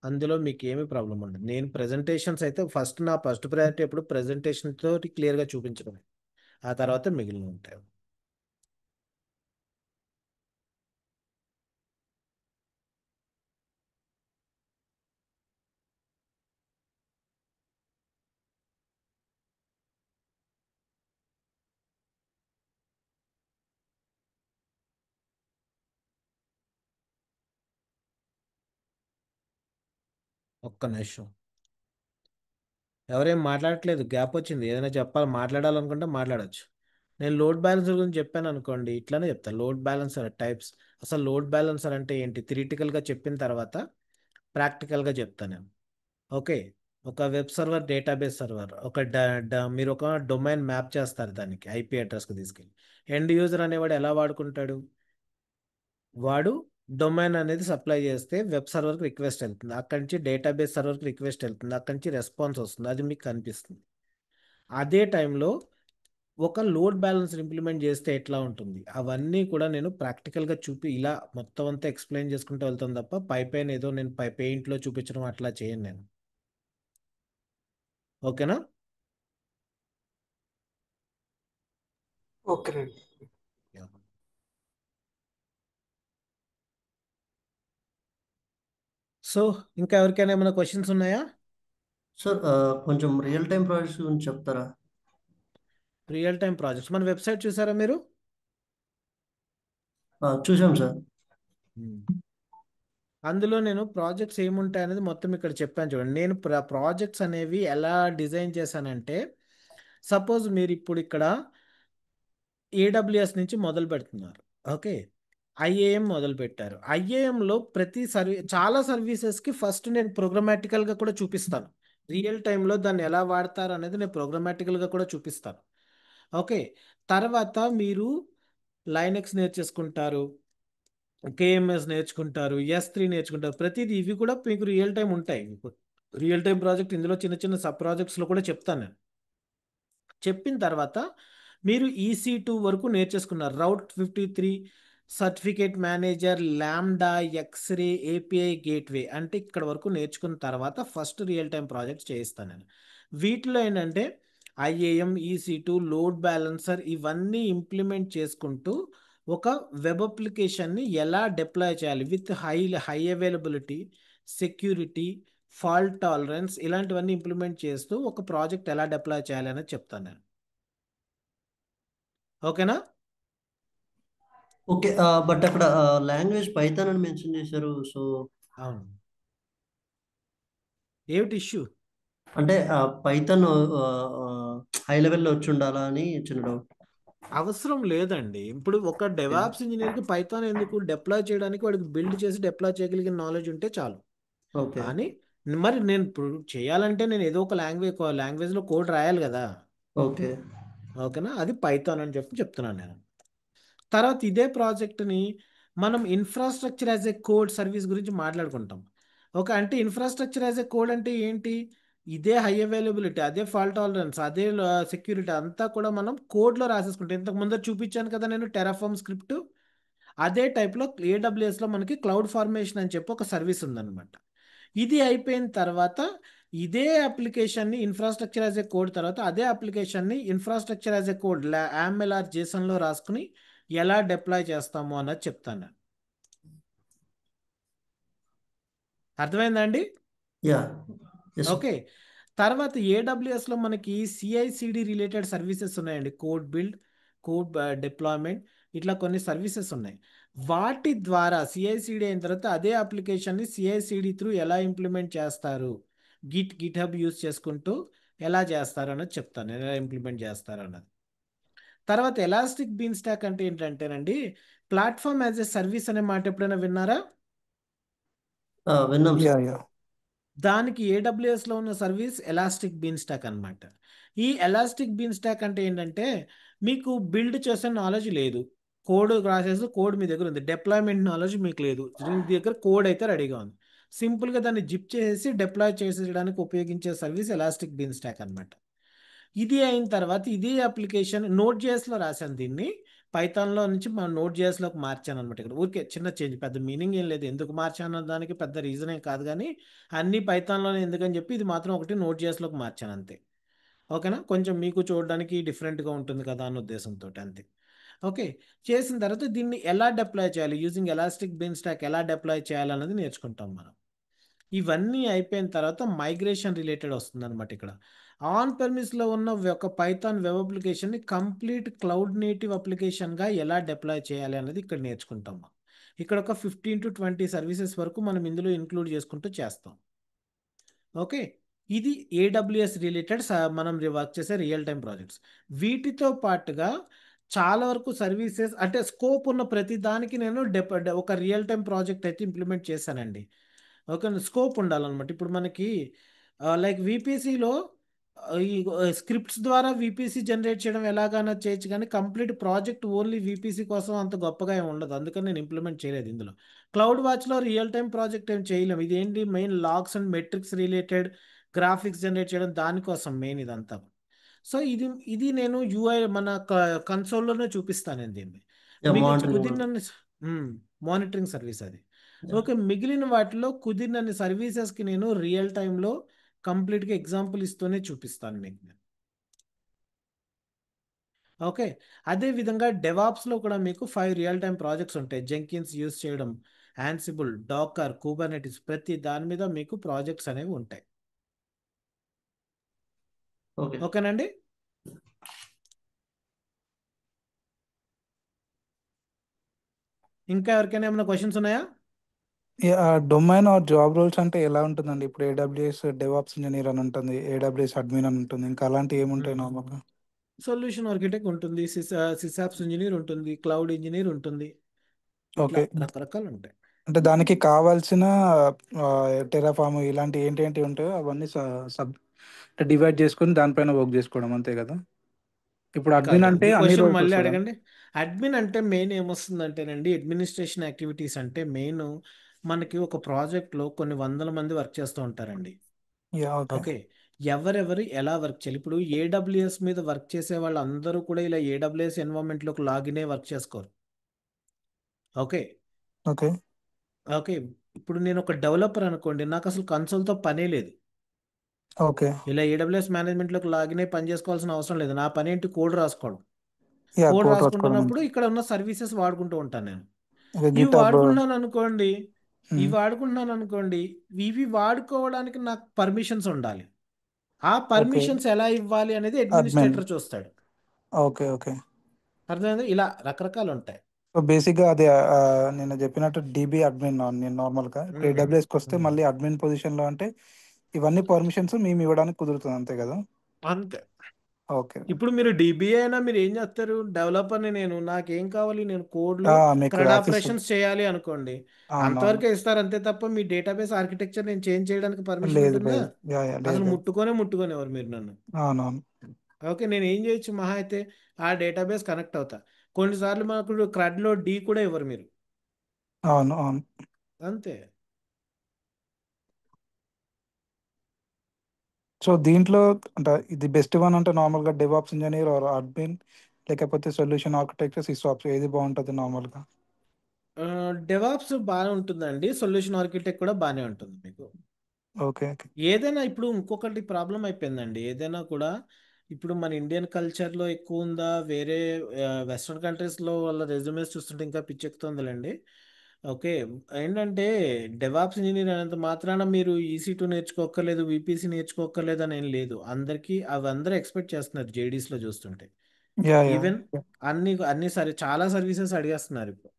అందులో మీకు ఏమీ ప్రాబ్లం ఉండదు. నేను ప్రెజెంటేషన్స్ అయితే నా ఫస్ట్ ప్రయారిటీ ఎప్పుడు ప్రెజెంటేషన్ తోటి క్లియర్గా చూపించడమే, ఆ తర్వాత మిగిలిన ఉంటాయి. ఒక్క నిమిషం, ఎవరేం మాట్లాడట్లేదు, గ్యాప్ వచ్చింది. ఏదైనా చెప్పాలి, మాట్లాడాలనుకుంటే మాట్లాడొచ్చు. నేను లోడ్ బ్యాలెన్సర్ గురించి చెప్పాను అనుకోండి, ఇట్లానే చెప్తాను. లోడ్ బ్యాలెన్సర్ టైప్స్, అసలు లోడ్ బ్యాలెన్సర్ అంటే ఏంటి, థిరిటికల్గా చెప్పిన తర్వాత ప్రాక్టికల్గా చెప్తాను నేను. ఓకే, ఒక వెబ్ సర్వర్, డేటాబేస్ సర్వర్, మీరు ఒక డొమైన్ మ్యాప్ చేస్తారు దానికి ఐపీ అడ్రస్కి తీసుకెళ్ళి. ఎండ్ యూజర్ అనేవాడు ఎలా వాడుకుంటాడు, వాడు డొమైన్ అనేది సప్లై చేస్తే వెబ్ సర్వర్కి రిక్వెస్ట్ వెళ్తుంది, అక్కడి నుంచి డేటాబేస్ సర్వర్కి రిక్వెస్ట్ వెళ్తుంది, అక్కడి నుంచి రెస్పాన్స్ వస్తుంది, అది మీకు కనిపిస్తుంది. అదే టైంలో ఒక లోడ్ బ్యాలెన్సర్ ఇంప్లిమెంట్ చేస్తే ఎట్లా ఉంటుంది, అవన్నీ కూడా నేను ప్రాక్టికల్గా ఇలా మొత్తం అంతా ఎక్స్ప్లెయిన్ చేసుకుంటూ వెళ్తాను తప్ప పైన ఏదో నేను పెయింట్లో చూపించడం అట్లా చేయను నేను. ఓకేనా? ఓకేనండి. సో ఇంకా ఎవరికైనా ఏమైనా క్వశ్చన్స్ ఉన్నాయా? సార్ కొంచెం రియల్ టైం ప్రాజెక్ట్స్ గురించి చెప్తారా? రియల్ టైం ప్రాజెక్ట్స్ మన వెబ్సైట్ చూసారా మీరు? చూసాం సార్. అందులో నేను ప్రాజెక్ట్స్ ఏముంటాయి అనేది మొత్తం ఇక్కడ చెప్పాను చూడండి. నేను ప్రాజెక్ట్స్ అనేవి ఎలా డిజైన్ చేశానంటే, సపోజ్ మీరు ఇప్పుడు ఇక్కడ ఏడబ్ల్యూఎస్ నుంచి మొదలు పెడుతున్నారు. ఓకే, ఐఏఎం మొదలు పెట్టారు. ఐఏఎంలో చాలా సర్వీసెస్కి ఫస్ట్ నేను ప్రోగ్రామాటికల్గా కూడా చూపిస్తాను. రియల్ టైంలో దాన్ని ఎలా వాడతారు అనేది నేను ప్రోగ్రామాటికల్గా కూడా చూపిస్తాను. ఓకే, తర్వాత మీరు లైనెక్స్ నేర్చేసుకుంటారు, కేఎంఎస్ నేర్చుకుంటారు, S3 నేర్చుకుంటారు. ప్రతిదీ ఇవి కూడా మీకు రియల్ టైం ఉంటాయి. రియల్ టైం ప్రాజెక్ట్ ఇందులో చిన్న చిన్న సబ్ ప్రాజెక్ట్స్లో కూడా చెప్తాను నేను. చెప్పిన తర్వాత మీరు EC2 వరకు నేర్చేసుకున్నారు. రౌట్ 53, సర్టిఫికేట్ మేనేజర్, ల్యాండా, ఎక్స్రే, API గేట్వే అంటే ఇక్కడ వరకు నేర్చుకున్న తర్వాత ఫస్ట్ రియల్ టైం ప్రాజెక్ట్స్ చేయిస్తాను నేను. వీటిలో ఏంటంటే IAM, EC2, లోడ్ బ్యాలెన్సర్ ఇవన్నీ ఇంప్లిమెంట్ చేసుకుంటూ ఒక వెబ్ అప్లికేషన్ని ఎలా డిప్లాయ్ చేయాలి with high availability, security, fault tolerance ఇలాంటివన్నీ ఇంప్లిమెంట్ చేస్తూ ఒక ప్రాజెక్ట్ ఎలా డిప్లాయ్ చేయాలి అనేది చెప్తాను నేను. ఓకేనా? ఓకే, బట్ అక్కడ లాంగ్వేజ్ పైథాన్ అని మెన్షన్ చేశారు. సో అవును, ఏమిటి ఇష్యూ? అంటే పైథాన్ హై లెవెల్లో వచ్చి ఉండాలా అని చిన్న డౌట్. అవసరం లేదండి. ఇప్పుడు ఒక డెవాప్స్ ఇంజనీర్కి పైథాన్ ఎందుకు, డిప్లాయ్ చేయడానికి వాడికి బిల్డ్ చేసి డిప్లాయ్ చేయగలిగిన నాలెడ్జ్ ఉంటే చాలు. ఓకే. కానీ మరి నేను ఇప్పుడు చేయాలంటే నేను ఏదో ఒక లాంగ్వేజ్లో కోడ్ రాయాలి కదా. ఓకే. ఓకేనా, అది పైథాన్ అని చెప్తున్నాను నేను. తర్వాత ఇదే ప్రాజెక్ట్ని మనం infrastructure as a code service గురించి మాట్లాడుకుంటాం. ఓకే, అంటే ఇన్ఫ్రాస్ట్రక్చర్ యాజ్ ఏ కోడ్ అంటే ఏంటి, ఇదే హై అవైలబిలిటీ, అదే ఫాల్ట్ టాలరెన్స్, అదే సెక్యూరిటీ అంతా కూడా మనం కోడ్లో రాసేసుకుంటాం. ఇంతకు ముందర చూపించాను కదా నేను టెరాఫార్మ్ స్క్రిప్ట్. అదే టైప్లో AWSలో మనకి క్లౌడ్ ఫార్మేషన్ అని చెప్పి ఒక సర్వీస్ ఉందన్నమాట. ఇది అయిపోయిన తర్వాత ఇదే అప్లికేషన్ని ఇన్ఫ్రాస్ట్రక్చర్ యాజ్ ఏ కోడ్ తర్వాత అదే అప్లికేషన్ని infrastructure as a code YAML JSONలో రాసుకుని ఎలా డిప్లాయ్ చేస్తాము అన్నది చెప్తాను. అర్థమైందా అండి? Yeah yes okay. తర్వాత ఏడబ్ల్యూఎస్లో మనకి సిఐసిడి రిలేటెడ్ సర్వీసెస్ ఉన్నాయండి. కోడ్ బిల్డ్, కోడ్ డిప్లాయ్మెంట్, ఇట్లా కొన్ని సర్వీసెస్ ఉన్నాయి. వాటి ద్వారా సిఐసిడి అయిన తర్వాత అదే అప్లికేషన్ని సిఐసిడి త్రూ ఎలా ఇంప్లిమెంట్ చేస్తారు, గిట్ హబ్ యూస్ చేసుకుంటూ ఎలా చేస్తారు అన్నది చెప్తాను, ఎలా ఇంప్లిమెంట్ చేస్తారు అన్నది. తర్వాత ఎలాస్టిక్ బీన్ స్టాక్ అంటే ఏంటంటేనండి, ప్లాట్ఫామ్ యాజ్ ఎ సర్వీస్ అనే మాట ఎప్పుడైనా విన్నారా? విన్నాం యా సార్. యా దానికి ఏడబ్ల్యూఎస్లో ఉన్న సర్వీస్ ఎలాస్టిక్ బీన్ స్టాక్ అనమాట. ఈ ఎలాస్టిక్ బీన్ స్టాక్ అంటే ఏంటంటే, మీకు బిల్డ్ చేసే నాలెడ్జ్ లేదు, కోడ్ రాసేసి కోడ్ మీ దగ్గర ఉంది, డిప్లాయ్మెంట్ నాలెడ్జ్ మీకు లేదు, మీ దగ్గర కోడ్ అయితే రెడీగా ఉంది, సింపుల్గా దాన్ని జిప్ చేసి డిప్లాయ్ చేసేయడానికి ఉపయోగించే సర్వీస్ ఎలాస్టిక్ బీన్ స్టాక్ అనమాట. ఇది అయిన తర్వాత ఇదే అప్లికేషన్ నోట్ జేఎస్లో రాశాను దీన్ని, పైథాన్లో నుంచి మనం నోట్ జేఎస్లోకి మార్చాను అనమాట. ఇక్కడ ఊరికే చిన్న చేంజ్, పెద్ద మీనింగ్ ఏం లేదు, ఎందుకు మార్చాను అన్న దానికి పెద్ద రీజన్ ఏం కాదు, కానీ అన్ని పైథాన్లోనే ఎందుకని చెప్పి ఇది మాత్రం ఒకటి నోట్ జేఎస్లోకి మార్చాను అంతే. ఓకేనా, కొంచెం మీకు చూడడానికి డిఫరెంట్గా ఉంటుంది కదా అన్న ఉద్దేశంతో అంతే. ఓకే, చేసిన తర్వాత దీన్ని ఎలా డిప్లాయ్ చేయాలి, యూజింగ్ ఎలాస్టిక్ బీన్ స్టాక్ ఎలా డిప్లాయ్ చేయాలన్నది నేర్చుకుంటాం మనం. ఇవన్నీ అయిపోయిన తర్వాత మైగ్రేషన్ రిలేటెడ్ వస్తుంది అనమాట. ఇక్కడ ఆన్ ప్రెమిస్లో ఉన్న ఒక పైథాన్ వెబ్ అప్లికేషన్ని కంప్లీట్ క్లౌడ్ నేటివ్ అప్లికేషన్గా ఎలా డిప్లాయ్ చేయాలి అనేది ఇక్కడ నేర్చుకుంటాం. ఇక్కడ ఒక 15 to 20 సర్వీసెస్ వరకు మనం ఇందులో ఇంక్లూడ్ చేసుకుంటూ చేస్తాం. ఓకే, ఇది ఏడబ్ల్యూఎస్ రిలేటెడ్ మనం వర్క్ చేసే రియల్ టైం ప్రాజెక్ట్స్. వీటితో పాటుగా చాలా వరకు సర్వీసెస్ అంటే స్కోప్ ఉన్న ప్రతి దానికి నేను ఒక రియల్ టైం ప్రాజెక్ట్ అయితే ఇంప్లిమెంట్ చేశానండి. ఓకే, స్కోప్ ఉండాలన్నమాట. ఇప్పుడు మనకి లైక్ విపిసిలో ఈ స్క్రిప్ట్స్ ద్వారా విపిసి జనరేట్ చేయడం ఎలాగైనా చేయొచ్చు, కానీ కంప్లీట్ ప్రాజెక్ట్ ఓన్లీ విపిసి కోసం అంత గొప్పగా ఏమి ఉండదు, అందుకని నేను ఇంప్లిమెంట్ చేయలేదు ఇందులో. క్లౌడ్ వాచ్లో రియల్ టైం ప్రాజెక్ట్ ఏం చేయలేము, ఇదేంటి main logs and metrics related graphics generate చేయడం దానికోసం మెయిన్ ఇదంతా. సో ఇది ఇది నేను యూఐ మన కన్సోల్లోనే చూపిస్తాను నేను దీన్ని. మీకు మానిటరింగ్. కుదిరినన్ని మానిటరింగ్ సర్వీస్ అది. ఓకే, మిగిలిన వాటిలో కుదిరినన్ని సర్వీసెస్కి నేను రియల్ టైంలో కంప్లీట్గా ఎగ్జాంపుల్ ఇస్తూనే చూపిస్తాను మీకు నేను. ఓకే, అదేవిధంగా డెవాప్స్లో కూడా మీకు 5 రియల్ టైం ప్రాజెక్ట్స్ ఉంటాయి. జెంకిన్స్ యూస్ చేయడం, యాన్సిబుల్, డాకర్, కుబర్నెటిస్, ప్రతి దాని మీద మీకు ప్రాజెక్ట్స్ అనేవి ఉంటాయి. ఓకే. ఓకేనండి. ఇంకా ఎవరికైనా ఏమైనా క్వశ్చన్స్ ఉన్నాయా? డొమైన్ ఆర్ జాబ్ రోల్స్ అంటే ఎలా ఉంటుందండి? ఇప్పుడు ఏడబ్ల్యూఎస్ డెవాప్స్ ఇంజనీర్ అని ఉంటుంది, ఏడబ్ల్యూఎస్ అడ్మిన్ అని ఉంటుంది, ఇంకా అలాంటివి ఏముంటాయి నార్మల్గా? సొల్యూషన్ ఆర్కిటెక్ట్ ఉంటుంది, సిసాప్స్ ఇంజనీర్ ఉంటుంది, క్లౌడ్ ఇంజనీర్ ఉంటుంది, ఇట్లా ఓకే, రకరకాలు ఉంటాయి. అంటే దానికి కావాల్సిన టెరాఫామ్ ఇలాంటి ఏంటి ఉంటాయో అవన్నీ సబ్ డివైడ్ చేసుకొని దానిపైన వర్క్ చేసుకోవడం అంతే కదా? ఇప్పుడు కాదు అడ్మిన్ కాదు, అంటే మీ అన్ని క్వశ్చన్ రోల్స్ మళ్ళీ వస్తుందా? అడగండి. అడ్మిన్ అంటే మెయిన్ ఏమొస్తుందంటేనండి, అడ్మినిస్ట్రేషన్ యాక్టివిటీస్ అంటే మెయిన్ మనకి ఒక ప్రాజెక్ట్లో కొన్ని వందల మంది వర్క్ చేస్తూ ఉంటారండి. యా ఓకే ఓకే, ఎవరెవరు ఎలా వర్క్ చేయాలి, ఇప్పుడు ఏడబ్ల్యూఎస్ మీద వర్క్ చేసే వాళ్ళు అందరూ కూడా ఇలా ఏడబ్ల్యూఎస్ ఎన్వైరన్మెంట్లోకి లాగిన్ అయ్యి వర్క్ చేసుకోరు. ఓకే ఓకే ఓకే, ఇప్పుడు నేను ఒక డెవలపర్ అనుకోండి, నాకు అసలు కన్సోల్తో పనే లేదు, ఓకే ఇలా ఏడబ్ల్యూఎస్ మేనేజ్మెంట్లోకి లాగిన్ అయ్యి పని చేసుకోవాల్సిన అవసరం లేదు, నా పని ఏంటి కోడ్ రాసుకోవడం. యా కోడ్ కోడ్ రాసుకోవడం రాసుకుంటున్నప్పుడు అంతే. ఇక్కడ ఉన్న సర్వీసెస్ వాడుకుంటూ ఉంటాను నేను. ఇక ఇవి గిటాబ్. వాడుకుంటున్నాను అనుకోండి, ఇవి వాడుకోవడానికి నాకు పర్మిషన్స్ ఉండాలి. ఆ ఓకే, పర్మిషన్స్ ఎలా ఇవ్వాలి అనేది అడ్మిన్. అడ్మినిస్ట్రేటర్ చూస్తాడు. Okay okay. అర్థమైందా? ఇలా రకరకాలు ఉంటాయి. సో బేసిక్గా అది నేను చెప్పినట్టు డిబి అడ్మిన్ నేను నార్మల్గా. ఇప్పుడు ఉమ్, ఏడబ్ల్యూఎస్కి వస్తే ఉమ్. మళ్ళీ అడ్మిన్ పొజిషన్లో అంటే ఇవన్నీ పర్మిషన్స్ మేము ఇవ్వడానికి కుదురుతుంది అంతే కదా? అంతే. ఓకే. ఇప్పుడు మీరు డిబిఏ అయినా మీరు ఏం చేస్తారు, డెవలపర్ని నేను, నాకేం కావాలి, నేను కోడ్లో మీకు థ్రెడ్ యాక్సెస్. ఆపరేషన్స్ చేయాలి అనుకోండి, అవునవును. అంతవరకే ఇస్తారు అంతే తప్ప మీ డేటాబేస్ ఆర్కిటెక్చర్ నేను చేంజ్ చేయడానికి పర్మిషన్ లేదు ఉంటుందా? లేదు, యా లేదు అసలు లేదు. ముట్టుకోనేవారు మీరు నన్ను. అవునవును. ఓకే, నేను ఏం చేయొచ్చు మహా అయితే ఆ డేటాబేస్ కనెక్ట్ అవుతా. కొన్నిసార్లు మనకు క్రడ్లో డీ కూడా ఇవ్వరు మీరు, అవును అవును. అంతే. సో దీంట్లో అంటే ఇది బెస్ట్ వన్ అంటే నార్మల్గా డెవాప్స్ ఇంజనీర్ ఆర్ అడ్మిన్, లేకపోతే సొల్యూషన్ ఆర్కిటెక్చర్, సిసాప్స్ ఏది బాగుంటుంది నార్మల్గా? డెవాప్స్ బాగానే ఉంటుందండి, సొల్యూషన్ ఆర్కిటెక్ట్ కూడా బాగానే ఉంటుంది మీకు. Okay okay. ఏదైనా ఇప్పుడు ఇంకొకటి ప్రాబ్లం అయిపోయిందండి, ఏదైనా కూడా ఇప్పుడు మన ఇండియన్ కల్చర్లో ఎక్కువ ఉందా, వేరే వెస్ట్రన్ కంట్రీస్లో వాళ్ళ రెజ్యూమేస్ చూస్తుంటే ఇంకా పిచ్చెక్కుతుందిలేండి. ఓకే. ఏంటంటే డెవాప్స్ ఇంజనీర్ అనేంత మాత్రాన మీరు EC2 నేర్చుకోక్కర్లేదు, VPC నేర్చుకోక్కర్లేదు అని ఏం లేదు. అందరికీ అవి అందరూ ఎక్స్పెక్ట్ చేస్తున్నారు జేడీస్లో చూస్తుంటే. యా యా ఈవెన్ అన్ని చాలా సర్వీసెస్ అడిగేస్తున్నారు ఇప్పుడు.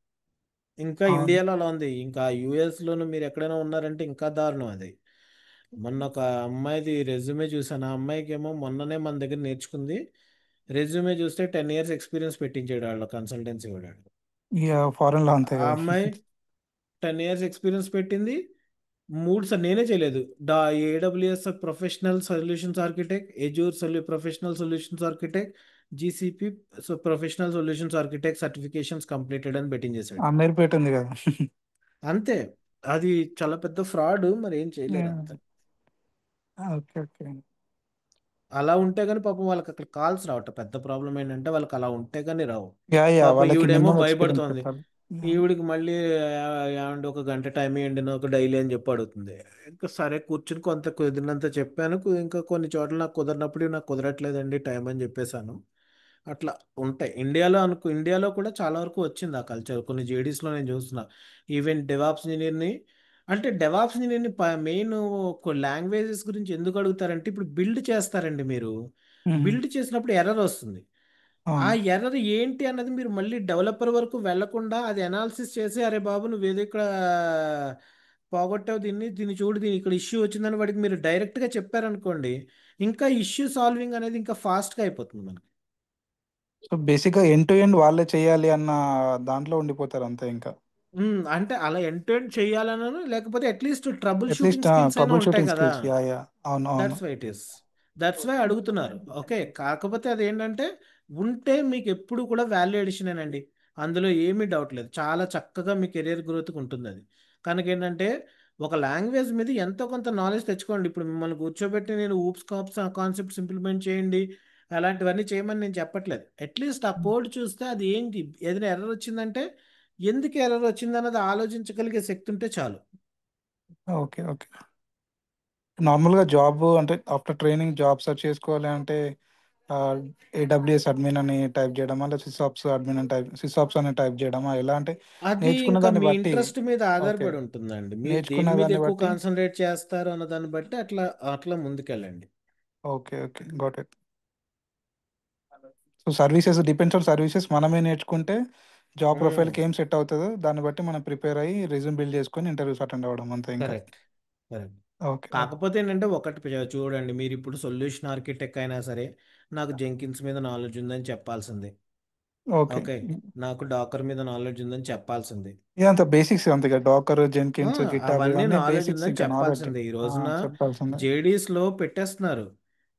ఇంకా అవును. ఇండియాలో అలా ఉంది. ఇంకా యూఎస్లోను మీరు ఎక్కడైనా ఉన్నారంటే ఇంకా దారుణం అది. మొన్న ఒక అమ్మాయిది రెజ్యూమే చూసాను. ఆ అమ్మాయికి ఏమో మొన్ననే మన దగ్గర నేర్చుకుంది. రెజ్యూమే చూస్తే 10 years ఎక్స్పీరియన్స్ పెట్టించాడు వాళ్ళ కన్సల్టెన్సీ వాడు. యా ఫారెన్ లో అంతే ఆ కదా. అమ్మాయి 10 years ఎక్స్పీరియన్స్ పెట్టింది. నేనే చేయలేదు. AWS professional solutions architect, Azure professional solutions architect, GCP professional solutions architect certifications completed అని పెట్టించేశాడు. అమీర్పేట ఉంది కదా. అంతే. అది చాలా పెద్ద ఫ్రాడ్. మరి ఏం చేయలేరు అంతే. Okay okay. అలా ఉంటే గానీ పాపం వాళ్ళకి అక్కడ కాల్స్ రావట. పెద్ద ప్రాబ్లం ఏంటంటే వాళ్ళకి అలా ఉంటే గానీ రావు. యా యా పాపం వాళ్ళకి ఈవిడేమో మినిమం ఎక్స్పీరియన్స్ భయపడుతోంది. పెట్టాలి. ఈవిడికి మళ్ళీ ఏమంటే ఒక గంట టైం ఇవ్వండి నాకు డైలీ అని చెప్పి అడుగుతుంది. ఇంకా సరే కూర్చుని కొంత కుదిరినంత చెప్పాను. ఇంకా కొన్ని చోట్ల నాకు కుదరినప్పుడు నాకు కుదరట్లేదండి టైం అని చెప్పేశాను. అట్లా ఉంటాయి. ఇండియాలో కూడా చాలా వరకు వచ్చింది ఆ కల్చర్. కొన్ని జేడీస్లో నేను చూస్తున్నా. ఈవెన్ డెవాప్స్ ఇంజనీర్ని అంటే డెవాప్స్ ఇంజనీర్ని మెయిన్ లాంగ్వేజెస్ గురించి ఎందుకు అడుగుతారంటే ఇప్పుడు బిల్డ్ చేస్తారండి మీరు. బిల్డ్ చేసినప్పుడు ఎర్రర్ వస్తుంది. ఆ అవును. ఎర్రర్ ఏంటి అన్నది మీరు మళ్ళీ డెవలపర్ వరకు వెళ్లకుండా అది అనాలిసిస్ చేసి అరే బాబు నువ్వేదో ఇక్కడ పోగొట్టావు దీన్ని చూడు దీని ఇక్కడ ఇష్యూ వచ్చిందని వాడికి మీరు డైరెక్ట్గా చెప్పారనుకోండి ఇంకా ఇష్యూ సాల్వింగ్ అనేది ఇంకా ఫాస్ట్గా అయిపోతుంది మనకి. సో బేసిక్గా ఎండ్ టు ఎండ్ వాళ్ళే చేయాలి అన్న దాంట్లో ఉండిపోతారు అంతే ఇంకా. అంటే అలా ఎండ్ టు ఎండ్ చేయాలనను లేకపోతే at least trouble at least shooting skills అయినా ట్రబుల్ ఉంటాయి షూటింగ్ కదా. స్కిల్స్. యా యా అవును అవును. దట్స్ వై అడుగుతున్నారు. ఓకే. కాకపోతే అదేంటంటే ఉంటే మీకు ఎప్పుడు కూడా వాల్యూ అడిషనేనండి. అందులో ఏమీ డౌట్ లేదు. చాలా చక్కగా మీ కెరియర్ గ్రోత్కి ఉంటుంది అది. కనుక ఏంటంటే ఒక లాంగ్వేజ్ మీద ఎంతో కొంత నాలెడ్జ్ తెచ్చుకోండి. ఇప్పుడు మిమ్మల్ని కూర్చోబెట్టి నేను ఊప్స్ కాన్సెప్ట్స్ ఇంప్లిమెంట్ చేయండి అలాంటివన్నీ చేయమని నేను చెప్పట్లేదు. అట్లీస్ట్ ఆ కోడ్ చూస్తే అది ఏంటి ఏదైనా ఎర్రర్ వచ్చిందంటే ఎందుకు ఎర్రర్ వచ్చింది అన్నది ఆలోచించగలిగే శక్తి ఉంటే చాలు. Okay okay. నార్మల్గా జాబ్ అంటే ఆఫ్టర్ ట్రైనింగ్ జాబ్ సెర్చ్ చేసుకోవాలి అంటే AWS అడ్మిన్ అని టైప్ చేయడమా లేదా సిసాప్స్ అని టైప్ చేయడమా ఎలా అంటే అది నేర్చుకున్న ఇంకా దాన్ని మీ బట్టి. ఇంట్రెస్ట్ మీద ఓకే. ఆధారపడి ఉంటుందండి. మీరు నేర్చుకున్న దేని మీద దాన్ని ఎక్కువ బట్టి. కాన్సన్ట్రేట్ చేస్తారు అన్న దాన్ని బట్టి అట్లా అట్లా ముందుకెళ్ళండి. Okay okay got it. So services depends on services మనమే నేర్చుకుంటే జాబ్ ప్రొఫైల్కి ఏం సెట్ అవుతుందో దాన్ని బట్టి మనం ప్రిపేర్ అయ్యి రెజ్యూమ్ బిల్డ్ చేసుకొని ఇంటర్వ్యూస్ అటెండ్ అవ్వడం అంతే ఇంకా. కరెక్ట్. కరెక్ట్. Okay okay. కాకపోతే ఏంటంటే ఒకటి చూడండి మీరు ఇప్పుడు సొల్యూషన్ ఆర్కిటెక్ట్ అయినా సరే నాకు జెంకిన్స్ మీద నాలెడ్జ్ ఉందని చెప్పాల్సిందే. ఓకే. ఓకే. నాకు డాకర్ మీద నాలెడ్జ్ ఉందని చెప్పాల్సిందే. ఇదంతా బేసిక్స్ అంతే కదా, డాకర్ ఆ, జెన్కిన్స్ గిటాబ్ అవన్నీ ఇవన్నీ నాలెడ్జ్ బేసిక్స్ ఉందని ఇంకా నాలెడ్జ్ చెప్పాల్సిందే. ఈ రోజున చెప్పాల్సిందే. జేడీస్లో పెట్టేస్తున్నారు.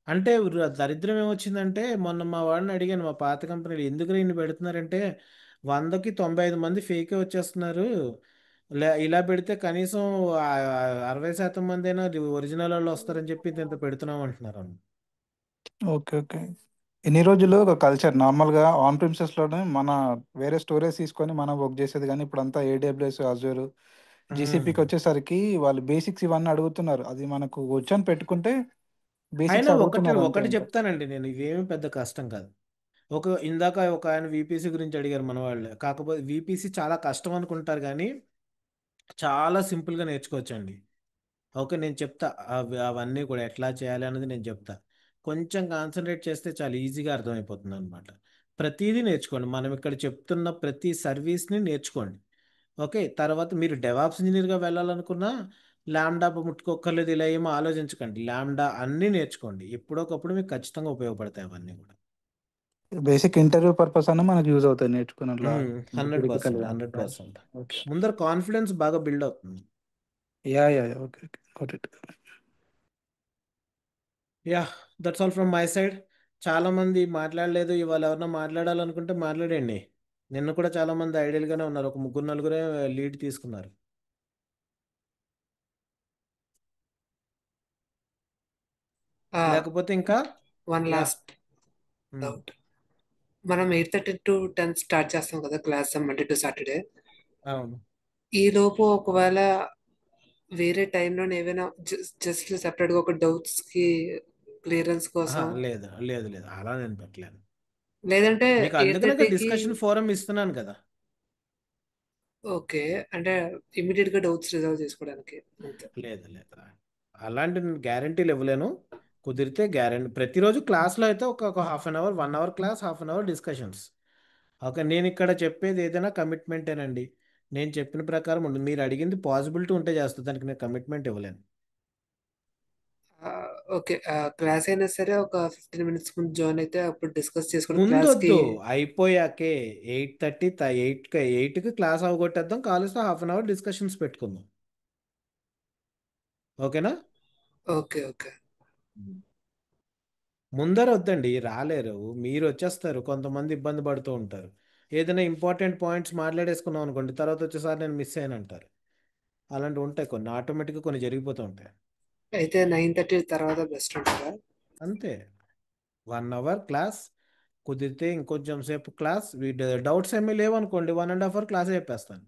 అంటే దరిద్రం ఏమొచ్చిందంటే మొన్న మా వాడిని అడిగాను మా పాత కంపెనీలో ఎందుకు ఇన్ని పెడుతున్నారంటే 100కి 95 మంది ఫేకే వచ్చేస్తున్నారు. ఇలా పెడితే కనీసం 60% మంది అయినా ఒరిజినల్ వాళ్ళు వస్తారని చెప్పి ఇంత పెడుతున్నాం అంటున్నారు. Okay okay. ఎన్ని రోజులు ఒక కల్చర్ నార్మల్గా ఆన్ ప్రిమిసెస్లోనే మన వేరే స్టోరేజ్ తీసుకొని మనం వర్క్ చేసేది, కానీ ఇప్పుడు అంతా AWS అజూర్ GCPకి వచ్చేసరికి వాళ్ళు బేసిక్స్ ఇవన్నీ అడుగుతున్నారు. అది మనకు వచ్చని పెట్టుకుంటే అయినా బేసిక్స్ ఒకటి అడుగుతున్నారు అంతే ఒకటి ఇంకా. చెప్తానండి నేను ఇవేమి పెద్ద కష్టం కాదు. ఇందాక ఒక ఆయన VPC గురించి అడిగారు మన వాళ్ళు. కాకపోతే VPC చాలా కష్టం అనుకుంటారు కానీ చాలా సింపుల్గా నేర్చుకోవచ్చండి. ఓకే. నేను చెప్తా అవన్నీ కూడా ఎట్లా చేయాలి అన్నది నేను చెప్తా. కొంచెం కాన్సన్ట్రేట్ చేస్తే చాలా ఈజీగా అర్థమైపోతుంది అనమాట. ప్రతిదీ నేర్చుకోండి. మనం ఇక్కడ చెప్తున్న ప్రతి సర్వీస్ని నేర్చుకోండి. ఓకే. తర్వాత మీరు డెవాప్స్ ఇంజనీర్గా వెళ్ళాలనుకున్నా ల్యాండా ముట్టుకోక్కర్లేదు ఇలా ఏమో ఆలోచించకండి. ల్యాండా అన్నీ నేర్చుకోండి. ఎప్పుడోకప్పుడు మీకు ఖచ్చితంగా ఉపయోగపడతాయి అవన్నీ కూడా. బేసిక్ ఇంటర్వ్యూ పర్పస్ అన్న మనకు యూజ్ అవుతాయి నేర్చుకున్నట్లా. క్రిటికల్. 100%. 100%. ముందర కాన్ఫిడెన్స్ బాగా బిల్డ్ అవుతుంది. Yeah yeah okay okay got it. Yeah that's all from my side. చాలా మంది మాట్లాడలేదు. ఇవాళ ఎవరన్నా మాట్లాడాలనుకుంటే మాట్లాడండి. నిన్న కూడా చాలా మంది ఐడియల్గానే ఉన్నారు. ఒక ముగ్గురు నలుగురే లీడ్ తీసుకున్నారు. లేకపోతే ఇంకా వన్ యా లాస్ట్ డౌట్. మనం 8:30 to 10 స్టార్ట్ చేస్తాం కదా క్లాస్ మండే టు సాటర్డే. అవును. ఈ లోపు ఒకవేళ వేరే టైంలో ఏవైనా జస్ట్ సెపరేట్ గా ఒక డౌట్స్ కి క్లియరెన్స్ కోసం లేదు లేదు లేదు అలా నేను పెట్టలేను. లేదంటే మీకు ఎయిట్ అందుకనే థర్టీకి డిస్కషన్ ఫోరం ఇస్తున్నాను కదా. ఓకే. అంటే ఇమ్మీడియట్‌గా డౌట్స్ రిజాల్వ్ చేసుకోవడానికి అంతే. లేదు లేదు, అలాంటి గ్యారంటీలు ఇవ్వలేను. కుదిరితే గ్యారంటీ ప్రతిరోజు క్లాస్లో అయితే ఒక half an hour 1 hour class, half an hour discussions. Okay, నేను ఇక్కడ చెప్పేది ఏదైనా కమిట్మెంటేనండి. నేను చెప్పిన ప్రకారం ఉంటుంది. మీరు అడిగింది పాసిబిలిటీ ఉంటే చేస్తుంది, దానికి నేను కమిట్మెంట్ ఇవ్వలేను. ఓకే. క్లాస్ అయినా సరే ఒక 15 మినిట్స్ ముందు జాయిన్ అయితే అప్పుడు డిస్కస్ చేసుకొని క్లాస్‌కి ముందొద్దు, అయిపోయాకే 8:30 ఎయిట్కి క్లాస్ అవగొట్టేద్దాం, కాలేజ్లో హాఫ్ అన్ అవర్ డిస్కషన్స్ పెట్టుకుందాం. ఓకేనా? ఓకే. ఓకే. ముందర వద్దండి, రాలేరు. మీరు వచ్చేస్తారు, కొంతమంది ఇబ్బంది పడుతూ ఉంటారు. ఏదైనా ఇంపార్టెంట్ పాయింట్స్ మాట్లాడేసుకున్నాం అనుకోండి, తర్వాత వచ్చేసారి నేను మిస్ అయ్యాను అంటారు. అలాంటివి ఉంటాయి, కొన్ని ఆటోమేటిక్గా కొన్ని జరిగిపోతూ ఉంటాయి. అయితే 9:30 తర్వాత బెస్ట్ అంటారా? అంతే. 1 అవర్ క్లాస్, కుదిరితే ఇంకొంచెం సేపు క్లాస్. డౌట్స్ ఏమీ లేవనుకోండి, 1.5 అవర్ క్లాసే చెప్పేస్తాను.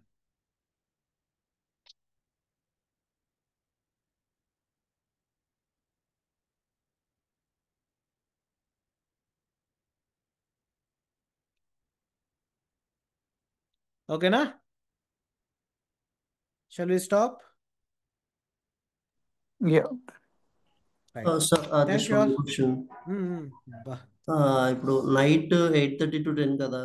ఓకేనా? Shall we stop? Yeah. Right. Sir thank just you one all. Question. బా. ఇప్పుడు నైట్ 8:30 to 10 కదా.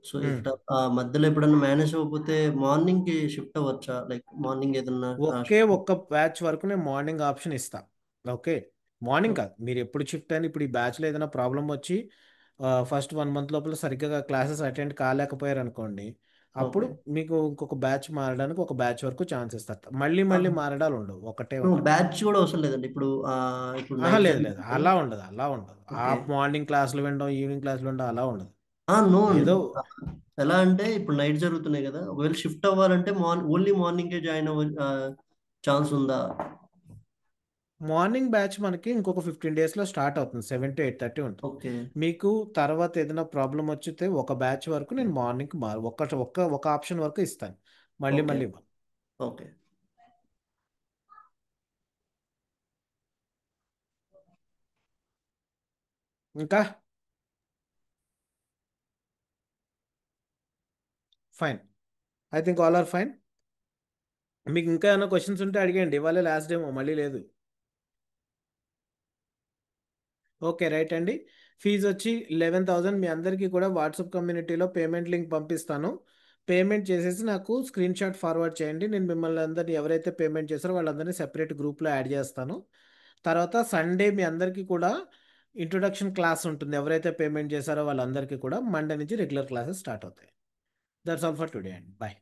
So hmm. ఇఫ్ మధ్యలో ఎప్పుడన్నా మేనేజ్ అవ్వకపోతే మార్నింగ్ కి షిఫ్ట్ అవ్వచ్చా? లైక్ మార్నింగ్ ఏదన్నా ఒక్క బ్యాచ్ వరకు నేను మార్నింగ్ ఆప్షన్ ఇస్తా. ఓకే, మార్నింగ్ కాదు, మీరు ఎప్పుడు షిఫ్ట్ అయినా. ఇప్పుడు ఈ బ్యాచ్లో ఏదైనా ప్రాబ్లం వచ్చి ఫస్ట్ 1 మంత్ లోపల సరిగ్గా క్లాసెస్ అటెండ్ కాలేకపోయారు అనుకోండి, అప్పుడు ఓకే. మీకు ఇంకొక బ్యాచ్ మారడానికి ఒక బ్యాచ్ వరకు ఛాన్స్ ఇస్తారు. మళ్ళీ మళ్ళీ మారడాలు ఉండవు, ఒకటే ఒకటి. బ్యాచ్ కూడా అవసరం లేదండి. ఇప్పుడు ఆహా, నైట్ లేదు లేదు, జరిగితే. అలా ఉండదు, అలా ఉండదు. ఆ ఓకే. మార్నింగ్ క్లాసులు వినడం, ఈవినింగ్ క్లాసులు వినడం అలా ఉండదు. నో అండి. ఏదో ఎలా అంటే ఇప్పుడు నైట్ జరుగుతున్నాయి కదా, ఒకవేళ షిఫ్ట్ అవ్వాలంటే ఓన్లీ మార్నింగే జాయిన్ అవ్వ ఛాన్స్ ఉందా? మార్నింగ్ బ్యాచ్ మనకి ఇంకొక 15 డేస్లో స్టార్ట్ అవుతుంది, 7 to 8:30 ఉంటుంది. ఓకే. మీకు తర్వాత ఏదైనా ప్రాబ్లం వచ్చితే ఒక బ్యాచ్ వరకు నేను మార్నింగ్ ఒక ఆప్షన్ వరకు ఇస్తాను, మళ్ళీ ఓకే. మళ్ళీ ఇవ్వను. ఓకే. ఇంకా fine, I think all are fine. మీకు ఇంకా ఏమైనా క్వశ్చన్స్ ఉంటే అడిగండి, ఇవాళ లాస్ట్ డేమో, మళ్ళీ లేదు. ఓకే, రైట్ అండి. ఫీజు వచ్చి 11,000. మీ అందరికీ కూడా వాట్సాప్ కమ్యూనిటీలో పేమెంట్ లింక్ పంపిస్తాను. పేమెంట్ చేసేసి నాకు స్క్రీన్ షాట్ ఫార్వర్డ్ చేయండి. నేను మిమ్మల్ని అందరినీ, ఎవరైతే పేమెంట్ చేస్తారో వాళ్ళందరినీ సెపరేట్ గ్రూప్లో యాడ్ చేస్తాను. తర్వాత సండే మీ అందరికీ కూడా ఇంట్రొడక్షన్ క్లాస్ ఉంటుంది. ఎవరైతే పేమెంట్ చేశారో వాళ్ళందరికీ కూడా మండే నుంచి రెగ్యులర్ క్లాసెస్ స్టార్ట్ అవుతాయి. దట్స్ ఆల్ ఫర్ టుడే అండి. బాయ్.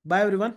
Bye everyone.